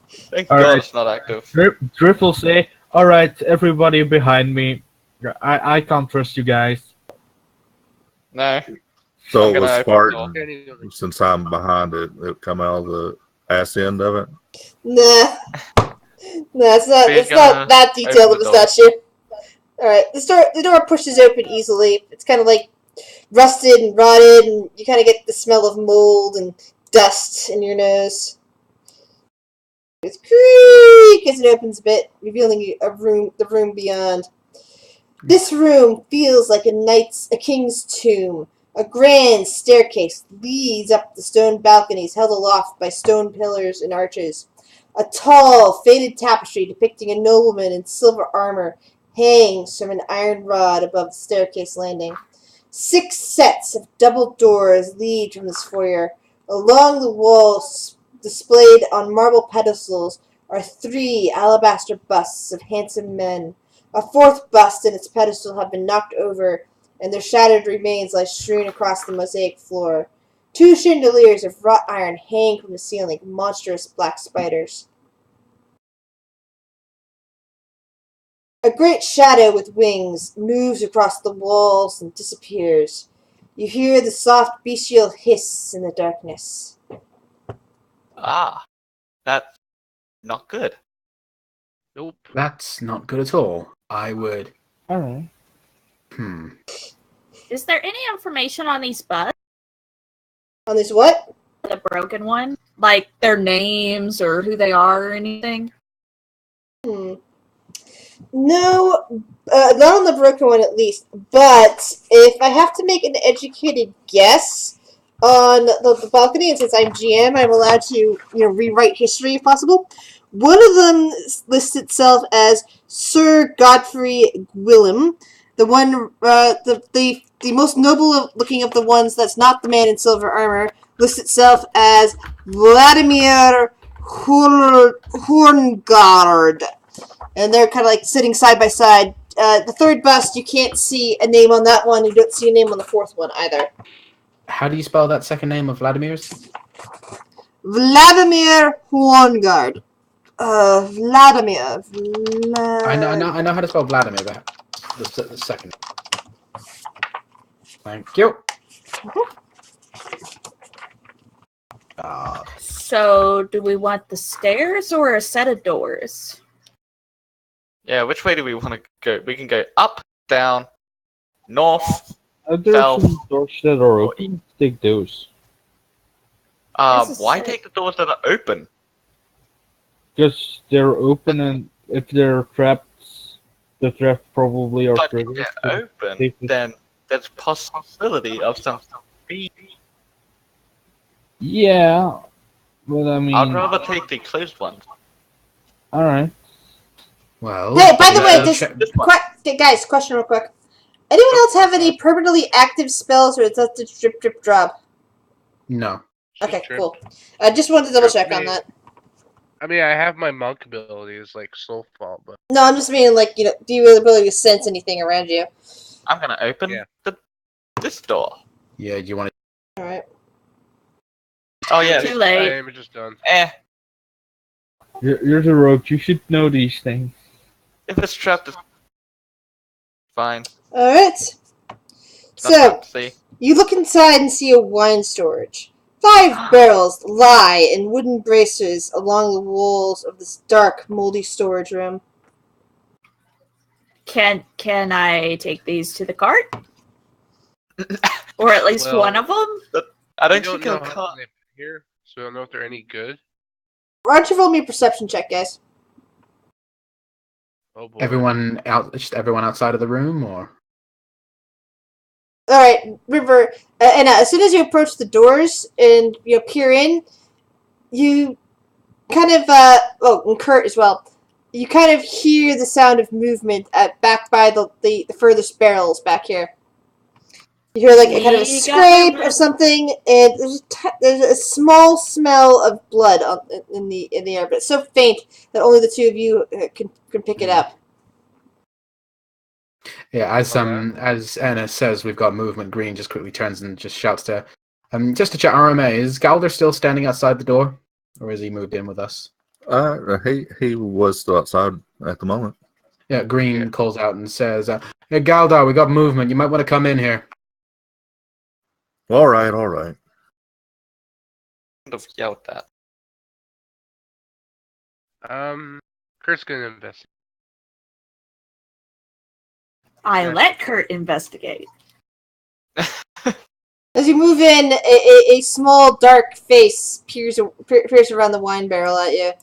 Thank All God right. it's not active. Drip will say, "All right, everybody behind me. I can't trust you guys." No. So I'm it was gonna Spartan. Since I'm behind it, it come out of the ass end of it. Nah, it's not. He's It's not gonna that detailed of open a the door. statue. All right, the door pushes open easily. It's kind of like rusted and rotted, and you kind of get the smell of mold and dust in your nose. It's creak as it opens a bit, revealing the room beyond. This room feels like a king's tomb. A grand staircase leads up the stone balconies held aloft by stone pillars and arches. A tall, faded tapestry depicting a nobleman in silver armor hangs from an iron rod above the staircase landing. 6 sets of double doors lead from this foyer. Along the walls, displayed on marble pedestals, are 3 alabaster busts of handsome men. A 4th bust and its pedestal have been knocked over, and their shattered remains lie strewn across the mosaic floor. 2 chandeliers of wrought iron hang from the ceiling, monstrous black spiders. A great shadow with wings moves across the walls and disappears. You hear the soft bestial hiss in the darkness. Ah, that's not good. Nope. That's not good at all. I would. All right. Is there any information on these busts? On this what? The broken one? Like their names or who they are or anything? No, not on the broken one at least. But if I have to make an educated guess on the balcony, and since I'm GM, I'm allowed to rewrite history if possible. One of them lists itself as Sir Godfrey Gwillem, the one, the most noble looking of the ones that's not the man in silver armor, lists itself as Vladimir Horngard. and they're kind of like sitting side by side. The third bust, you can't see a name on that one. You don't see a name on the fourth one either. How do you spell that second name of Vladimir's? Vladimir Horngard. Vladimir. I know how to spell Vladimir, but the second. Thank you. So, do we want the stairs or a set of doors? Yeah, which way do we want to go? We can go up, down, north. There are South. some doors that are open. Take those. Why take the doors that are open? Because they're open, and if they're traps, the traps probably are But if triggered. they're open, take the- then there's possibility of something being. Yeah, but I mean, I'd rather take the closed ones. all right. Well. Hey, by the way, guys, question real quick. Anyone else have any permanently active spells, or is that just drip, drip, drop? No. Okay, Drip. cool. I just wanted to double check Drip on me. that. I mean, I have my monk abilities like Snowfall, but No, I'm just meaning, like, do you have the ability to sense anything around you? I'm gonna open Yeah. this door. Yeah, do you want to? Alright. Oh yeah. Too late. I am just done. You're the rogue. You should know these things. If it's trapped, it's fine. Alright. Not So, bad to see. you look inside and see a wine storage. 5 barrels lie in wooden braces along the walls of this dark, moldy storage room. Can I take these to the cart? Or at least Well, one of them? I We don't don't think know I'll how cut. they've been here, so we don't know if they're any good. Why don't you roll me a perception check, guys? Oh boy. Just everyone outside of the room, or? Alright, River, and as soon as you approach the doors and you peer in, you kind of, and Kurt as well, you kind of hear the sound of movement back by the furthest barrels back here. You hear like a kind of a We got scrape movement. of something, and there's a small smell of blood in the air, but it's so faint that only the two of you can pick it up. Yeah, as Okay. as Anna says, we've got movement. Green just quickly turns and just shouts to, just to check RMA. Is Galder still standing outside the door, or has he moved in with us? He was still outside at the moment. Yeah, Green Yeah. calls out and says, "Hey, Galdar, we got movement. You might want to come in here." All right, all right. Kind of yelled that. Kurt's gonna investigate. I Yeah. let Kurt investigate. As you move in, a small dark face peers around the wine barrel at you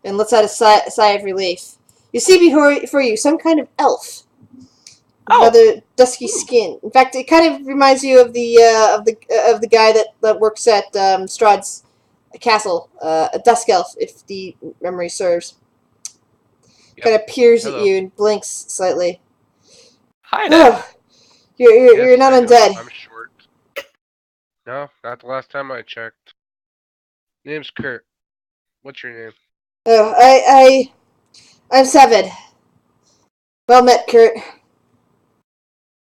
and lets out a sigh of relief. You see before you some kind of elf with rather dusky skin. In fact, it kind of reminds you of the guy that works at Strahd's castle, a dusk elf, if the memory serves. Yep. Kind of peers Hello. at you and blinks slightly. Hi there. Oh, you're Yes, not I know. undead. I'm short. No, not the last time I checked. Name's Kurt. What's your name? Oh, I'm Seven. Well met, Kurt.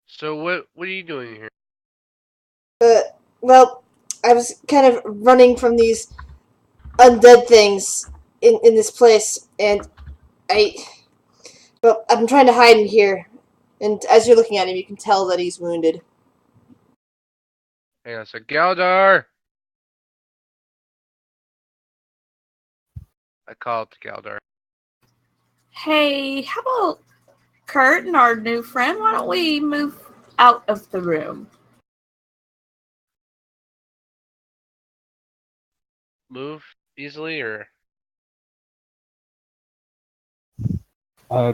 So what are you doing here? Well, I was kind of running from these undead things in this place, and I'm trying to hide in here. And as you're looking at him, you can tell that he's wounded. Hang on a sec. Galdar! I called to Galdar. Hey, how about Kurt and our new friend? Why don't we move out of the room? Move easily or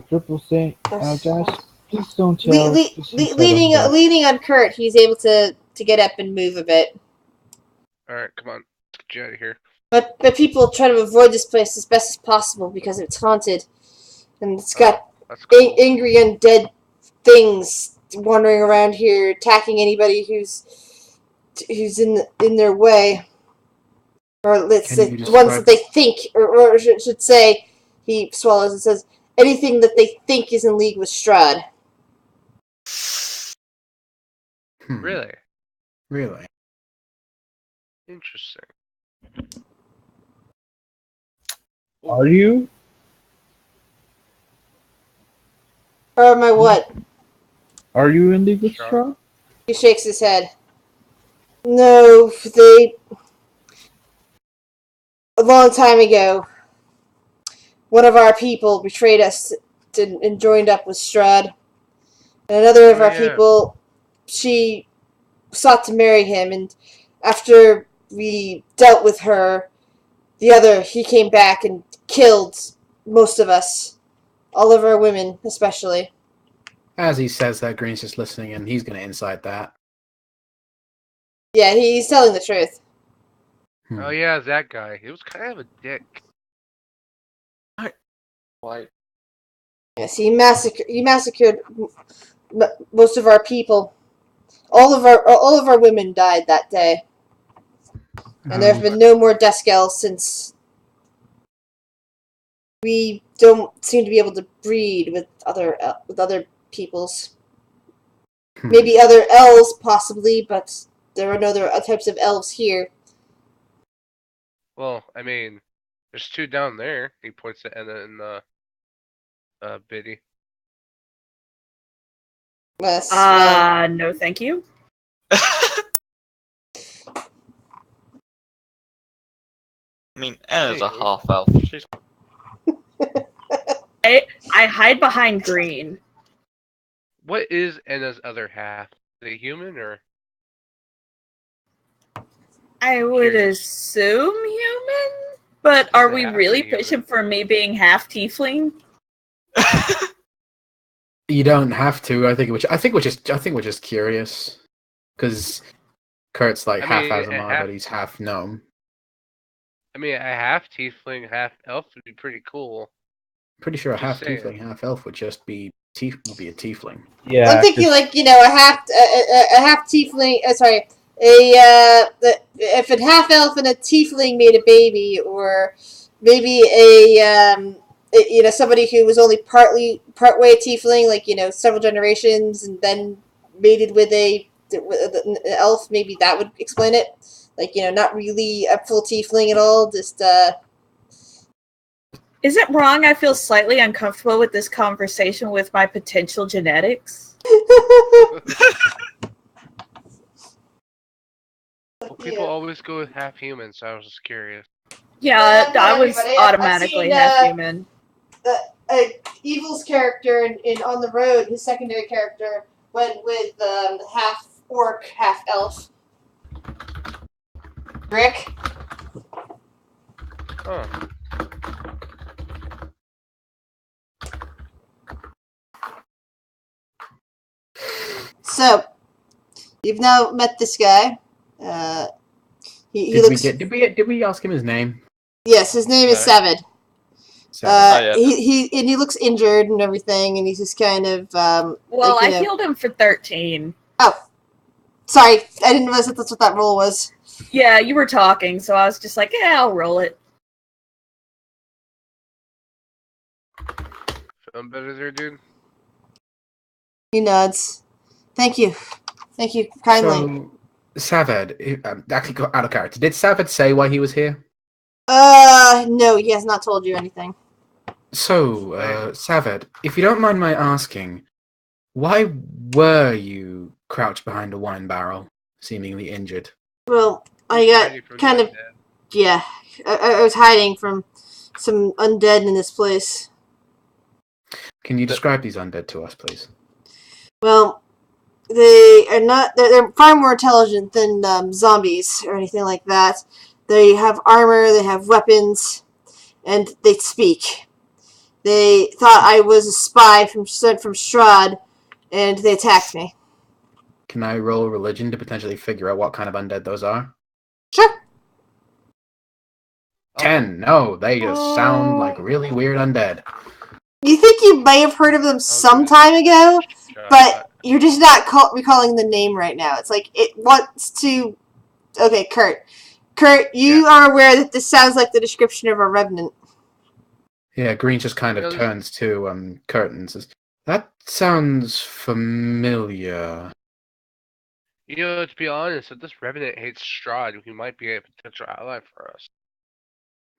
Triple C, guys, please don't yell. Just sit Leaning on on Kurt, he's able to get up and move a bit. alright, come on. Let's get you out of here. But people try to avoid this place as best as possible because it's haunted, and it's got That's cool. angry undead things wandering around here, attacking anybody who's in their way, or let's say Can you the ones that describe- they think, or should say, he swallows and says, anything that they think is in league with Strahd. Really? Really? Interesting. Are you? Or am I what? Are you in league with Sure. Strahd? He shakes his head. No, they... A long time ago, one of our people betrayed us and joined up with Strahd. And another of Oh, our yeah. people, she sought to marry him, and after we dealt with her, he came back and killed most of us. All of our women, especially. As he says that, Green's just listening, and he's going to incite that. Yeah, he's telling the truth. Oh yeah, that guy. He was kind of a dick. Why? Yes, he massacred most of our people. All of our women died that day, and there have been no more Deskels since. We don't seem to be able to breed with other peoples. Maybe other elves, possibly, but there are no other types of elves here. Well, I mean, there's two down there. He points to Enna and Biddy. Yes, well, No, thank you. I mean, Anna's a Hey. half elf. She's I hide behind Green. What is Enna's other half? Is it human or? I would Curious. assume human, but are She's we half really human. pushing for me being half tiefling? You don't have to. I think we're just curious, because Kurt's like I half mean, Azamar, but he's half gnome. I mean, a half tiefling, half elf would be pretty cool. Pretty sure a Just half saying. tiefling, half elf would just be a tiefling. Yeah. I'm thinking 'cause- like a half tiefling. Sorry, if a half elf and a tiefling made a baby, or maybe somebody who was only part way a tiefling, like several generations, and then mated with an elf. Maybe that would explain it. Like not really a full tiefling at all. Just Is it wrong? I feel slightly uncomfortable with this conversation with my potential genetics. Well, people always go with half human, so I was just curious. Yeah, Not I was everybody. automatically I've half seen, human. Evil's character in On the Road, his secondary character, went with half orc, half elf. Rick? Huh. So, you've now met this guy. He looks. Did we ask him his name? Yes, his name is Savage. Saved. Savage. yeah. He looks injured and everything, and he's just kind of Well, like, I healed him for 13. Oh, sorry, I didn't realize that's what that roll was. Yeah, you were talking, so I was just like, yeah, I'll roll it. Feeling better there, dude? He nods. Thank you kindly. So, Saved, actually got out of character. Did Saved say why he was here? No, he has not told you anything. So, Saved, if you don't mind my asking, why were you crouched behind a wine barrel, seemingly injured? Well, I Hiding from got kind the of, undead. yeah, I was hiding from some undead in this place. Can you describe these undead to us, please? Well, they are not, they're far more intelligent than zombies or anything like that. They have armor, they have weapons, and they speak. They thought I was a spy sent from Strahd, and they attacked me. Can I roll religion to potentially figure out what kind of undead those are? Sure. 10. No, they just sound like really weird undead. You think you may have heard of them some time ago, but you're just not recalling the name right now. It's like it wants to... Okay, Kurt. Kurt, you are aware that this sounds like the description of a revenant. Yeah, Green just kind of turns to Kurt and says, "That sounds familiar." To be honest, if this Revenant hates Strahd, he might be a potential ally for us.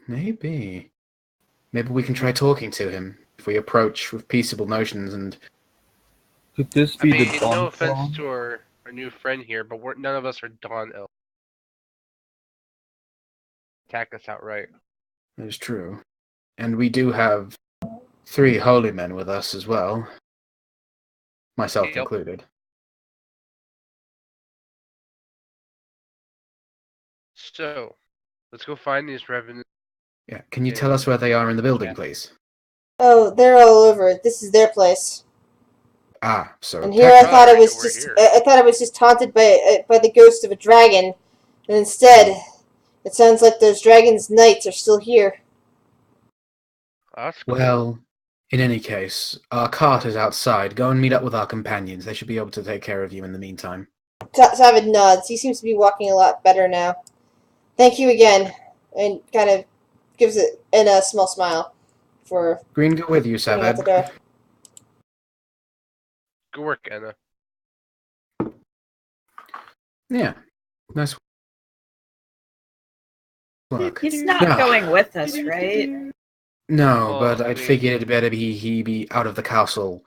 Maybe we can try talking to him if we approach with peaceable notions and. Could this I be mean, the no Dawn offense clan? to our new friend here, but none of us are Dawn Elf. Attack us outright. That is true. And we do have 3 holy men with us as well. Myself included. So, let's go find these Revenants. Yeah, can you tell us where they are in the building, please? Oh, they're all over. This is their place. Ah, so And here I thought it was just here. I thought it was just haunted by the ghost of a dragon, and instead, it sounds like those dragon's knights are still here. That's cool. Well, in any case, our cart is outside. Go and meet up with our companions. They should be able to take care of you in the meantime. Savid nods. He seems to be walking a lot better now. Thank you again, and kind of gives it in a small smile for Green, go with you, going out the Saved. door. Good work, Anna. Yeah, nice work. He's not Now- going with us, right? No, Well, but I I'd mean- figured it'd better he be out of the castle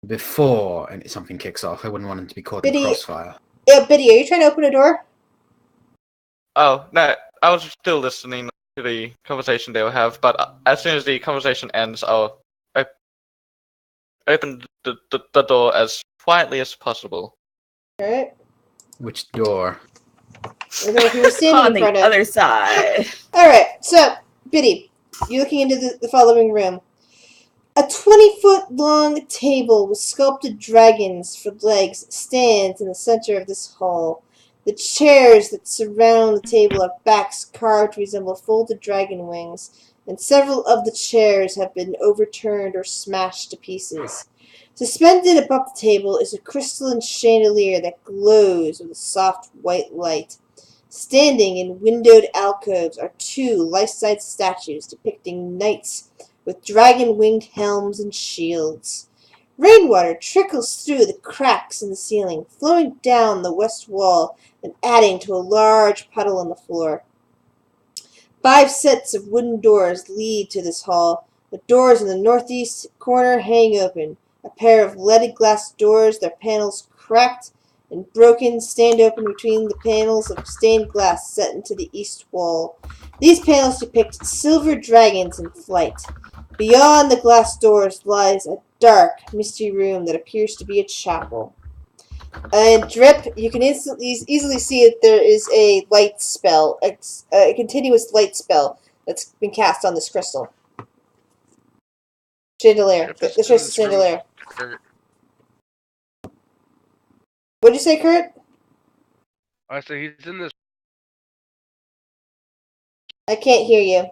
before something kicks off. I wouldn't want him to be caught in Biddy- crossfire. Yeah, Biddy, are you trying to open a door? Oh, no, I was still listening to the conversation they will have, but as soon as the conversation ends, I'll open the door as quietly as possible. Alright. Which door? The door he was standing On in the front of. other side. Alright, so, Biddy, you're looking into the following room. A 20-foot long table with sculpted dragons for legs stands in the center of this hall. The chairs that surround the table have backs carved to resemble folded dragon wings, and several of the chairs have been overturned or smashed to pieces. Suspended above the table is a crystalline chandelier that glows with a soft white light. Standing in windowed alcoves are 2 life-size statues depicting knights with dragon-winged helms and shields. Rainwater trickles through the cracks in the ceiling, flowing down the west wall and adding to a large puddle on the floor. 5 sets of wooden doors lead to this hall. The doors in the northeast corner hang open. A pair of leaded glass doors, their panels cracked and broken, stand open between the panels of stained glass set into the east wall. These panels depict silver dragons in flight. Beyond the glass doors lies a dark, misty room that appears to be a chapel. And Drip, you can easily see that there is a light spell, a continuous light spell that's been cast on this crystal. Chandelier. Drip is This in is this room. chandelier. Kurt. What'd you say, Kurt? I said he's in this. I can't hear you.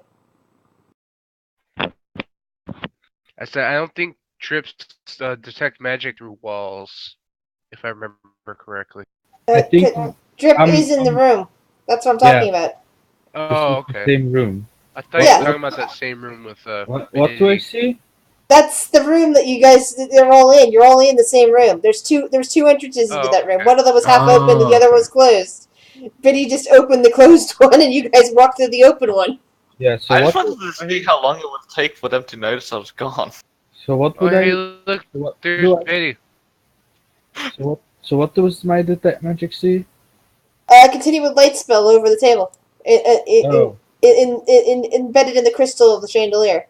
I said I don't think trips detect magic through walls, if I remember correctly. I think Drip I'm- is in the room. That's what I'm talking about. Oh, This is the okay. same room. I thought Yeah. you were talking about that same room with What do I see? That's the room that you guys, they're all in. You're all in the same room. There's two entrances into Oh, that room. okay. One of them was half open, the Oh, other okay. was closed. Biddy just opened the closed one, and you guys walked through the open one. Yeah. So I just what? wanted to see how long it would take for them to notice I was gone. So what Oh, would hey, I? look, So what, there's do I- Betty. so what does my detect magic see? Continue with light spell over the table. Oh, Embedded in the crystal of the chandelier.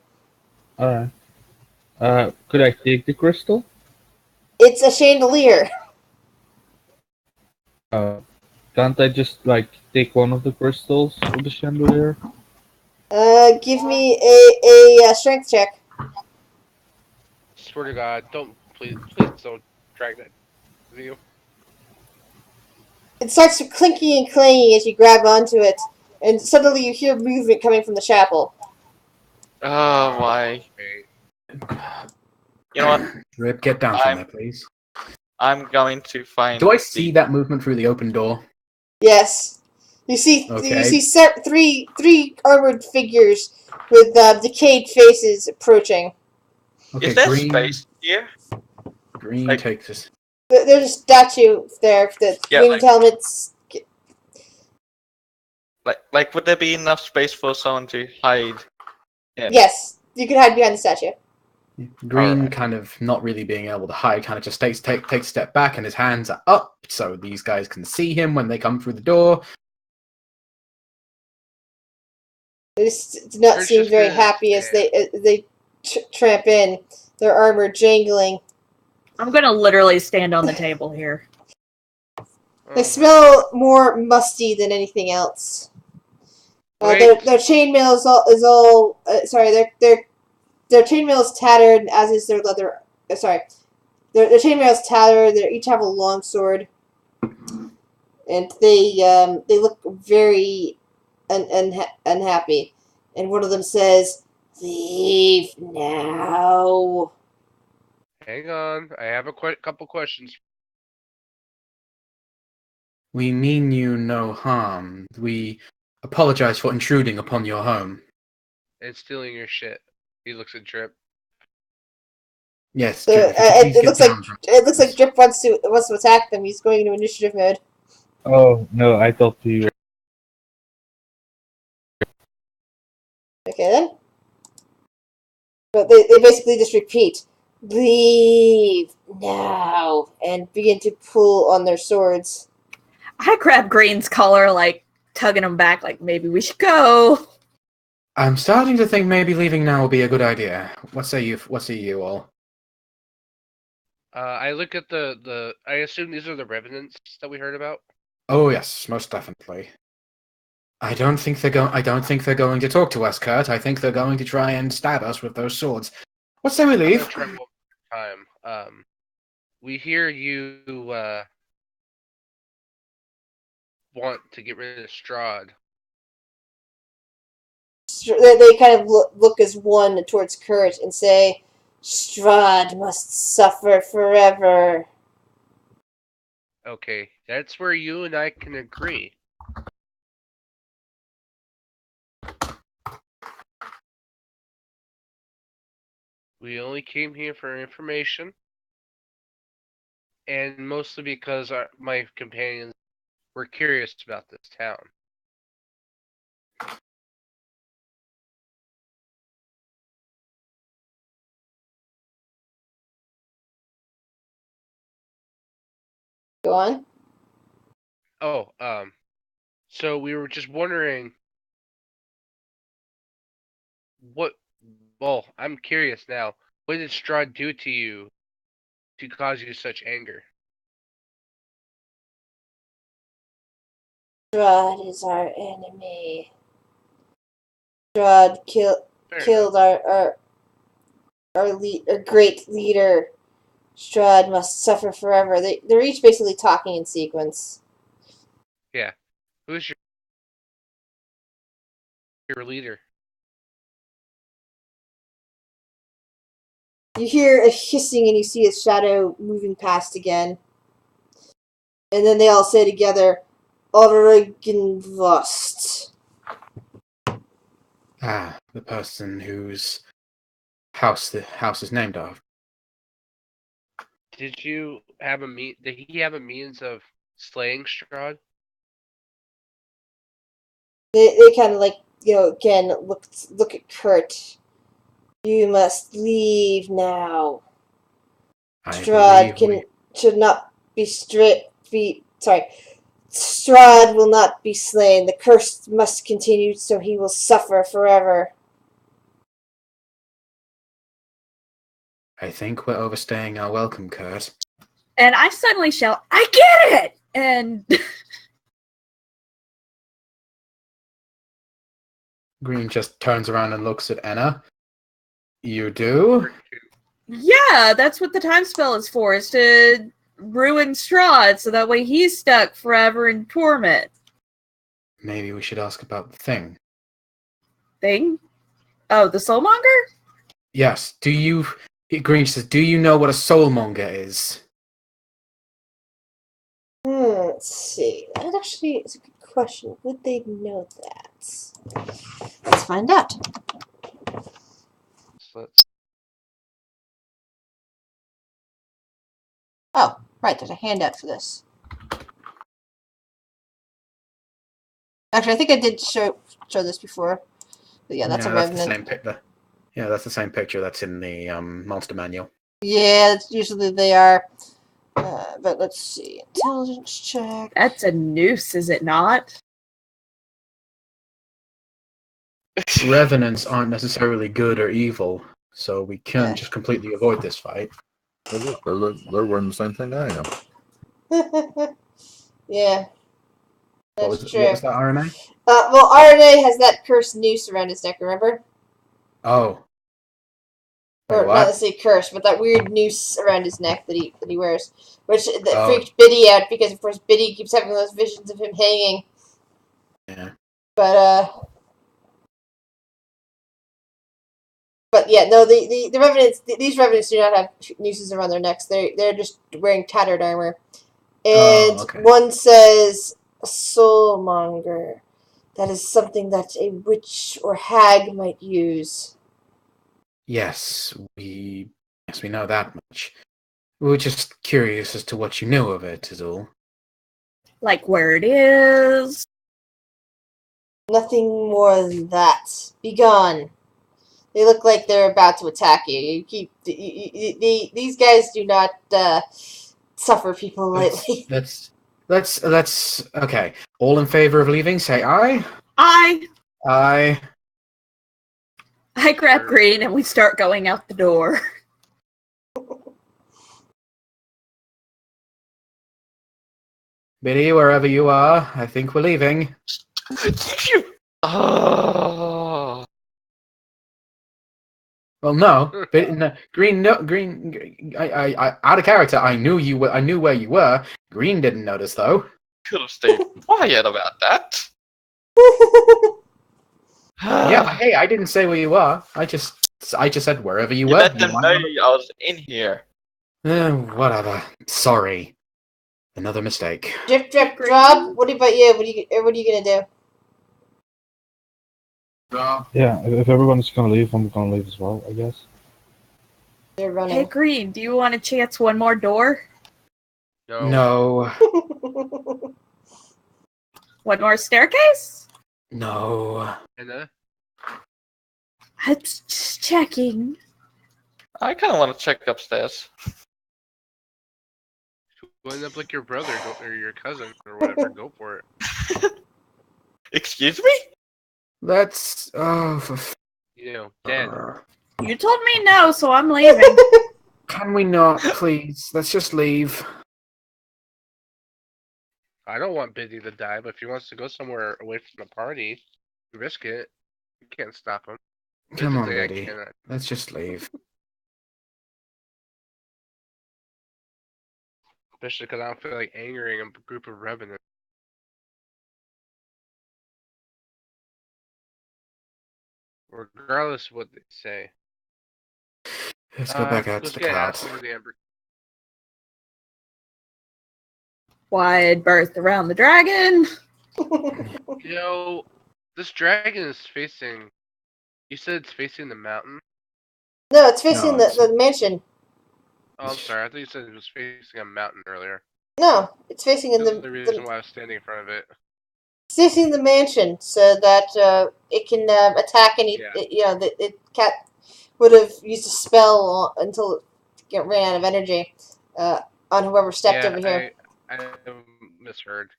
alright. Could I take the crystal? It's a chandelier. Can't I just like take one of the crystals of the chandelier? Give me a strength check. Swear to God, please don't drag that with you. It starts clinking and clanging as you grab onto it, and suddenly you hear movement coming from the chapel. Oh, why? Okay. You know what? Rip, get down from there, please. I'm going to find. Do I see that movement through the open door? Yes. You see Okay. three armored figures with decayed faces approaching. Okay, Is there Green. space here? Green Like- takes us. There's a statue there. The Yeah, winged helmets. Like, would there be enough space for someone to hide in? Yes, you can hide behind the statue. Green, Alright. kind of not really being able to hide, kind of just takes a step back, and his hands are up so these guys can see him when they come through the door. They just do not Kurt's seem just very gonna happy as stand. they tramp in, their armor jangling. I'm gonna literally stand on the table here. They Oh, smell more musty than anything else. Wait. Their chainmail is all sorry. Their chainmail is tattered, as is their leather. Sorry, their chainmail is tattered. They each have a long sword, and they look very unhappy. And one of them says, "Leave now." Hang on. I have a couple questions. We mean you no harm. We apologize for intruding upon your home. And stealing your shit. He looks at Drip. Yes, So, Drip, if you could please it get looks like down from it looks like this. Drip wants to attack them. He's going into initiative mode. Oh no, I thought we were. Okay then. But they basically just repeat, "Leave now," and begin to pull on their swords. I grab Green's collar, like tugging him back, like maybe we should go. I'm starting to think maybe leaving now will be a good idea. What say you all? I look at the. I assume these are the revenants that we heard about. Oh yes, most definitely. I don't think they're going to talk to us, Kurt. I think they're going to try and stab us with those swords. What say we I'm gonna leave? try one more time. We hear you want to get rid of Strahd. They kind of look as one towards Kurt and say, "Strahd must suffer forever." Okay, that's where you and I can agree. We only came here for information, and mostly because my companions were curious about this town. Go on. Oh, so we were just wondering what. Well, I'm curious now. What did Strahd do to you to cause you such anger? Strahd is our enemy. Strahd Fair killed our great leader. Strahd must suffer forever. They're each basically talking in sequence. Yeah. Who's your leader? You hear a hissing and you see a shadow moving past again. And then they all say together, "Oregenvost." Ah, the person whose house the house is named after. Did he have a means of slaying Strahd? They kind of like, again, look at Kurt. "You must leave now. Strahd should not be Strahd will not be slain. The curse must continue, so he will suffer forever." I think we're overstaying our welcome, Kurt. And I suddenly shout, "I get it!" And Green just turns around and looks at Anna. You do? yeah, that's what the time spell is for, is to ruin Strahd, so that way he's stuck forever in torment. Maybe we should ask about the thing. Thing? Oh, the soulmonger? Yes. Green says, do you know what a soulmonger is? Let's see. That actually is a good question. Would they know that? Let's find out. So let's Oh, right, there's a handout for this. Actually, I think I did show this before. But yeah, that's a That's the revenant. same picture. Yeah, that's the same picture that's in the monster manual. Yeah, usually they are. But let's see. Intelligence check. That's a noose, is it not? Revenants aren't necessarily good or evil, so we can't just completely avoid this fight. They're wearing the same thing I am. Yeah. What That's was true. what was that RNA? Well, RNA has that cursed noose around his neck, remember? Oh. Wait, Or what? not necessarily cursed, but that weird noose around his neck that he wears, which Oh. freaked Biddy out because, of course, Biddy keeps having those visions of him hanging. Yeah. But yeah, no, the revenants, these revenants do not have nooses around their necks. They're just wearing tattered armor. And okay. one says, soulmonger. That is something that a witch or hag might use. Yes, we know that much. We were just curious as to what you knew of it, is all. Like where it is? Nothing more than that. Be gone. They look like they're about to attack you. These guys do not suffer people lightly. Let's okay. All in favor of leaving, say aye. I Aye. grab Green and we start going out the door. Biddy, wherever you are, I think we're leaving. Oh. Well, no, Green. No, Green. I, out of character. I knew you were. I knew where you were. Green didn't notice, though. Could have stayed quiet about that. Yeah. Hey, I didn't say where you are. I just said wherever you You were. let them know I was in here. Whatever. Sorry. Another mistake. Drip, drip, drop. What about you? What are you gonna do? Yeah, if everyone's gonna leave, I'm gonna leave as well, I guess. They're running. Hey Green, do you want to chance one more door? No. One more staircase? No. And I'm just checking. I kind of want to check upstairs. we'll end up like your brother or your cousin or whatever. Go for it. Excuse me? That's Dead. You told me no, so I'm leaving. Can we not, please? Let's just leave. I don't want Biddy to die, but if he wants to go somewhere away from the party, risk it. You can't stop him. Come on, Physically, I Biddy. cannot. Let's just leave. Especially because I don't feel like angering a group of revenants. Regardless of what they say. Let's go back out to let's the get cart. asked over the Ember. Wide berth around the dragon. This dragon is facing. You said it's facing the mountain? No, it's facing No, the mansion. Oh, I'm sorry. I thought you said it was facing a mountain earlier. No, it's facing in That's the reason why I was standing in front of it. It's facing the mansion so that it can attack any. Yeah. The cat would have used a spell until it ran out of energy on whoever stepped over here. I misheard.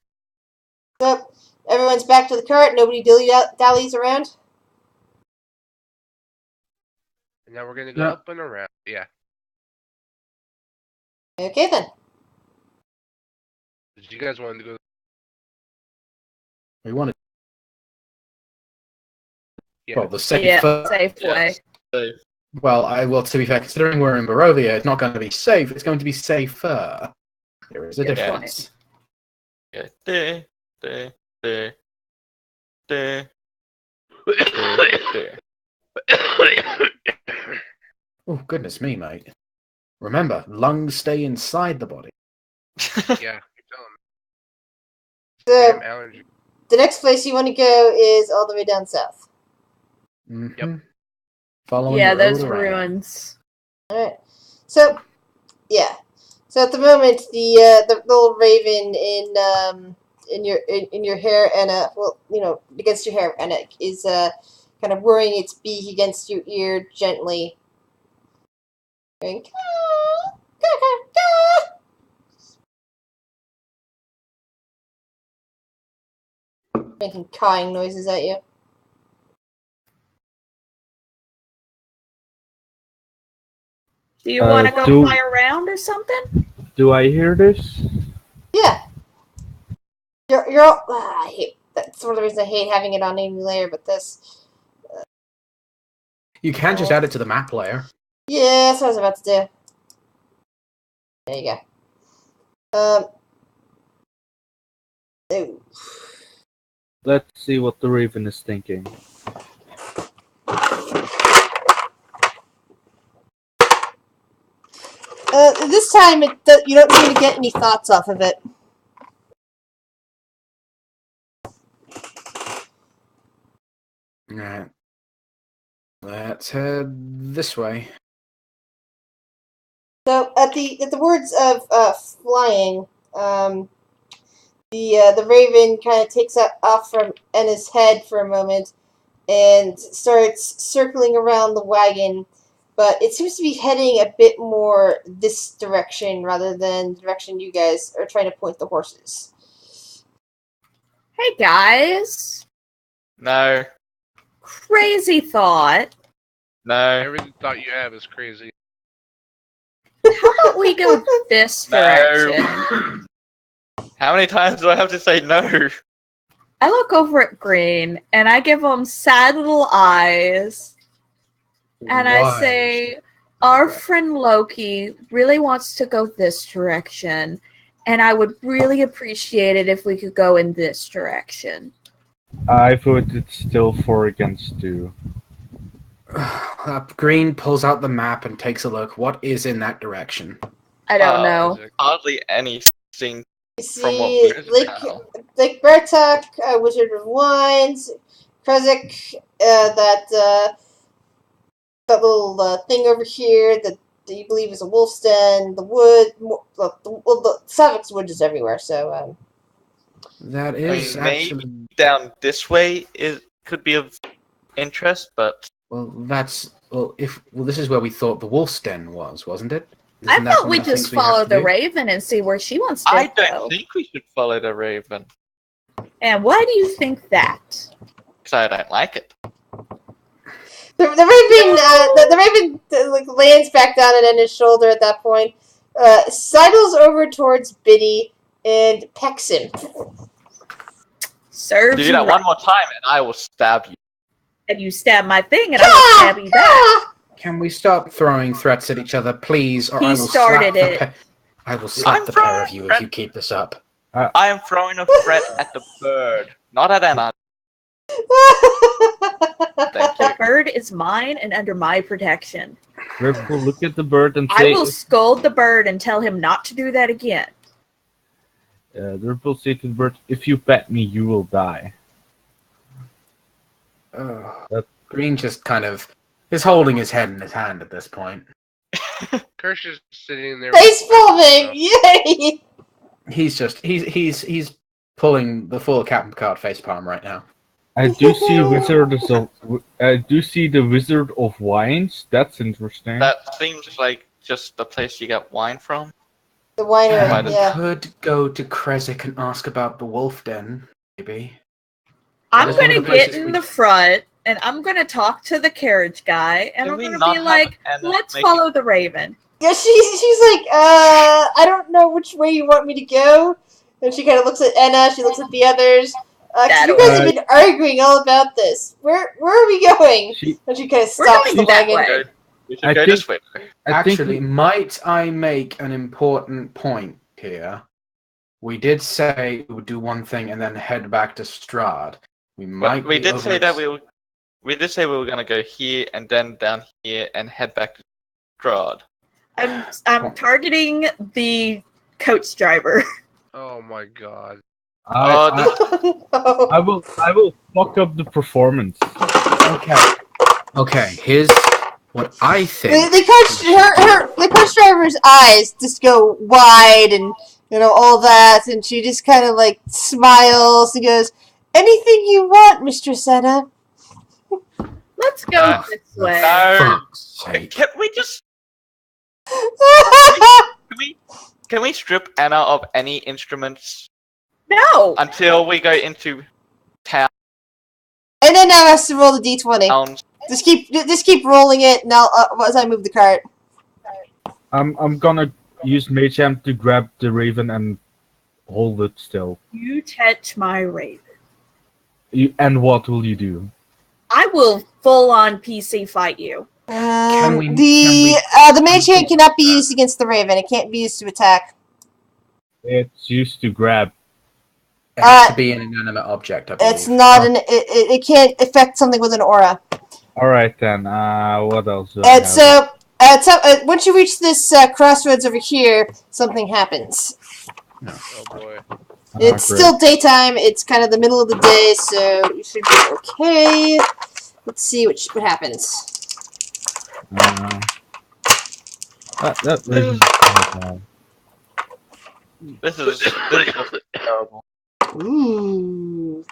So everyone's back to the cart. Nobody dallies around. And now we're gonna go up and around. Yeah. Okay then. Did you guys want to go? We wanted. Yeah. Well, the safe way. Safe. Well, to be fair, considering we're in Barovia, it's not going to be safe. It's going to be safer. There is a difference. Yeah. Oh, goodness me, mate. Remember, lungs stay inside the body. Yeah. Tell him. So Damn allergy. the next place you want to go is all the way down south. Mhm. Yep. Following Yeah, the road those around. ruins. All right. So, yeah. So at the moment, the little raven in your hair, Anna, well, against your hair, Anna, is kind of whirring its beak against your ear gently, going caw, caw, caw, caw, making cawing noises at you. Do you want to go do- fly around or something? Do I hear this? Yeah. You're all. I hate. That's one of the reasons I hate having it on any layer, but this. You can just add it to the map layer. Yeah, that's what I was about to do. There you go. Ooh. Let's see what the Raven is thinking. This time you don't seem to get any thoughts off of it. Alright. Let's head this way. So at the words of flying, the raven kind of takes off from Enna's head for a moment and starts circling around the wagon, but it seems to be heading a bit more this direction rather than the direction you guys are trying to point the horses. Hey guys, No. crazy thought. No. Every thought you have is crazy. How about we go this direction? No. How many times do I have to say no? I look over at Green and I give him sad little eyes, and I Why? say, "Our friend Loki really wants to go this direction, and I would really appreciate it if we could go in this direction." I voted still 4 against 2. Green pulls out the map and takes a look. What is in that direction? I don't know. Hardly anything You from what see, we know. Lake Bertok, Wizard of Wines, Krezek, that little thing over here that you believe is a wolf's den, the wood, the Savix Wood is everywhere, so, That I is mean, actually... maybe down this way could be of interest, but Well, this is where we thought the wolf's den was, wasn't it? I Isn't that thought one we'd of the things just we have follow to the do? Raven and see where she wants to I go. don't think we should follow the Raven. And why do you think that? Because I don't like it. the Raven like lands back down on his shoulder at that point, sidles over towards Biddy and pecks him. Serves Do you that right. one more time and I will stab you. And you stab my thing, and I will stab you back. Can we stop throwing threats at each other, please? Or He I will started slap it. I will slap I'm the pair of throwing you if threat- you keep this up. I am throwing a threat at the bird, not at Anna. Thank you. The bird is mine and under my protection. Ripple, look at the bird and I say, will scold the bird and tell him not to do that again. Ripple say to the bird, if you pet me, you will die. Green just kind of is holding his head in his hand at this point. Kirsch is sitting there. Face palming! Yay! He's pulling the full Captain Picard face palm right now. I do see the Wizard of Wines. That's interesting. That seems like just the place you get wine from. The winery, Might as yeah. Could go to Krezek and ask about the wolf den, maybe. I'm is one of gonna the get places in we- the front and I'm gonna talk to the carriage guy and Can I'm we gonna not be have like, Anna let's make- follow the Raven. Yeah, she's like, I don't know which way you want me to go. And she kind of looks at Enna, she looks at the others. 'Cause That you guys way. have been arguing all about this. Where are we going? And she kind of We're stops going the that wagon. way. We should I go think- this way. Actually, might I make an important point here? We did say we would do one thing and then head back to Strahd. We might. But we be did say that over- we did say we were gonna go here and then down here and head back to Strahd. I'm targeting the coach driver. Oh my god. I will fuck up the performance. Okay. Here's what I think. The coach driver's eyes just go wide and all that, and she just kind of like smiles and goes, "Anything you want, Mistress Anna." Let's go this way. No. Fuck's sake. Can we just can we strip Anna of any instruments No. until we go into town? And then now has to roll the d20. Towns? Just keep rolling it, and as I move the cart. I'm gonna use Mage Hand to grab the raven and hold it still. You touch my raven. And what will you do? I will full on PC fight you. The mage hand cannot be used against the raven. It can't be used to attack. It's used to grab. It has to be an inanimate object, I believe. It's not it can't affect something with an aura. All right then. What else? And so, once you reach this crossroads over here, something happens. Oh boy. It's still daytime. It's kind of the middle of the day, so you should be okay. Let's see what happens. This is terrible. Ooh.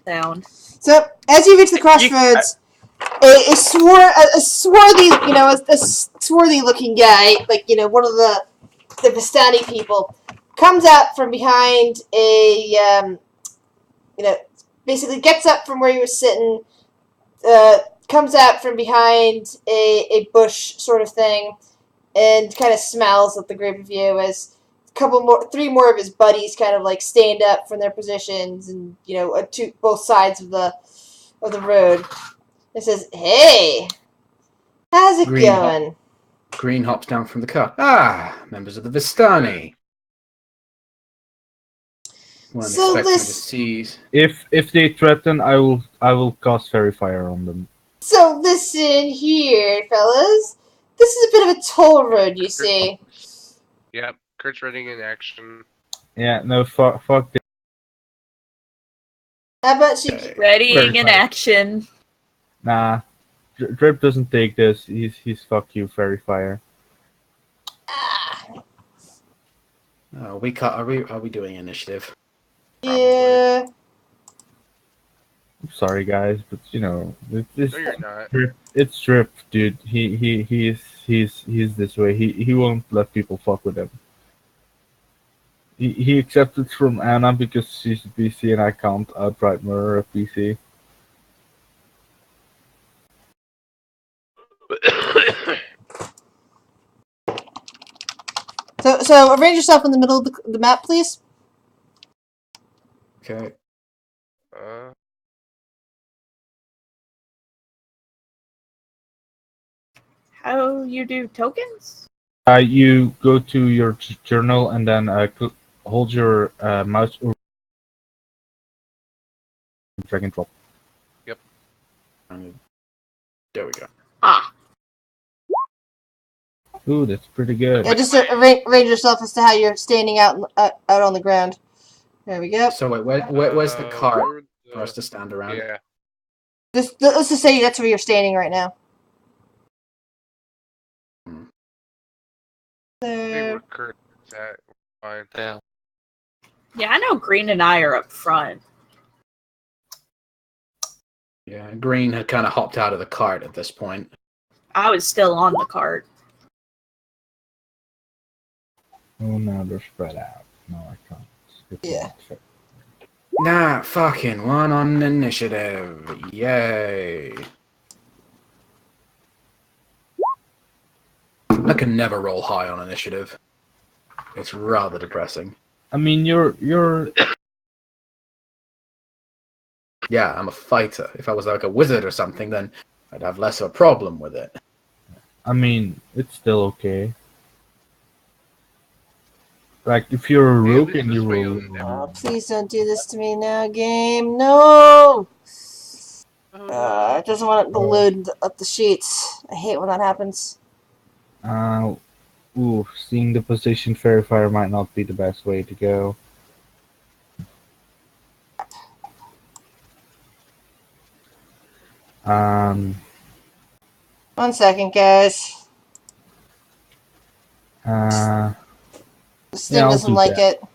Down. So, as you reach the crossroads, a swarthy looking guy, like, one of the Vistani people, comes out from behind basically gets up from where you were sitting, comes out from behind a bush sort of thing, and kind of smiles at the group of you as three more of his buddies kind of like stand up from their positions and to both sides of the road. It says, "Hey, how's it going?" Green hops down from the car. Ah, members of the Vistani. So if they threaten, I will cast Fairy Fire on them. So listen here, fellas. This is a bit of a toll road, you see. Yep, Kurt's running in action. Yeah, no, fuck this. How about you? Readying in action. Nah, Drip doesn't take this. He's fuck you, Fairy Fire. Are we doing initiative? Yeah. I'm sorry, guys, but No, you're not. It's Drip, dude. He's this way. He won't let people fuck with him. He accepted from Anna because she's a PC and I can't outright murder a PC. So arrange yourself in the middle of the map, please. Okay. How you do tokens? You go to your journal and then hold your mouse over drag and drop. Yep. There we go. Ah. Ooh, that's pretty good. Yeah, just arrange yourself as to how you're standing out on the ground. There we go. So wait, where's the cart for us to stand around? Yeah. Let's just say that's where you're standing right now. See So, where Kurt's at. Fine. Yeah. Yeah, I know Green and I are up front. Yeah, Green had kind of hopped out of the cart at this point. I was still on the cart. Oh, now they're spread out. No, I can't. Yeah. Nah, fucking one on initiative. Yay. I can never roll high on initiative. It's rather depressing. I mean, you're. Yeah, I'm a fighter. If I was like a wizard or something, then I'd have less of a problem with it. I mean, it's still okay. Like, if you're a rogue and you roll. oh, please don't do this to me now, game. No! I just want it to load up the sheets. I hate when that happens. Ooh, seeing the position verifier might not be the best way to go. Um, 1 second, guys. This thing Yeah, I'll doesn't do like that. it.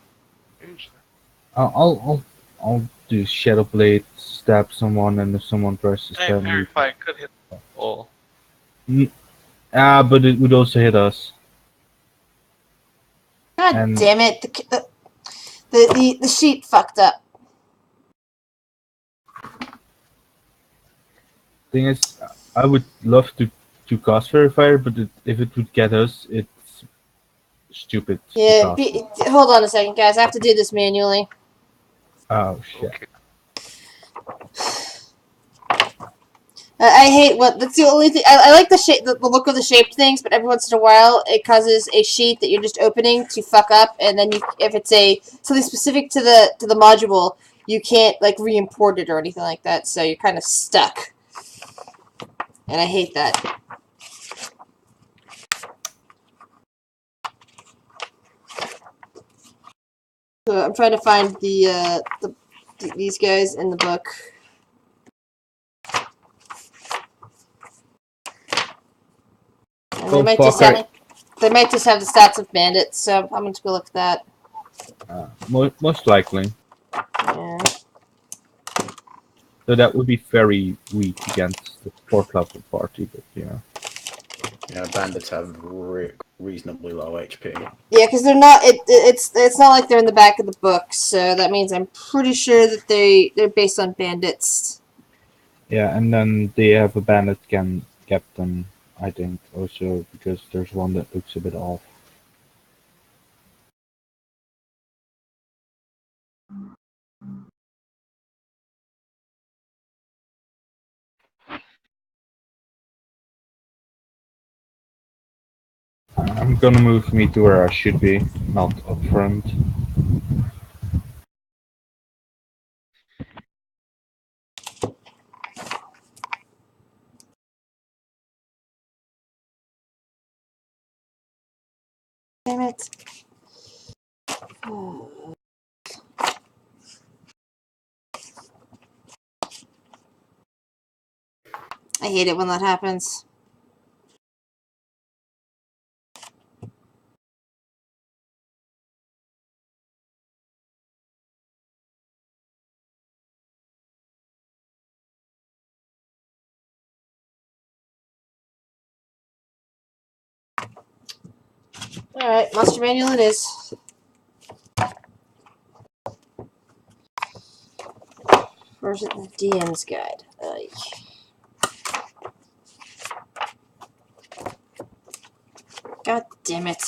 I'll do Shadow Blade, stab someone, and if someone tries to Hey, stab me. verify could hit all. But it would also hit us. God And- damn it! The sheet fucked up. Thing is, I would love to cast Verifier, but if it would get us, it's stupid. to Yeah, cast. hold on a second, guys. I have to do this manually. Oh shit. Okay. I hate what. That's the only thing. I like the shape, the look of the shaped things, but every once in a while, it causes a sheet that you're just opening to fuck up, and then if it's something specific to the module, you can't like re-import it or anything like that. So you're kind of stuck, and I hate that. So I'm trying to find these guys in the book. And Oh, they might just have the stats of bandits, so I'm going to go look at that. Most likely. Yeah. So that would be very weak against the 4th level party, but yeah. Yeah, bandits have reasonably low HP. Yeah, because they're not. It's not like they're in the back of the book, so that means I'm pretty sure that they're based on bandits. Yeah, and then they have a bandit captain, I think, also because there's one that looks a bit off. I'm gonna move me to where I should be, not up front. Damn it. I hate it when that happens. Alright, Monster Manual it is. Where's it? The DM's guide. God damn it.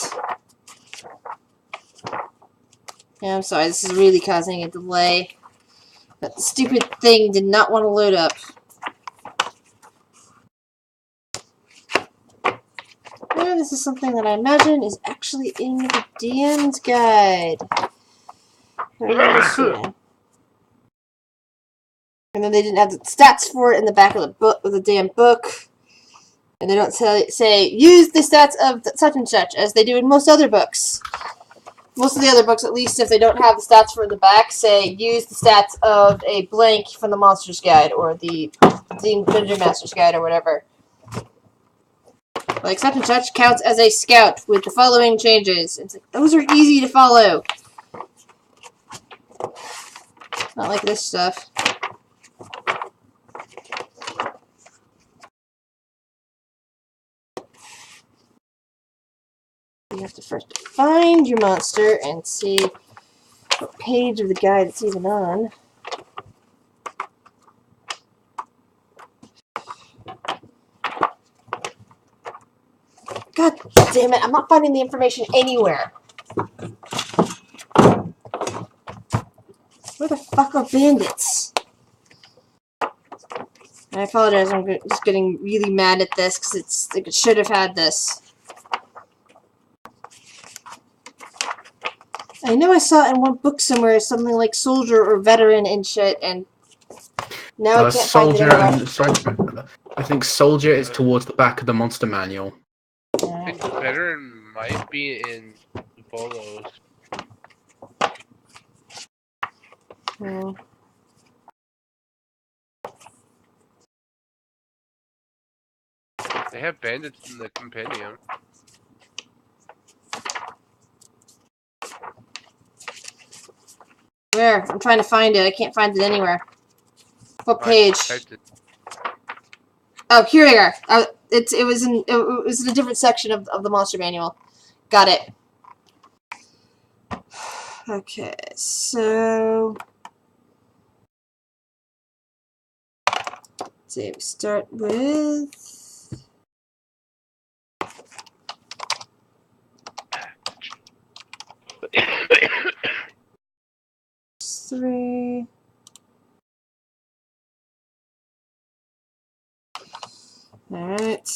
Yeah, I'm sorry, this is really causing a delay. That stupid thing did not want to load up. And this is something that I imagine is actually in the DM's guide. And then they didn't have the stats for it in the back of the book, of the damn book. And they don't say, use the stats of such and such, as they do in most other books. Most of the other books, at least, if they don't have the stats for in the back, say, use the stats of a blank from the Monster's Guide, or the Dungeon Master's Guide, or whatever. Like, such and such counts as a scout with the following changes. It's like, those are easy to follow. Not like this stuff. You have to first find your monster and see what page of the guide it's even on. God damn it, I'm not finding the information anywhere. Where the fuck are bandits? I apologize, I'm just getting really mad at this because it's like it should have had this. I know I saw it in one book somewhere, something like soldier or veteran and shit, and now I can't find it Soldier anywhere. and sorry, I think soldier is towards the back of the monster manual. I think veteran might be in Bolos. Hmm. They have bandits in the compendium. Where? I'm trying to find it. I can't find it anywhere. What I page? typed it. Oh, here they are. It was in a different section of the monster manual. Got it. Okay, so let's see. We start with three. Alright.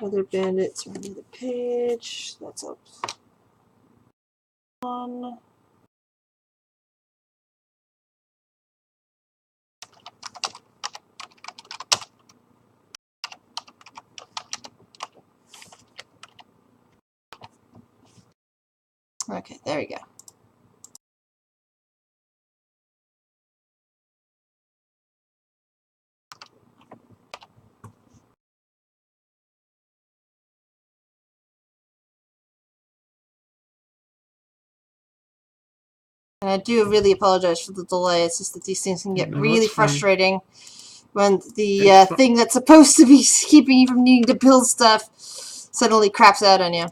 Other bandits are on the page. That's up. One. Okay, there we go. And I do really apologize for the delay. It's just that these things can get No, really it's fine. frustrating when the It's fine. thing that's supposed to be keeping you from needing to build stuff suddenly craps out on you.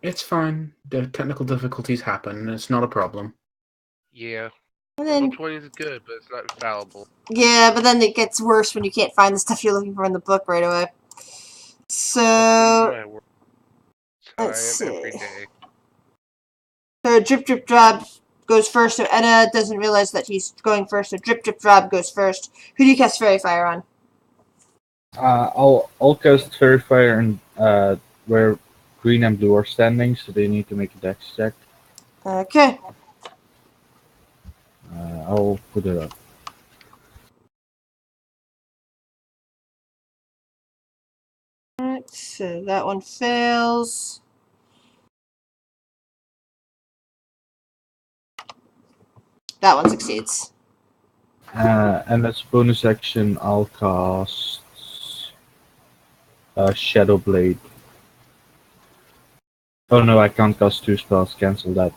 It's fine. The technical difficulties happen. It's not a problem. Yeah. And Level then, 20 is good, but it's not infallible. yeah, but then it gets worse when you can't find the stuff you're looking for in the book right away. So, My word. let's Time every see. day. So Drip Drip Drop goes first, so Enna doesn't realize that he's going first, so Drip Drip Drop goes first. Who do you cast Fairy Fire on? I'll cast Fairy Fire and where green and blue are standing, so they need to make a dex check. Okay. I'll put it up. Alright, so that one fails. That one succeeds. And as a bonus action, I'll cast Shadow Blade. Oh no, I can't cast two spells. Cancel that.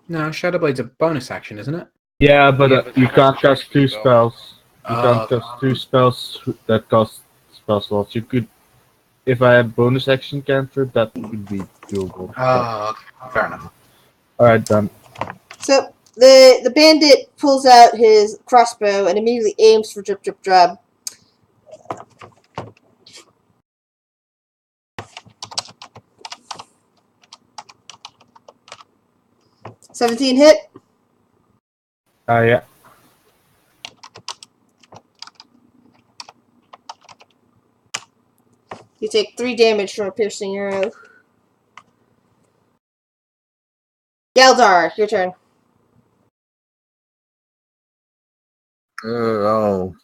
No, Shadow Blade's a bonus action, isn't it? Yeah, but Yeah, but you you can't can't cast cast two spell. spells. You Oh, can't cast two spells that cost spell slots. You could, if I had bonus action cantrip, that could be doable. okay. Fair enough. All right, done. So the bandit pulls out his crossbow and immediately aims for Drip Drip Drop. $17 hit. Yeah. You take 3 damage from a piercing arrow. Galdar, your turn. I'll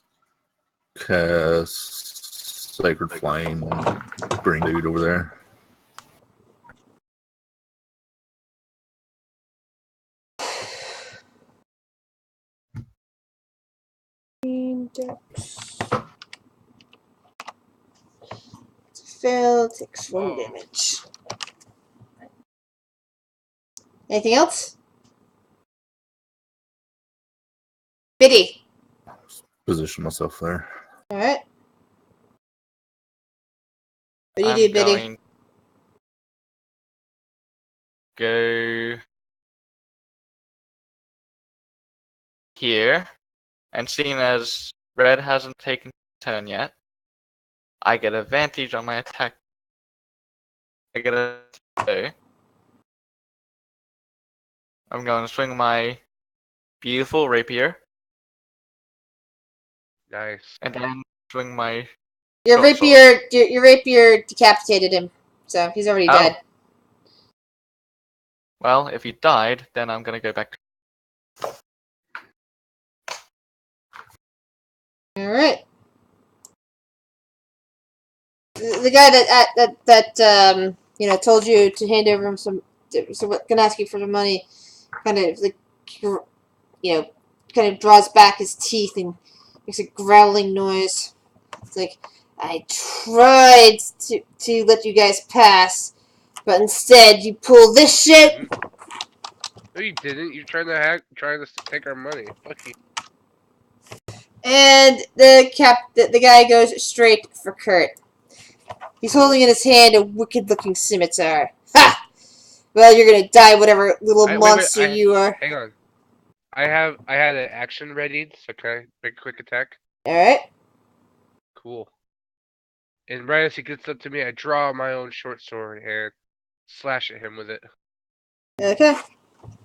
cast Sacred Flame on green dude over there. Fail, takes 1 damage. Anything else? Biddy. Position myself there. Alright. What do you I'm do, Biddy? going go here, and seeing as red hasn't taken turn yet, I get advantage on my attack. I get a so I'm going to swing my beautiful rapier, Nice. and then swing my Your short sword. rapier decapitated him, so he's already dead. Well, if he died, then I'm gonna go back. Alright. the guy that told you to hand over him some, gonna ask you for the money, kind of like, kind of draws back his teeth and makes a growling noise. It's like, I tried to let you guys pass, but instead you pull this shit. No, you didn't. You're trying to take our money. Fuck you. And the guy goes straight for Kurt. He's holding in his hand a wicked-looking scimitar. Ha! Well, you're gonna die, whatever little monster you are. Hang on. I had an action ready, so can I make a quick attack? Alright. Cool. And right as he gets up to me, I draw my own short sword and slash at him with it. Okay.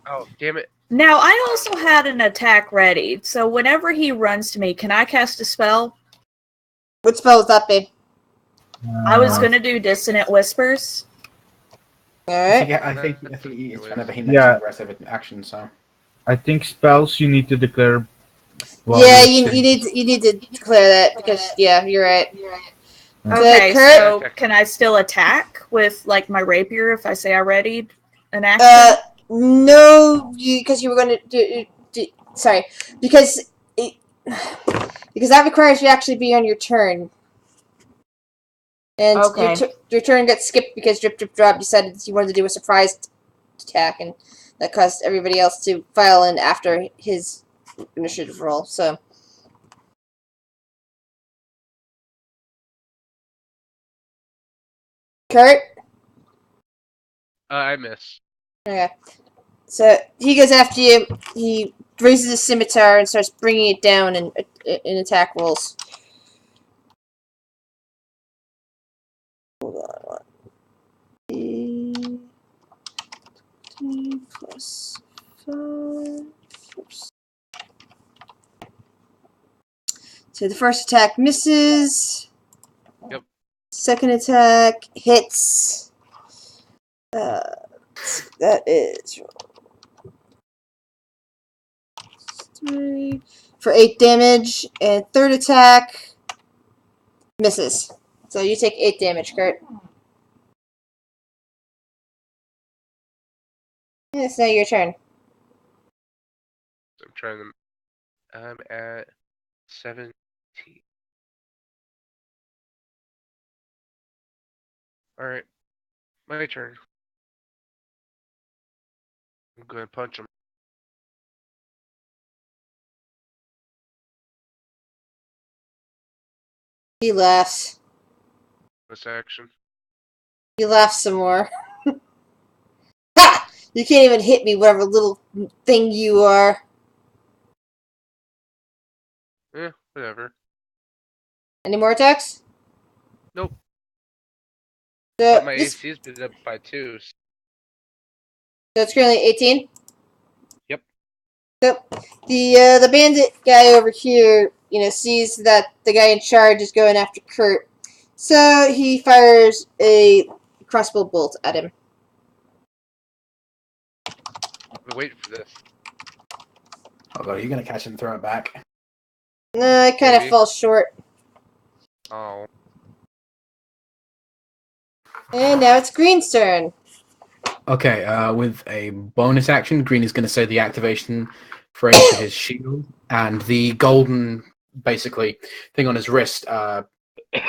Oh, damn it. Now, I also had an attack ready, so whenever he runs to me, can I cast a spell? What spell would that be? I was gonna do Dissonant Whispers. Alright. I think it's whenever he makes Yeah. aggressive action, so. I think spells you need to declare. Yeah, you need to declare that because you're right. Okay, Kurt? so can I still attack with like my rapier if I say I readied an action? No, because you were going to do sorry, because that requires you actually be on your turn. And your turn got skipped because Drip Drip Drop decided you wanted to do a surprise attack, and that caused everybody else to file in after his initiative roll. So, Kurt? I miss. Okay. So, he goes after you. He raises his scimitar and starts bringing it down in attack rolls. Hold on. 18 plus 5. So the first attack misses. Yep. Second attack hits. That is 3 for 8 damage, and third attack misses. So you take 8 damage, Kurt. It's now your turn. I'm at 17. Alright. My turn. I'm gonna punch him. He laughs. This action. He laughs some more. Ha! You can't even hit me, whatever little thing you are. Whatever. Any more attacks? Nope. So, But my AC's been up by 2. so it's currently 18? Yep. So, the bandit guy over here, sees that the guy in charge is going after Kurt. So he fires a crossbow bolt at him. I've been waiting for this. Oh god, are you gonna catch it and throw it back? No, it kind of falls short. Oh. And now it's Green's turn. Okay, with a bonus action, Green is going to say the activation phrase for his shield, and the golden, basically, thing on his wrist,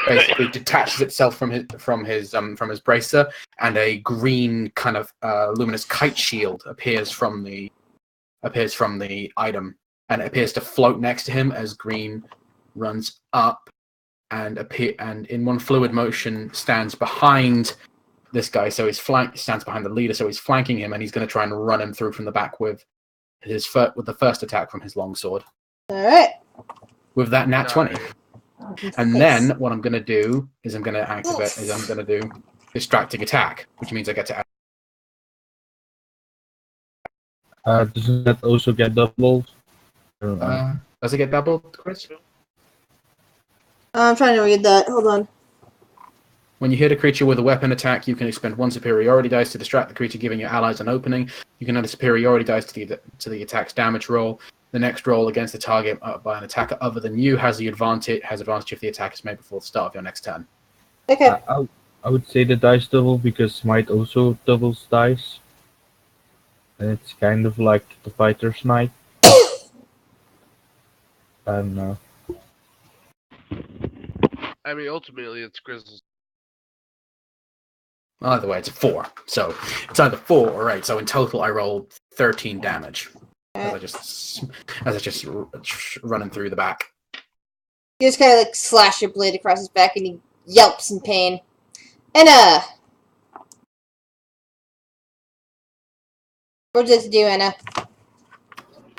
basically detaches itself from his bracer, and a green kind of luminous kite shield appears from the item, and it appears to float next to him as Green runs up and in one fluid motion stands behind this guy, so stands behind the leader, so he's flanking him, and he's going to try and run him through from the back with the first attack from his longsword. All right. With that nat 20. And Nice. then what I'm going to do is I'm going to do distracting attack, which means I get to Doesn't that also get doubled? does it get doubled, Chris? I'm trying to read that. Hold on. When you hit a creature with a weapon attack, you can expend 1 superiority dice to distract the creature, giving your allies an opening. You can add a superiority dice to the attack's damage roll. The next roll against the target by an attacker other than you has advantage if the attack is made before the start of your next turn. Okay. I would say the dice double because smite also doubles dice. And it's kind of like the fighter's smite. And I mean, ultimately, it's Grizzle's. Either way, it's a 4. So it's either 4 or 8. So in total, I rolled 13 damage as I just running through the back. You just kind of like slash your blade across his back, and he yelps in pain. And what does it do, Anna?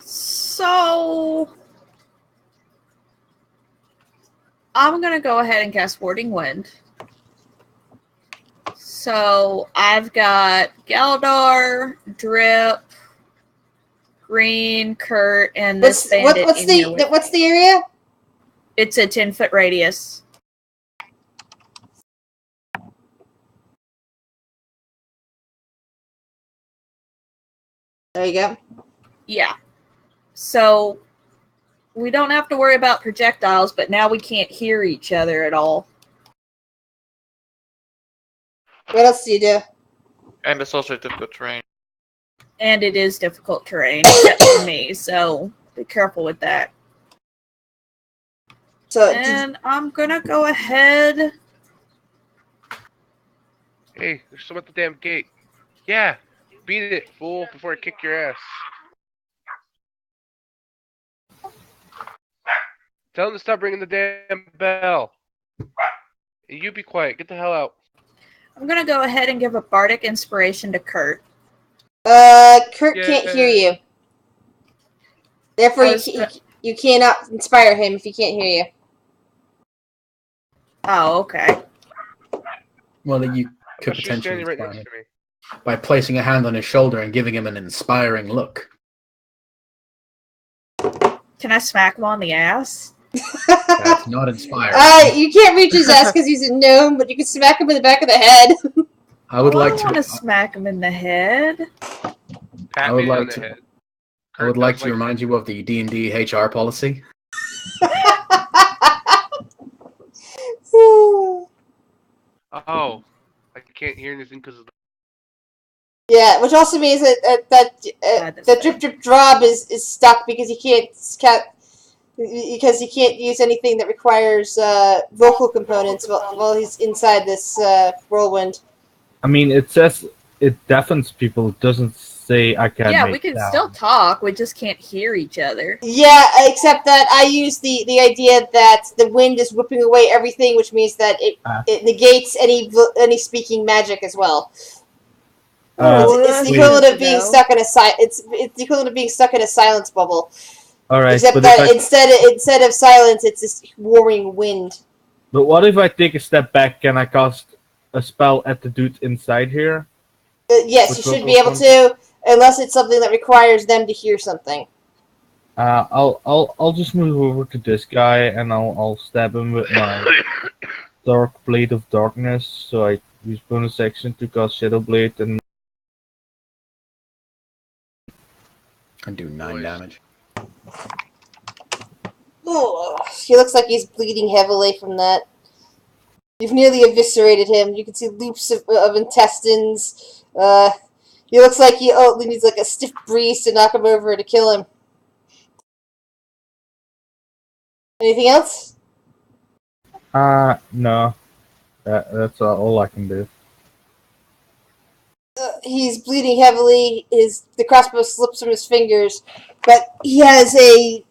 So I'm gonna go ahead and cast Warding Wind. So I've got Galdar, Drip, Green, Kurt, and this bandit. What's the area? It's a 10-foot radius. There you go. Yeah. So we don't have to worry about projectiles, but now we can't hear each other at all. What else do you do? And it's also difficult terrain. And it is difficult terrain, except for me, so be careful with that. So And I'm gonna go ahead. Hey, there's someone at the damn gate. Yeah, beat it, fool, before I kick your ass. Tell him to stop ringing the damn bell. You be quiet. Get the hell out. I'm gonna go ahead and give a bardic inspiration to Kurt. Kurt Yeah. can't hear you. Therefore, you cannot inspire him if he can't hear you. Oh, okay. Well, you could But she's potentially standing right inspire next him to me. by placing a hand on his shoulder and giving him an inspiring look. Can I smack him on the ass? That's not inspiring. You can't reach his ass because he's a gnome, but you can smack him in the back of the head. I would like want to to. smack him in the head. Pat I would me like on the to- head. I would Kurt like does to remind you of the D&D HR policy. Oh, I can't hear anything because of the... Yeah, which also means that the drip drip drop is stuck because he can't use anything that requires vocal components while he's inside this whirlwind. I mean, it says it deafens people. It doesn't say I can. Yeah, make we can sound. still talk. We just can't hear each other. Yeah, except that I use the idea that the wind is whipping away everything, which means that it negates any speaking magic as well. It's the equivalent of being stuck in it's the equivalent of being stuck in a silence bubble. All right, Except but that instead of silence, it's this roaring wind. But what if I take a step back and I cast a spell at the dude inside here? Yes, you should be able to, unless it's something that requires them to hear something. I'll just move over to this guy and I'll stab him with my dark blade of darkness. So I use bonus action to cast Shadow Blade and Do 9 damage. Oh, he looks like he's bleeding heavily from that. You've nearly eviscerated him. You can see loops of intestines. He looks like he needs like a stiff breeze to knock him over to kill him. Anything else? no, that's all I can do. He's bleeding heavily. The crossbow slips from his fingers, but he has a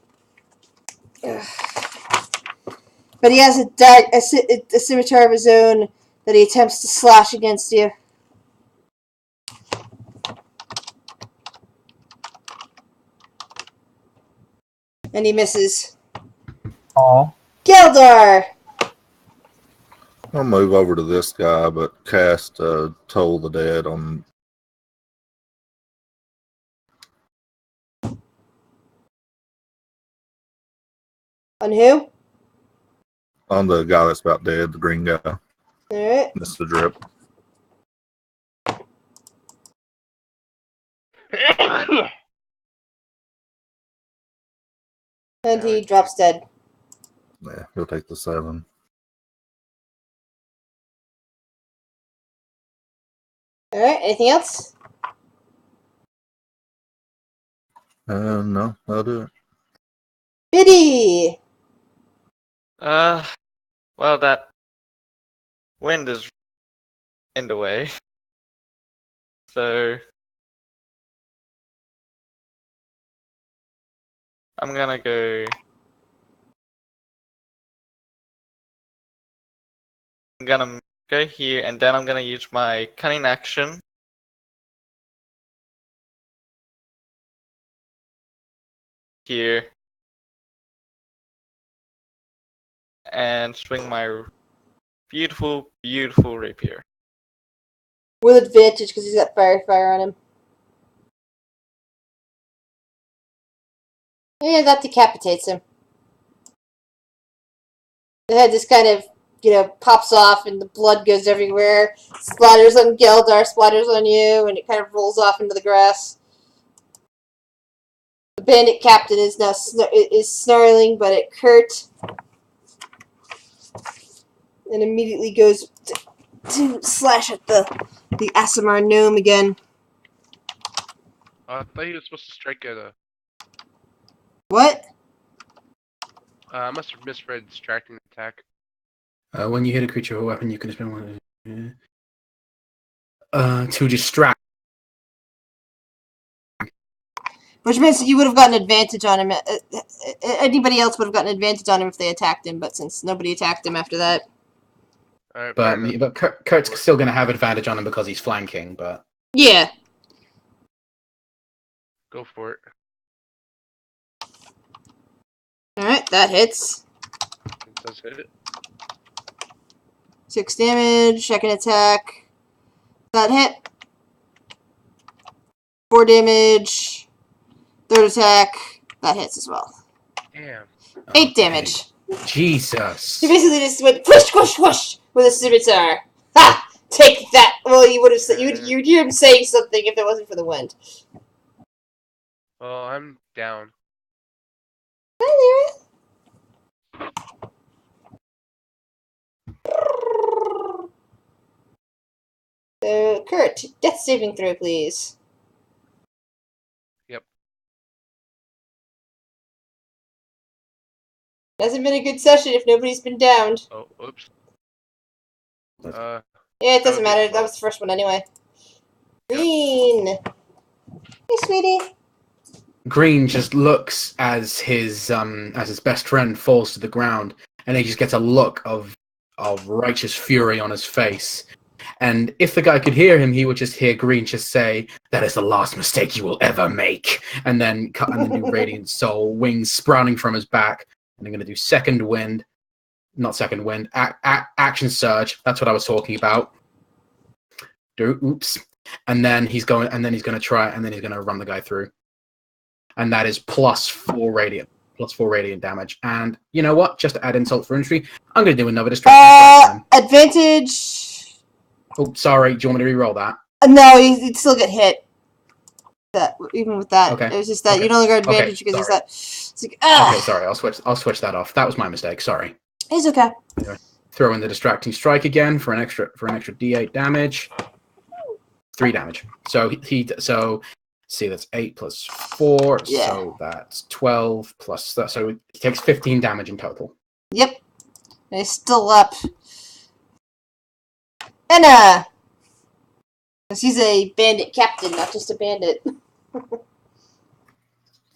scimitar of his own that he attempts to slash against you. And he misses. Aw. Galdar! I'll move over to this guy, but cast Toll the Dead on. On who? On the guy that's about dead, the green guy. Alright. That's the drip. And he drops dead. Yeah, he'll take the 7. Alright, anything else? No, I'll do it. Biddy! Well, that wind is in the way. So I'm gonna go. I'm gonna go here, and then I'm gonna use my cunning action. Here. And swing my beautiful, beautiful rapier. With advantage because he's got fire on him. Yeah, that decapitates him. The head just kind of, pops off and the blood goes everywhere. Splatters on Geldar, splatters on you, and it kind of rolls off into the grass. The bandit captain is now is snarling, but at Kurt, and immediately goes to slash at the Aasimar gnome again. I thought he was supposed to strike at a. What? I must have misread distracting attack. When you hit a creature or weapon, you can spend one to distract. Which means that you would have gotten advantage on him. Anybody else would have gotten advantage on him if they attacked him, but since nobody attacked him after that. Alright, But Kurt's still going to have advantage on him because he's flanking, but... Yeah. go for it. Alright, that hits. It does hit it. 6 damage, second attack. That hit. 4 damage. Third attack. That hits as well. Damn. 8 damage. Jesus. He basically just went whoosh, whoosh, whoosh with a scimitar. Ha! Take that! Well, you would have said you'd hear him saying something if it wasn't for the wind. Well, I'm down. Hi, Lyra. Kurt, death saving throw, please. Yep. Hasn't been a good session if nobody's been downed. Oh, oops. Yeah, it doesn't matter. That was the first one anyway. Green. Hey, sweetie. Green just looks as his best friend falls to the ground, and he just gets a look of righteous fury on his face. And if the guy could hear him, he would just hear Green just say, "That is the last mistake you will ever make," and then do Radiant Soul, wings sprouting from his back. And I'm going to do second wind, not second wind, action surge. That's what I was talking about. Oops. And then he's going to try, and then he's going to run the guy through. And that is plus 4 radiant damage. And you know what? Just to add insult for injury, I'm going to do another distraction. Advantage. Oh, sorry. Do you want me to re-roll that? No, you'd still get hit. That even with that, Okay. it was just that Okay. you don't get advantage because sorry. it's like ah. Okay, sorry. I'll switch that off. That was my mistake. Sorry. It's okay. Throw in the distracting strike again for an extra D8 damage. 3 damage. So see, that's 8 plus 4, Yeah. so that's 12 plus that. So he takes 15 damage in total. Yep. And he's still up. Anna! Because he's a bandit captain, not just a bandit.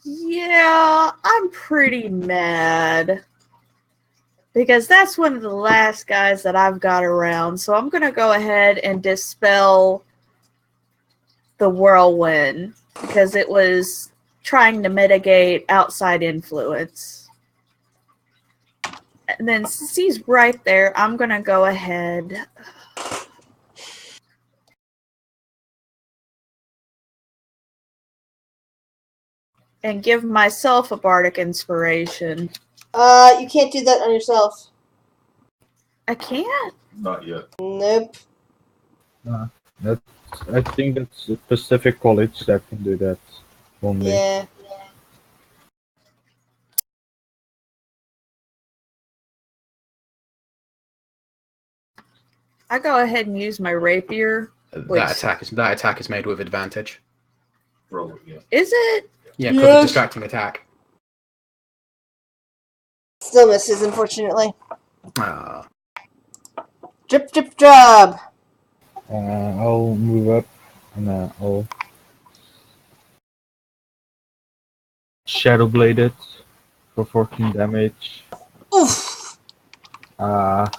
Yeah, I'm pretty mad. Because that's one of the last guys that I've got around. So I'm going to go ahead and dispel the whirlwind. Because it was trying to mitigate outside influence. And then since he's right there, I'm going to go ahead... and give myself a bardic inspiration. You can't do that on yourself. I can't? Not yet. Nope. I think that's a specific college that can do that only. Yeah. I go ahead and use my rapier That attack is made with advantage. Roll it, yeah. Is it? Yeah, because Yes. of distracting attack. Still misses, unfortunately. Ah. Drip, drip, drop. I'll move up and I'll Shadow Blade it for 14 damage. Oof. And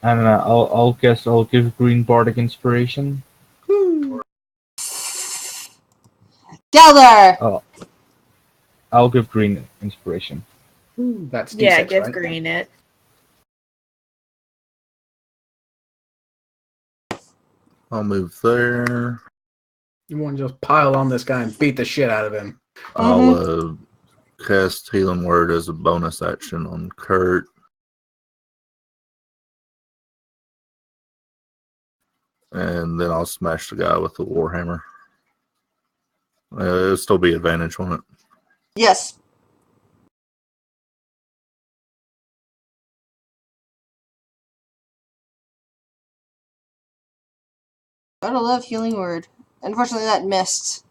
I'll give Green Bardic Inspiration. Gelder. Oh, I'll give Green Inspiration. That's D6, Yeah, give right? Green it. I'll move there. You want to just pile on this guy and beat the shit out of him. I'll cast Healing Word as a bonus action on Kurt. And then I'll smash the guy with the Warhammer. It'll still be advantage on it. Yes. Gotta love healing word. Unfortunately, that missed.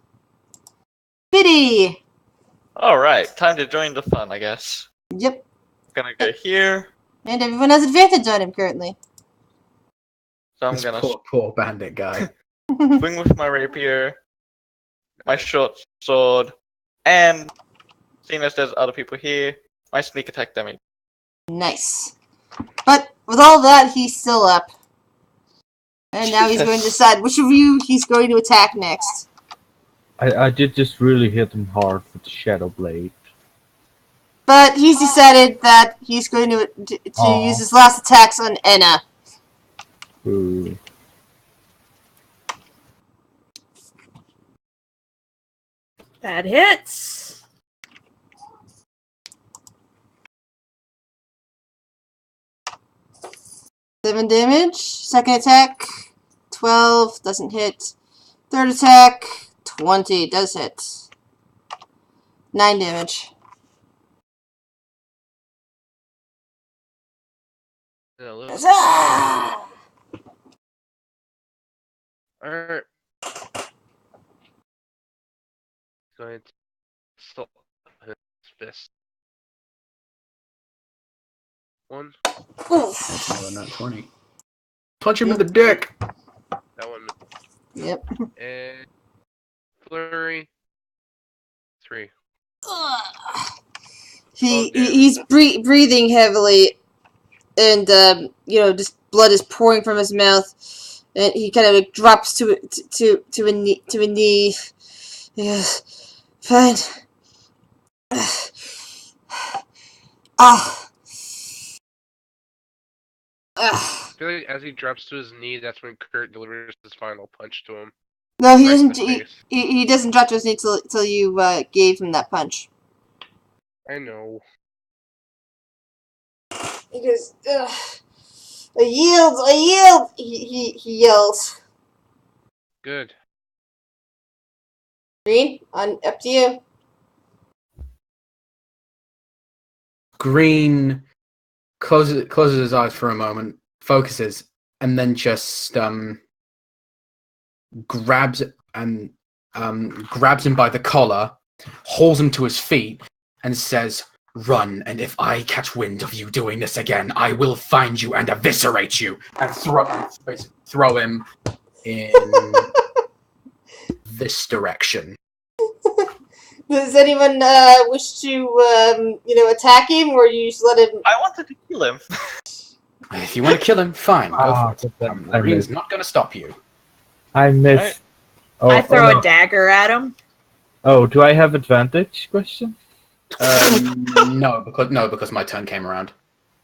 Biddy. All right, time to join the fun, I guess. Yep. Gonna go here. And everyone has advantage on him currently. So I'm This gonna poor bandit guy. swing with my rapier, my short sword, and seeing as there's other people here, my sneak attack damage. Nice. But with all that, he's still up. And now he's going to decide which of you he's going to attack next. I did just really hit him hard with the Shadow Blade. But he's decided that he's going to use his last attacks on Enna. Ooh. That hits. Seven damage. Second attack, 12, doesn't hit. Third attack, 20, does hit. 9 damage. Huzzah! Alright. Going to stop his fist. One. Oof. Oh, not 20. Punch him in the dick! That one. Yep. And flurry. 3. He's breathing heavily, and just blood is pouring from his mouth, and he kind of drops to a knee. Yes, fine. Ah. I feel like as he drops to his knee, that's when Kurt delivers his final punch to him. No, he Right in doesn't. the face. He doesn't drop to his knee till you gave him that punch. I know. He goes, ugh. I yield. He yells. Good. Green, up to you. Green closes his eyes for a moment, focuses, and then just grabs him by the collar, hauls him to his feet, and says, "Run, and if I catch wind of you doing this again, I will find you and eviscerate you," and throw him in this direction. Does anyone wish to attack him, or you just let him? I wanted to kill him. If you want to kill him, fine. Go for it. I Green's missed. not going to stop you. I missed. Right. Oh, I throw no. a dagger at him. Oh, do I have advantage? Question. No, because my turn came around.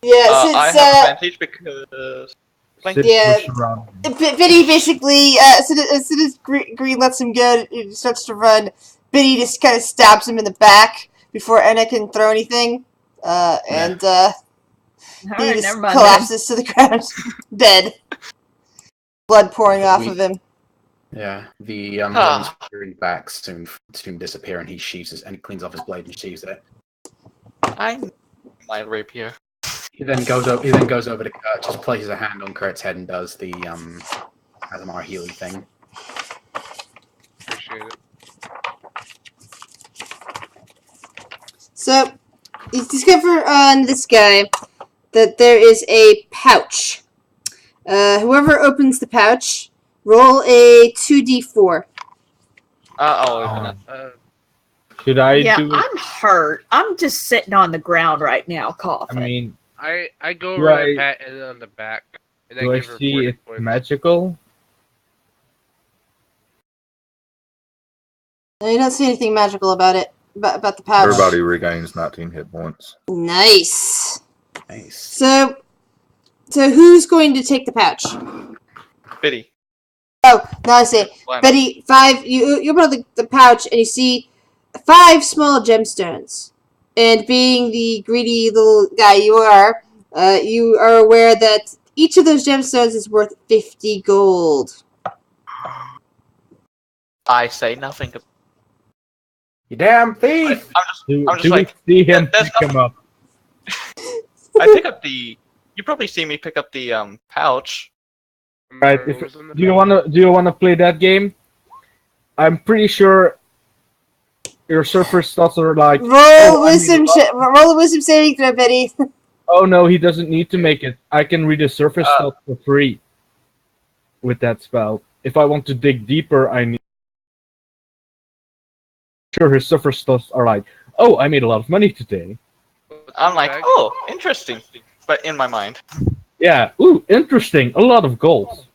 Yeah, I have advantage because. Sid Yeah. pushed around. Biddy basically, as soon as Green lets him go, he starts to run. Biddy just kind of stabs him in the back before Enna can throw anything, and he Alright, just never mind. collapses to the ground, dead. Blood pouring off of him. Yeah, the ones rearing back soon disappear, and he sheathes and he cleans off his blade and sheathes it. I need my rapier. He then goes over to Kurt, just places a hand on Kurt's head and does the Azamar Healy thing. Appreciate it. So, you discover on this guy that there is a pouch. Whoever opens the pouch, roll a 2d4. I'll open it. Should I Yeah, do it? I'm hurt. I'm just sitting on the ground right now, I coughing. mean, I go Do over I- and pat it on the back, and I do I give her see 40 it's points. magical? You don't see anything magical about it, about the pouch. Everybody regains 19 hit points. Nice. Nice. So who's going to take the pouch? Biddy. Oh, now I see. Why not? Betty, 5. You open up the pouch and you see 5 small gemstones. And being the greedy little guy you are aware that each of those gemstones is worth 50 gold. I say nothing. You damn thief! Do I'm just we like, see him that's pick him up? I pick up the. You probably see me pick up the pouch. Right. What was in the Do you pouch? wanna play that game? I'm pretty sure your surfer stats are like. Roll "Oh, I wisdom. need a lot." Roll a wisdom saving throw, Betty. Oh no, he doesn't need to make it. I can read a surface stat for free with that spell. If I want to dig deeper, I need. Sure, his surface stats are like, oh, I made a lot of money today. What's in I'm the like, bag? oh, interesting. But in my mind, Yeah. Ooh, interesting. A lot of gold.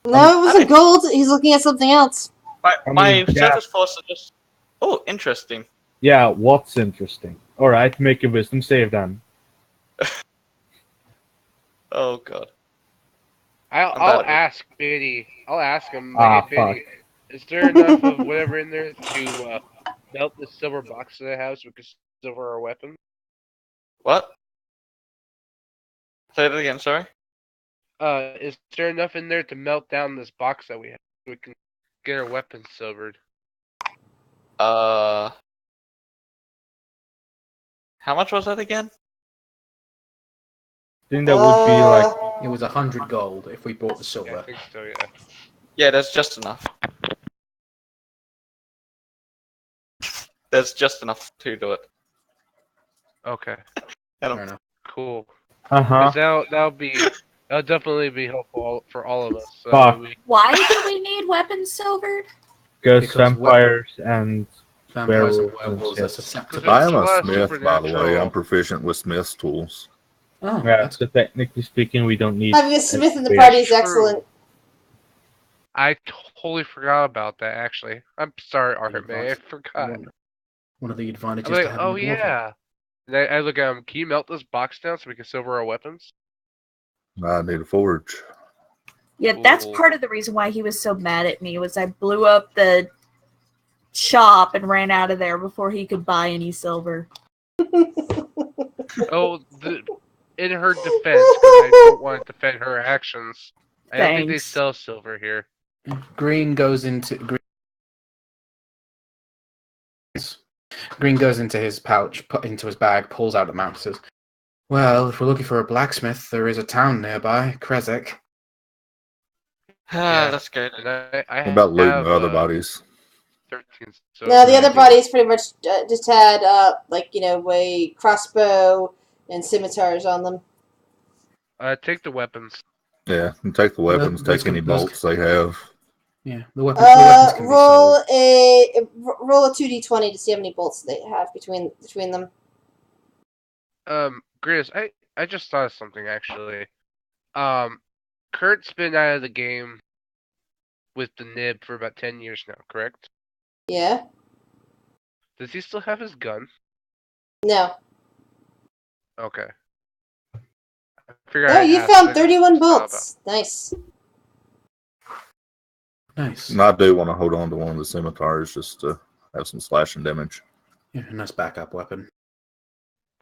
No, it wasn't gold. He's looking at something else. my yeah. surface force are just. Oh, interesting. Yeah. What's interesting? All right, make a wisdom save then. Oh god. I'll bad. ask Biddy. I'll ask him. Ah, Like, hey, Biddy, fuck. is there enough of whatever in there to melt the silver box that I have so we can silver our weapon? What? Say it again. Sorry. Is there enough in there to melt down this box that we have so we can get our weapons silvered? How much was that again? I think that would be like. It was 100 gold if we bought the Yeah, silver. I think so. Yeah. Yeah, that's just enough. There's just enough to do it. Okay. Fair enough. Cool. Uh huh. Because that'll definitely be helpful for all of us. So Fuck. Why do we need weapons silvered? Because Because vampires and Vampires and Werewolves and werewolves are shit. susceptible. I am There's a a lot of smith, by the way. supernatural- I'm proficient with smith's tools. Oh, Yeah, that's so technically speaking, we don't need. Having a smith in the Yeah. party is True. excellent. I totally forgot about that. Actually, I'm sorry, Art May. I advantage. forgot. One of the advantages I'm like, to having oh a dwarf. yeah. And I look at him. Can you melt this box down so we can silver our weapons? I need a forge. Yeah, that's Cool. part of the reason why he was so mad at me was I blew up the shop and ran out of there before he could buy any silver. Oh, in her defense, because I don't want to defend her actions. I don't think they Thanks. sell silver here. Green goes into his pouch, into his bag, pulls out the map, says, "Well, if we're looking for a blacksmith, there is a town nearby, Krezek." Yeah. That's good. And I What about looting have, the other bodies? 13. So No, the other bodies pretty much just had, a crossbow and scimitars on them. Take the weapons. Yeah, and take the weapons, those take any can- those bolts they have. Yeah, the weapons can be Roll sold. roll a 2d20 to see how many bolts they have between them. Gris, I just thought of something actually. Kurt's been out of the game with the nib for about 10 years now, correct? Yeah. Does he still have his gun? No. Okay. I figured Oh, I'd you ask. found I 31 just thought bolts. Nice. Nice. And I do want to hold on to one of the scimitars just to have some slashing damage. Yeah, a nice backup weapon.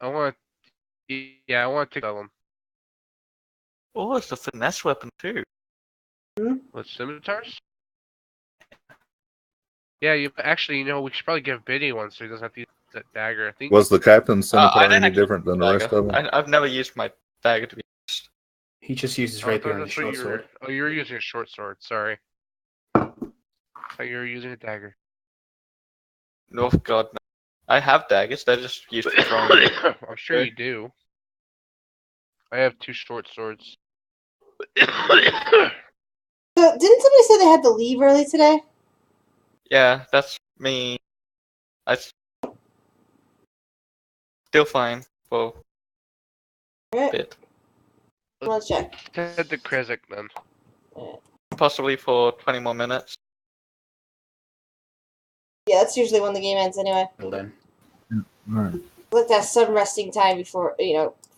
I want to take that one. Oh, it's a finesse weapon too. With scimitars? Yeah, we should probably give Biddy one so he doesn't have to use that dagger. I think. Was the captain's I scimitar didn't any actually different than the rest Dagger. of them? I've never used my dagger to be honest. He just uses Oh, I rapier thought and a that's what short you sword. were. Oh, you were using a short sword. Sorry. I thought you were using a dagger. Oh god, no. I have daggers, they're just used for throwing. I'm sure you do. I have 2 short swords. So, didn't somebody say they had to leave early today? Yeah, that's me. I still fine for a Alright, bit. let's check. Head to Krezek then. Possibly for 20 more minutes. Yeah, that's usually when the game ends anyway. Till then. Alright. We like to have some resting time before,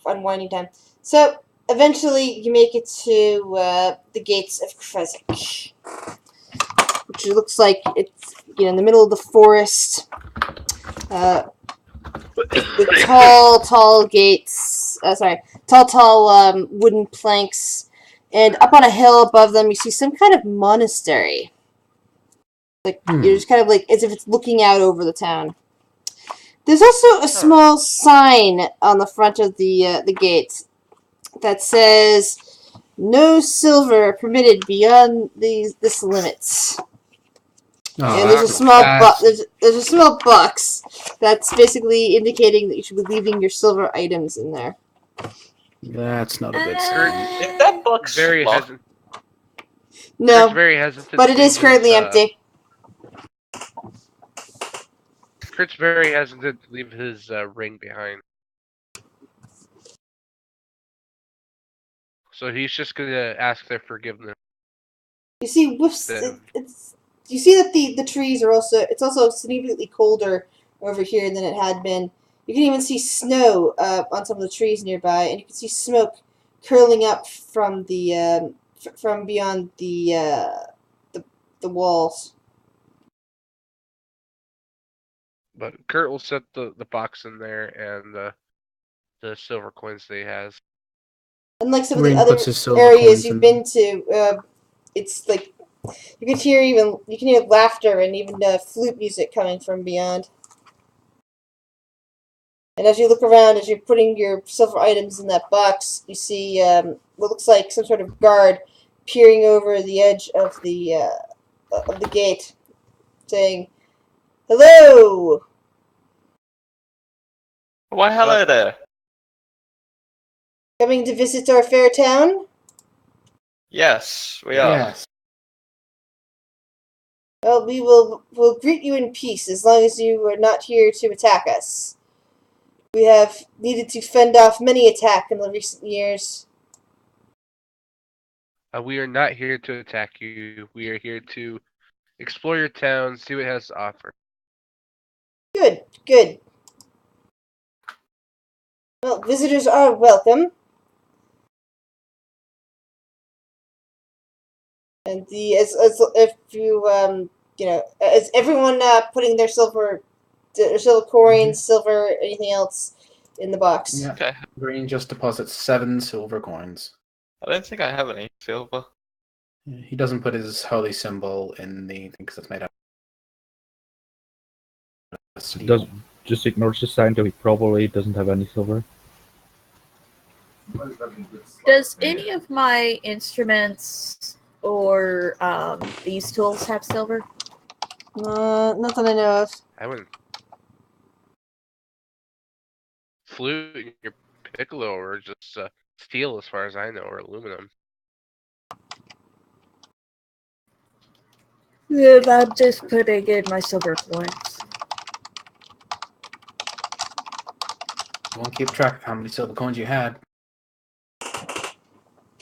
unwinding time. So, eventually, you make it to the gates of Krezek, which looks like it's in the middle of the forest. With tall gates. Tall wooden planks, and up on a hill above them, you see some kind of monastery. You're just kind of like as if it's looking out over the town. There's also a small sign on the front of the gate that says "No silver permitted beyond this limits." Oh, And there's a that's small not- there's a small box that's basically indicating that you should be leaving your silver items in there. That's not a good sign. Is that box Very locked? hesitant. Kurt's No, very hesitant. but it to is leave currently his, empty. Kurt's very hesitant to leave his ring behind. So he's just gonna ask their forgiveness. You see, Then- you see that the trees are also significantly colder over here than it had been. You can even see snow on some of the trees nearby, and you can see smoke curling up from the from beyond the walls. But Kurt will set the box in there and the silver coins that he has. Unlike some of Green the other puts his silver areas coins you've in been to, it's like you can hear laughter and even flute music coming from beyond. And as you look around, as you're putting your silver items in that box, you see what looks like some sort of guard peering over the edge of the gate, saying, "Hello." Why hello there. Coming to visit our fair town? Yes, we are. Yes. Well, we'll greet you in peace as long as you are not here to attack us. We have needed to fend off many attacks in the recent years. We are not here to attack you. We are here to explore your town, see what it has to offer. Good. Well, visitors are welcome. And as if you as everyone putting their silver coins, silver, anything else in the box. Yeah. Okay. Green just deposits 7 silver coins. I don't think I have any silver. He doesn't put his holy symbol in the thing because it's made up of steel. Just ignores the sign that he probably doesn't have any silver. Does any of my instruments or these tools have silver? Nothing I know of. I wouldn't. Flute and your piccolo are just steel, as far as I know, or aluminum. Then I'm just putting in my silver coins. You won't keep track of how many silver coins you had.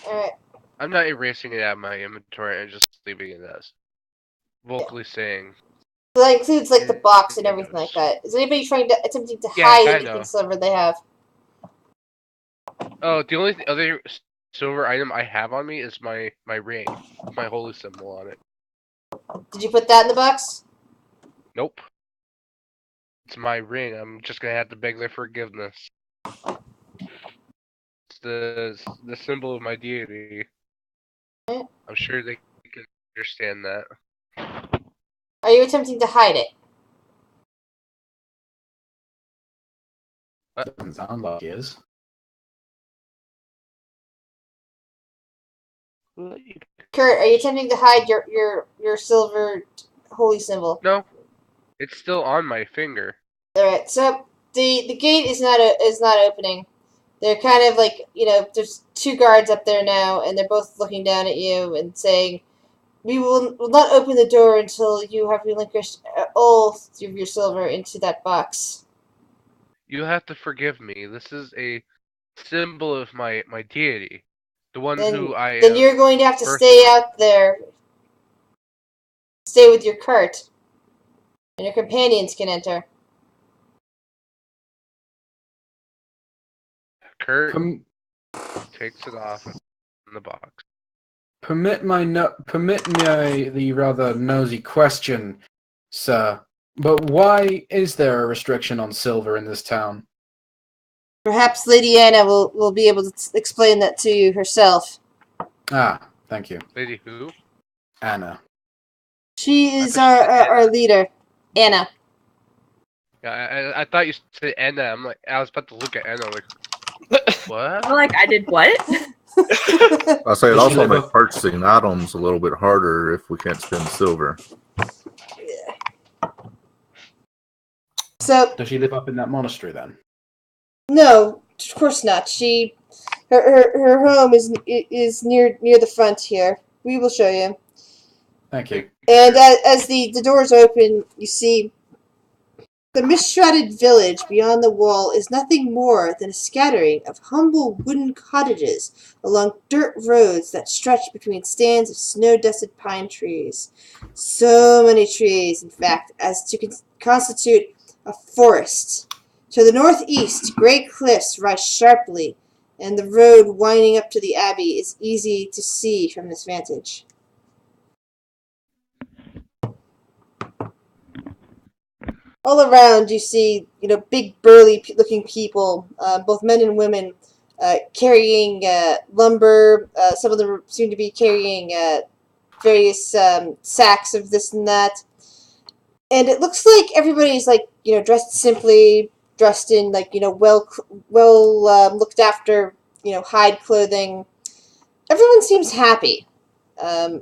Alright. I'm not erasing it out of my inventory and just leaving it as vocally saying. So that includes like the box and It everything like does. that. Is anybody attempting to Yeah, hide I anything know. silver they have? Oh, the only other silver item I have on me is my ring, my holy symbol on it. Did you put that in the box? Nope. It's my ring. I'm just gonna have to beg their forgiveness. It's the symbol of my deity. Alright. I'm sure they can understand that. Are you attempting to hide it? Doesn't sound like he is. Kurt, are you attempting to hide your silver holy symbol? No, it's still on my finger. All right. So the gate is not opening. They're kind of like, there's two guards up there now, and they're both looking down at you and saying, "We will not open the door until you have relinquished all of your silver into that box." You have to forgive me. This is a symbol of my deity, the one who I. Then you're going to have to stay out there. Stay with your cart, and your companions can enter. Kurt takes it off in the box. Permit me the rather nosy question, sir. But why is there a restriction on silver in this town? Perhaps Lady Anna will be able to explain that to you herself. Ah, thank you. Lady who? Anna. She is our leader, Anna. Yeah, I thought you said Anna. I was about to look at Anna like, what? Like, I did what? I say it also makes purchasing items a little bit harder if we can't spend silver. Yeah. So does she live up in that monastery then? No, of course not. Her home is near the front here. We will show you. Thank you. And as the doors open, you see the mist-shrouded village beyond the wall is nothing more than a scattering of humble wooden cottages along dirt roads that stretch between stands of snow-dusted pine trees. So many trees, in fact, as to constitute a forest. To the northeast, gray cliffs rise sharply, and the road winding up to the abbey is easy to see from this vantage. All around, you see, big, burly-looking people, both men and women, carrying lumber. Some of them seem to be carrying various sacks of this and that. And it looks like everybody's dressed simply, dressed in well looked after, hide clothing. Everyone seems happy. But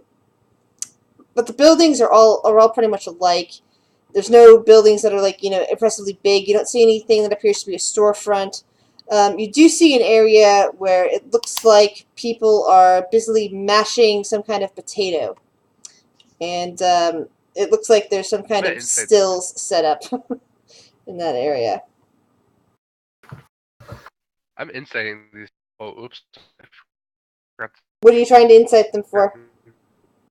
the buildings are all pretty much alike. There's no buildings that are impressively big. You don't see anything that appears to be a storefront. You do see an area where it looks like people are busily mashing some kind of potato. And it looks like there's some kind of stills set up in that area. I'm inciting these. Oh, oops. What are you trying to incite them for?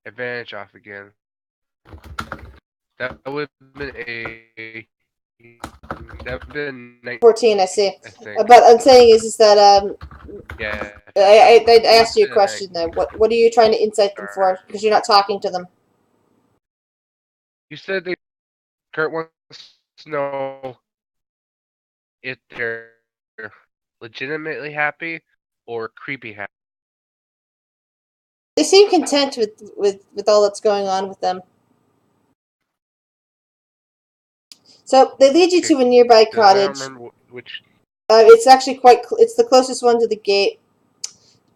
Advantage off again. That would have been a. That would have been 14, I see. I think. But I'm saying is that Yeah. I asked you a question though. What are you trying to incite them for? Because you're not talking to them. You said that Kurt wants to know if they're legitimately happy or creepy happy. They seem content with all that's going on with them. So they lead you to a nearby cottage. I don't remember which. It's actually it's the closest one to the gate,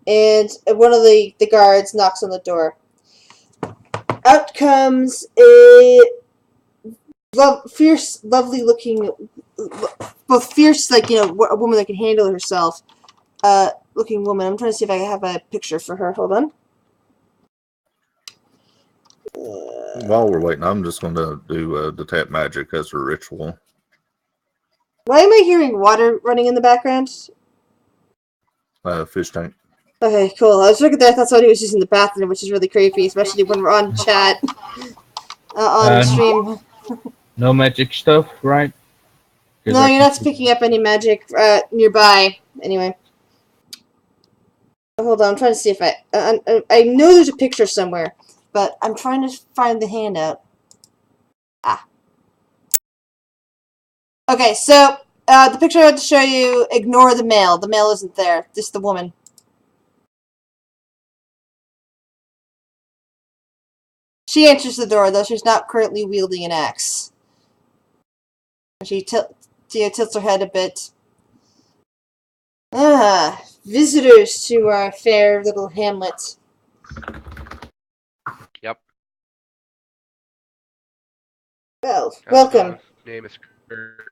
and one of the guards knocks on the door. Out comes a fierce, lovely-looking, both fierce, a woman that can handle herself, looking woman. I'm trying to see if I have a picture for her. Hold on. While we're waiting, I'm just going to do detect magic as a ritual. Why am I hearing water running in the background? Fish tank. Okay, cool. I was looking there. I thought somebody was using the bathroom, which is really creepy, especially when we're on chat on stream. No magic stuff, right? No, you're not picking up any magic nearby. Anyway. Hold on, I'm trying to see if I know there's a picture somewhere, but I'm trying to find the handout. Ah. Okay, so the picture I had to show you, ignore the male. The male isn't there, just the woman. She answers the door, though she's not currently wielding an axe. She tilts her head a bit. Ah, visitors to our fair little hamlet. Yep. Well, welcome. Name is Kurt.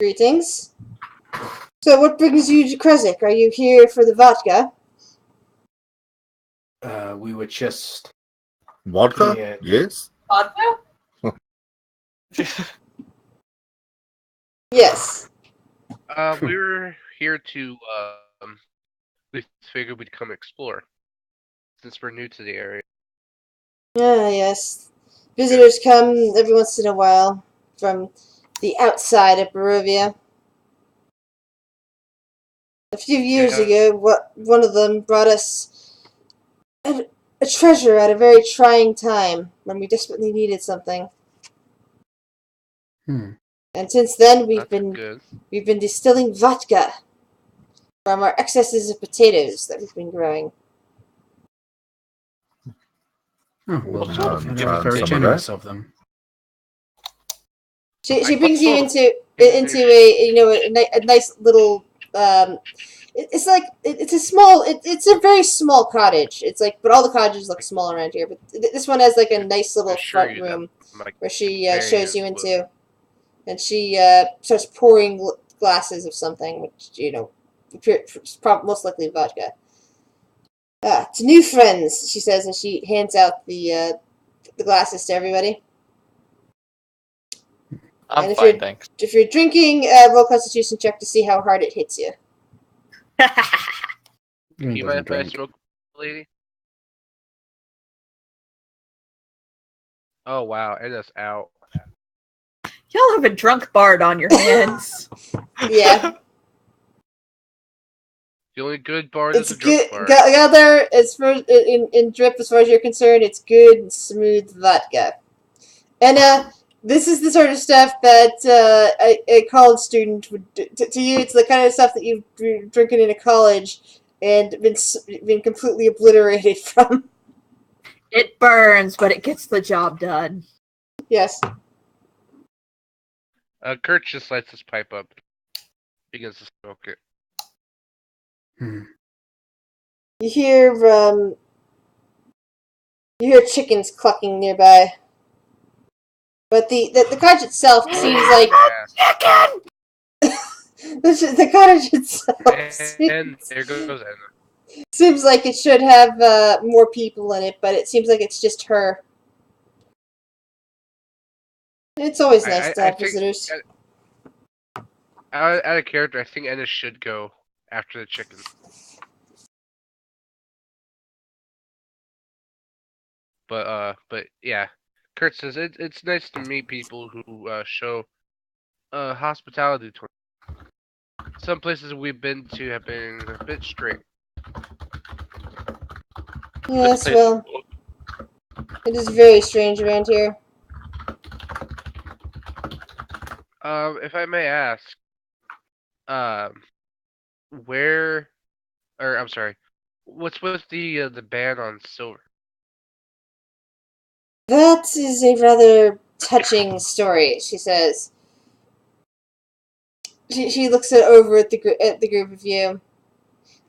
Greetings. So, what brings you to Kresik? Are you here for the vodka? We were just Vodka? Yeah. Yes. Vodka? Yes. We were here to we figured we'd come explore since we're new to the area. Ah, yes. Visitors come every once in a while from the outside of Barovia. A few years ago, one of them brought us a treasure at a very trying time when we desperately needed something. And since then, we've been distilling vodka from our excesses of potatoes that we've been growing. Oh, well, Trying very some of generous that. of them. She brings you What's into a nice little it's a small it's a very small cottage. It's like, but all the cottages look small around here. But this one has like a nice little front room where she shows you into, and she starts pouring glasses of something, which most likely vodka. To new friends, she says, and she hands out the glasses to everybody. I'm And fine, thanks. if you're drinking, roll Constitution check to see how hard it hits you. Do you mind if I smoke, lady? Oh wow, and that's out. Y'all have a drunk bard on your hands. Yeah. The only good bard is It's a drunk good. bard. Gather, as far in drip, as far as you're concerned, it's good and smooth vodka. And this is the sort of stuff that a college student would do. To you, it's the kind of stuff that you've been drinking in a college and been completely obliterated from. It burns, but it gets the job done. Yes. Kurt just lights his pipe up, begins to smoke it. You hear chickens clucking nearby. But the cottage itself seems like the cottage itself And there goes Anna. seems like it should have more people in it, but it seems like it's just her. It's always nice to have visitors. Out of character, I think Anna should go after the chicken. But yeah, Kurt says it's nice to meet people who show hospitality toward. Some places we've been to have been a bit strict. Yes, well, it is very strange around here. If I may ask, where, or I'm sorry, what's with the ban on silver? That is a rather touching story, she says. She looks over at the group of you.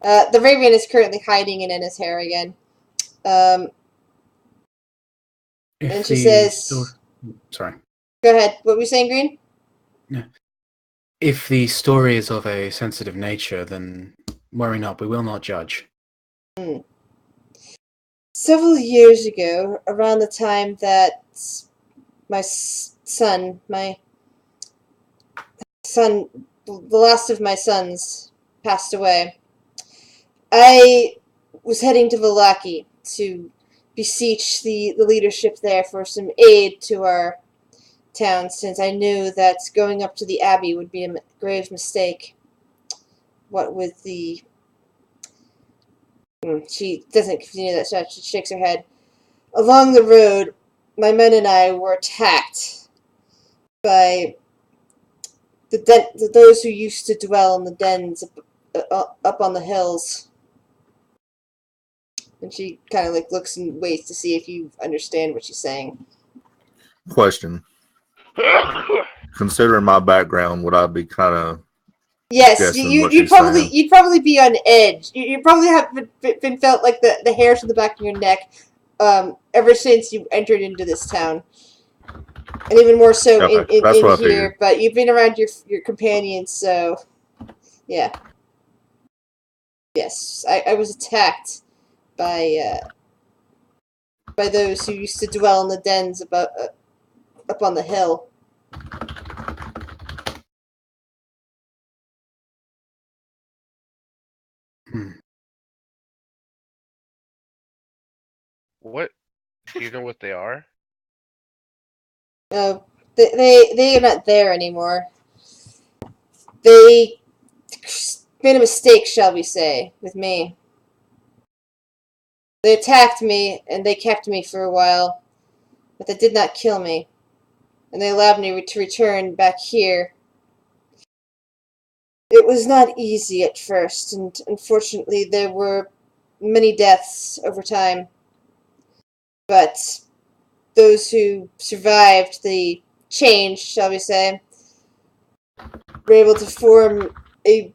The raven is currently hiding in Enna's hair again. And she says... Sorry. Go ahead. What were you saying, Green? Yeah. If the story is of a sensitive nature, then worry not, we will not judge. Several years ago, around the time that my son, the last of my sons, passed away, I was heading to Vallaki to beseech the leadership there for some aid to our town, since I knew that going up to the Abbey would be a grave mistake. What with the... She doesn't continue that, she shakes her head. Along the road, my men and I were attacked by those who used to dwell in the dens up on the hills. And she kind of like looks and waits to see if you understand what she's saying. Question. Considering my background, would I be kind of Yes, guessing what you'd she's saying. be on edge. You probably have been felt like the hairs on the back of your neck, ever since you entered into this town, and even more so Okay, that's in what I here. figured. But you've been around your companions, so yeah. Yes, I was attacked by those who used to dwell in the dens up on the hill. Hmm. What? Do you know what they are? No, they are not there anymore. They made a mistake, shall we say, with me. They attacked me, and they kept me for a while, but they did not kill me, and they allowed me to return back here. It was not easy at first, and unfortunately there were many deaths over time, but those who survived the change, shall we say, were able to form a...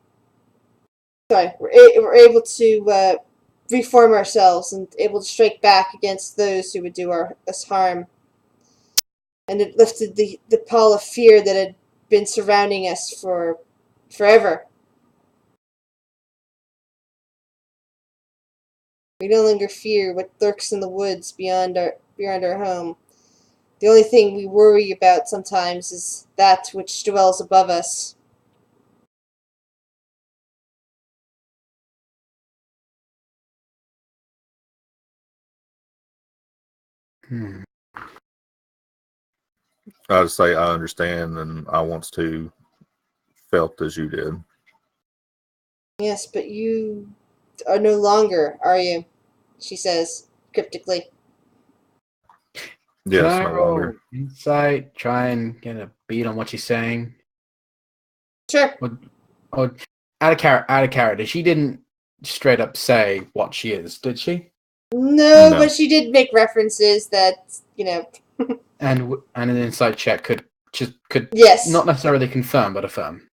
Sorry, were able to reform ourselves and able to strike back against those who would do us harm. And it lifted the pall of fear that had been surrounding us for forever. We no longer fear what lurks in the woods beyond our home. The only thing we worry about sometimes is that which dwells above us. Hmm. I'd say I understand, and I once too felt as you did. Yes, but you are no longer, are you? She says, cryptically. Can Yes, I no roll longer. insight? Try and get a beat on what she's saying. Sure. Or out of character. She didn't straight up say what she is, did she? No, No. but she did make references that, And an insight check could yes. not necessarily confirm, but affirm.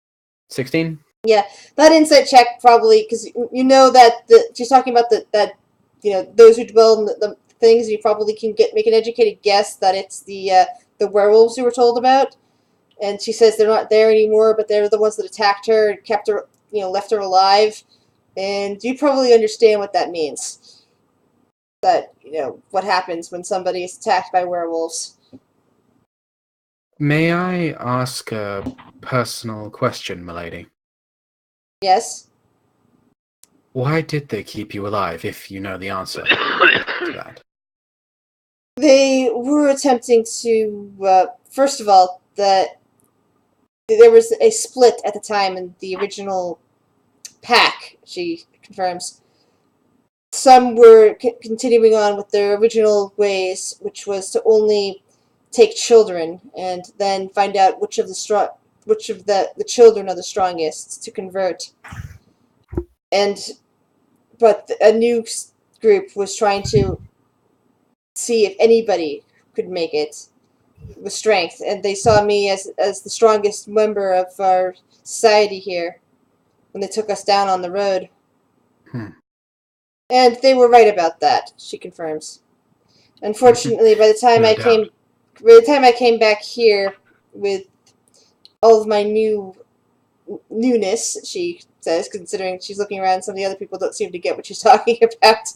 16. Yeah, that insight check probably, because you know that she's talking about those who dwell in the things. You probably can make an educated guess that it's the werewolves who were told about. And she says they're not there anymore, but they're the ones that attacked her and kept her, left her alive. And you probably understand what that means. That what happens when somebody is attacked by werewolves. May I ask a personal question, milady? Yes. Why did they keep you alive, if you know the answer to that? They were attempting to, first of all, there was a split at the time in the original pack, she confirms. Some were continuing on with their original ways, which was to only take children and then find out which of the children are the strongest to convert. But a new group was trying to see if anybody could make it with strength, and they saw me as the strongest member of our society here when they took us down on the road. And they were right about that, she confirms. Unfortunately, by the time No I came back here with all of my newness, she says, considering she's looking around, some of the other people don't seem to get what she's talking about.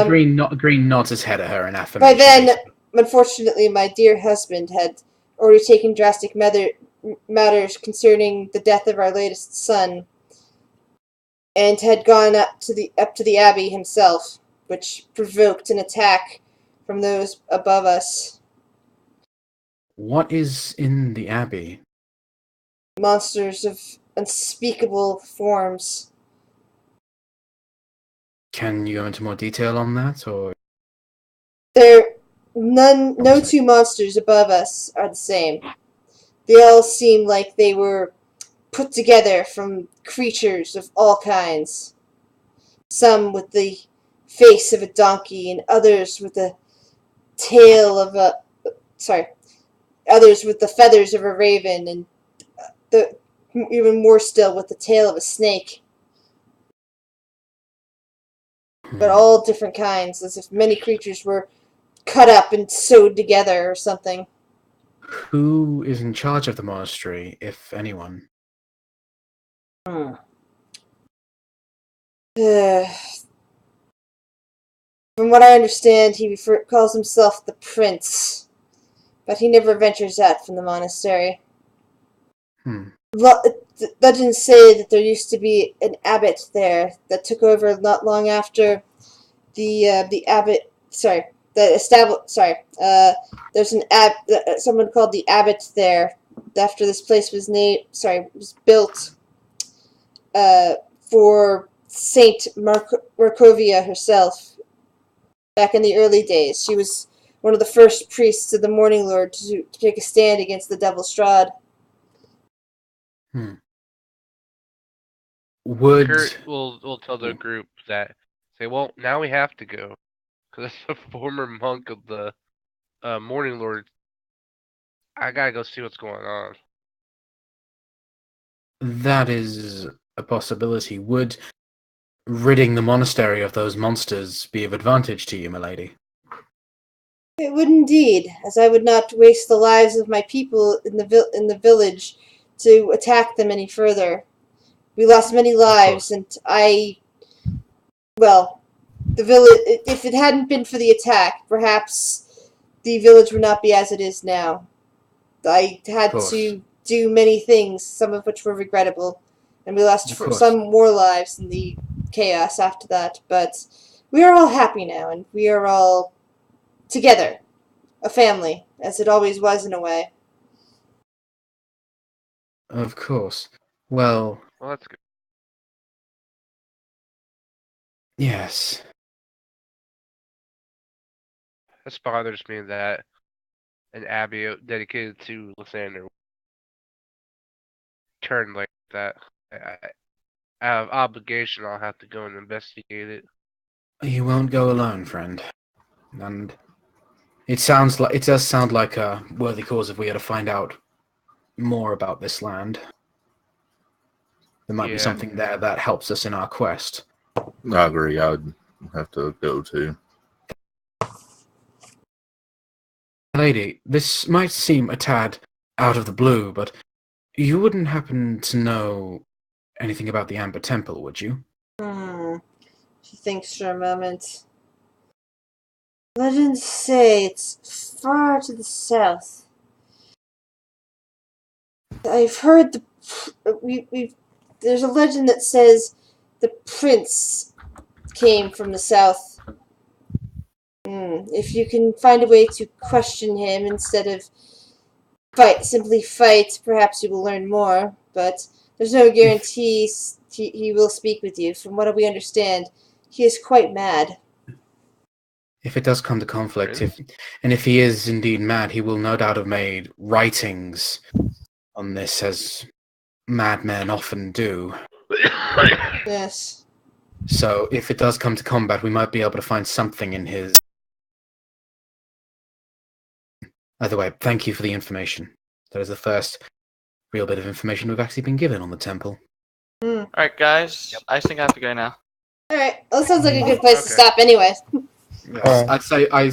Green nods his head at her in affirmation. By then, unfortunately, my dear husband had already taken drastic matters concerning the death of our latest son, and had gone up to the abbey himself, which provoked an attack from those above us. What is in the abbey? Monsters of unspeakable forms. Can you go into more detail on that, or? No two monsters above us are the same. They all seem like they were put together from creatures of all kinds. Some with the face of a donkey, and others with the tail of others with the feathers of a raven, and even more still with the tail of a snake. But all different kinds, as if many creatures were cut up and sewed together or something. Who is in charge of the monastery, if anyone? From what I understand, he calls himself the Prince, but he never ventures out from the monastery. Legends say that there used to be an abbot there that took over not long after the abbot. Sorry, the established. Sorry, there's someone called the abbot there after this place was was built. For Saint Markovia herself. Back in the early days, she was one of the first priests of the Morning Lord to take a stand against the devil Strahd. Would Kurt will tell the group that, say, well, now we have to go because as a former monk of the Morning Lord, I gotta go see what's going on. that is a possibility. Would ridding the monastery of those monsters be of advantage to you, milady? It would indeed, as I would not waste the lives of my people in the village to attack them any further. We lost many lives, and the village. If it hadn't been for the attack, perhaps the village would not be as it is now. I had to do many things, some of which were regrettable, and we lost some more lives in the chaos after that. But we are all happy now, and we are all together, a family, as it always was in a way. Of course. Well, that's good. Yes. This bothers me that an abbey dedicated to Lysander turned like that. I have obligation. I'll have to go and investigate it. You won't go alone, friend. And it does sound like a worthy cause if we are to find out more about this land. There might be something there that helps us in our quest. I agree. I'd have to go too. Lady, this might seem a tad out of the blue, but you wouldn't happen to know anything about the Amber Temple, would you? She thinks for a moment. Legends say it's far to the south. I've heard there's a legend that says the prince came from the south. If you can find a way to question him instead of simply fight, perhaps you will learn more. But there's no guarantees he will speak with you. From what we understand, he is quite mad. If it does come to conflict, if he is indeed mad, he will no doubt have made writings on this, as madmen often do. Yes. So if it does come to combat, we might be able to find something in his... Either way, thank you for the information. That is the first real bit of information we've actually been given on the temple. Alright, guys. I think I have to go now. Alright, well, that sounds like a good place to stop anyway. Yes. I'd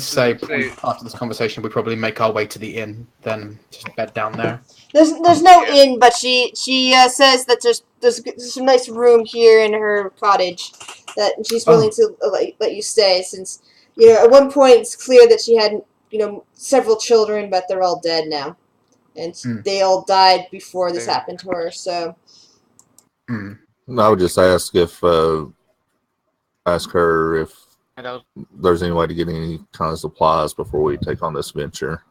say after this conversation, we probably make our way to the inn, then just bed down there. There's no inn, but she says that there's some nice room here in her cottage that she's willing to let you stay, since at one point it's clear that she had several children, but they're all dead now, and they all died before this happened to her. So I would just ask her if there's any way to get any kind of supplies before we take on this venture.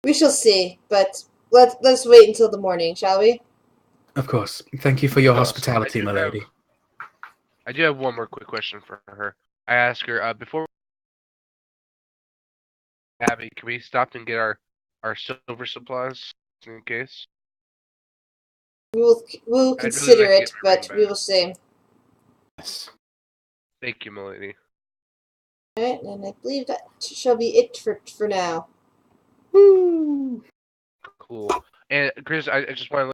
We shall see, but let's wait until the morning, shall we? Of course. Thank you for your hospitality, my lady. I do have one more quick question for her. I asked her before. Abby, can we stop and get our silver supplies in case? We'll consider it, but we will see. Yes. Thank you, milady. Alright, and I believe that shall be it for now. Woo! Cool. And Chris, I just want to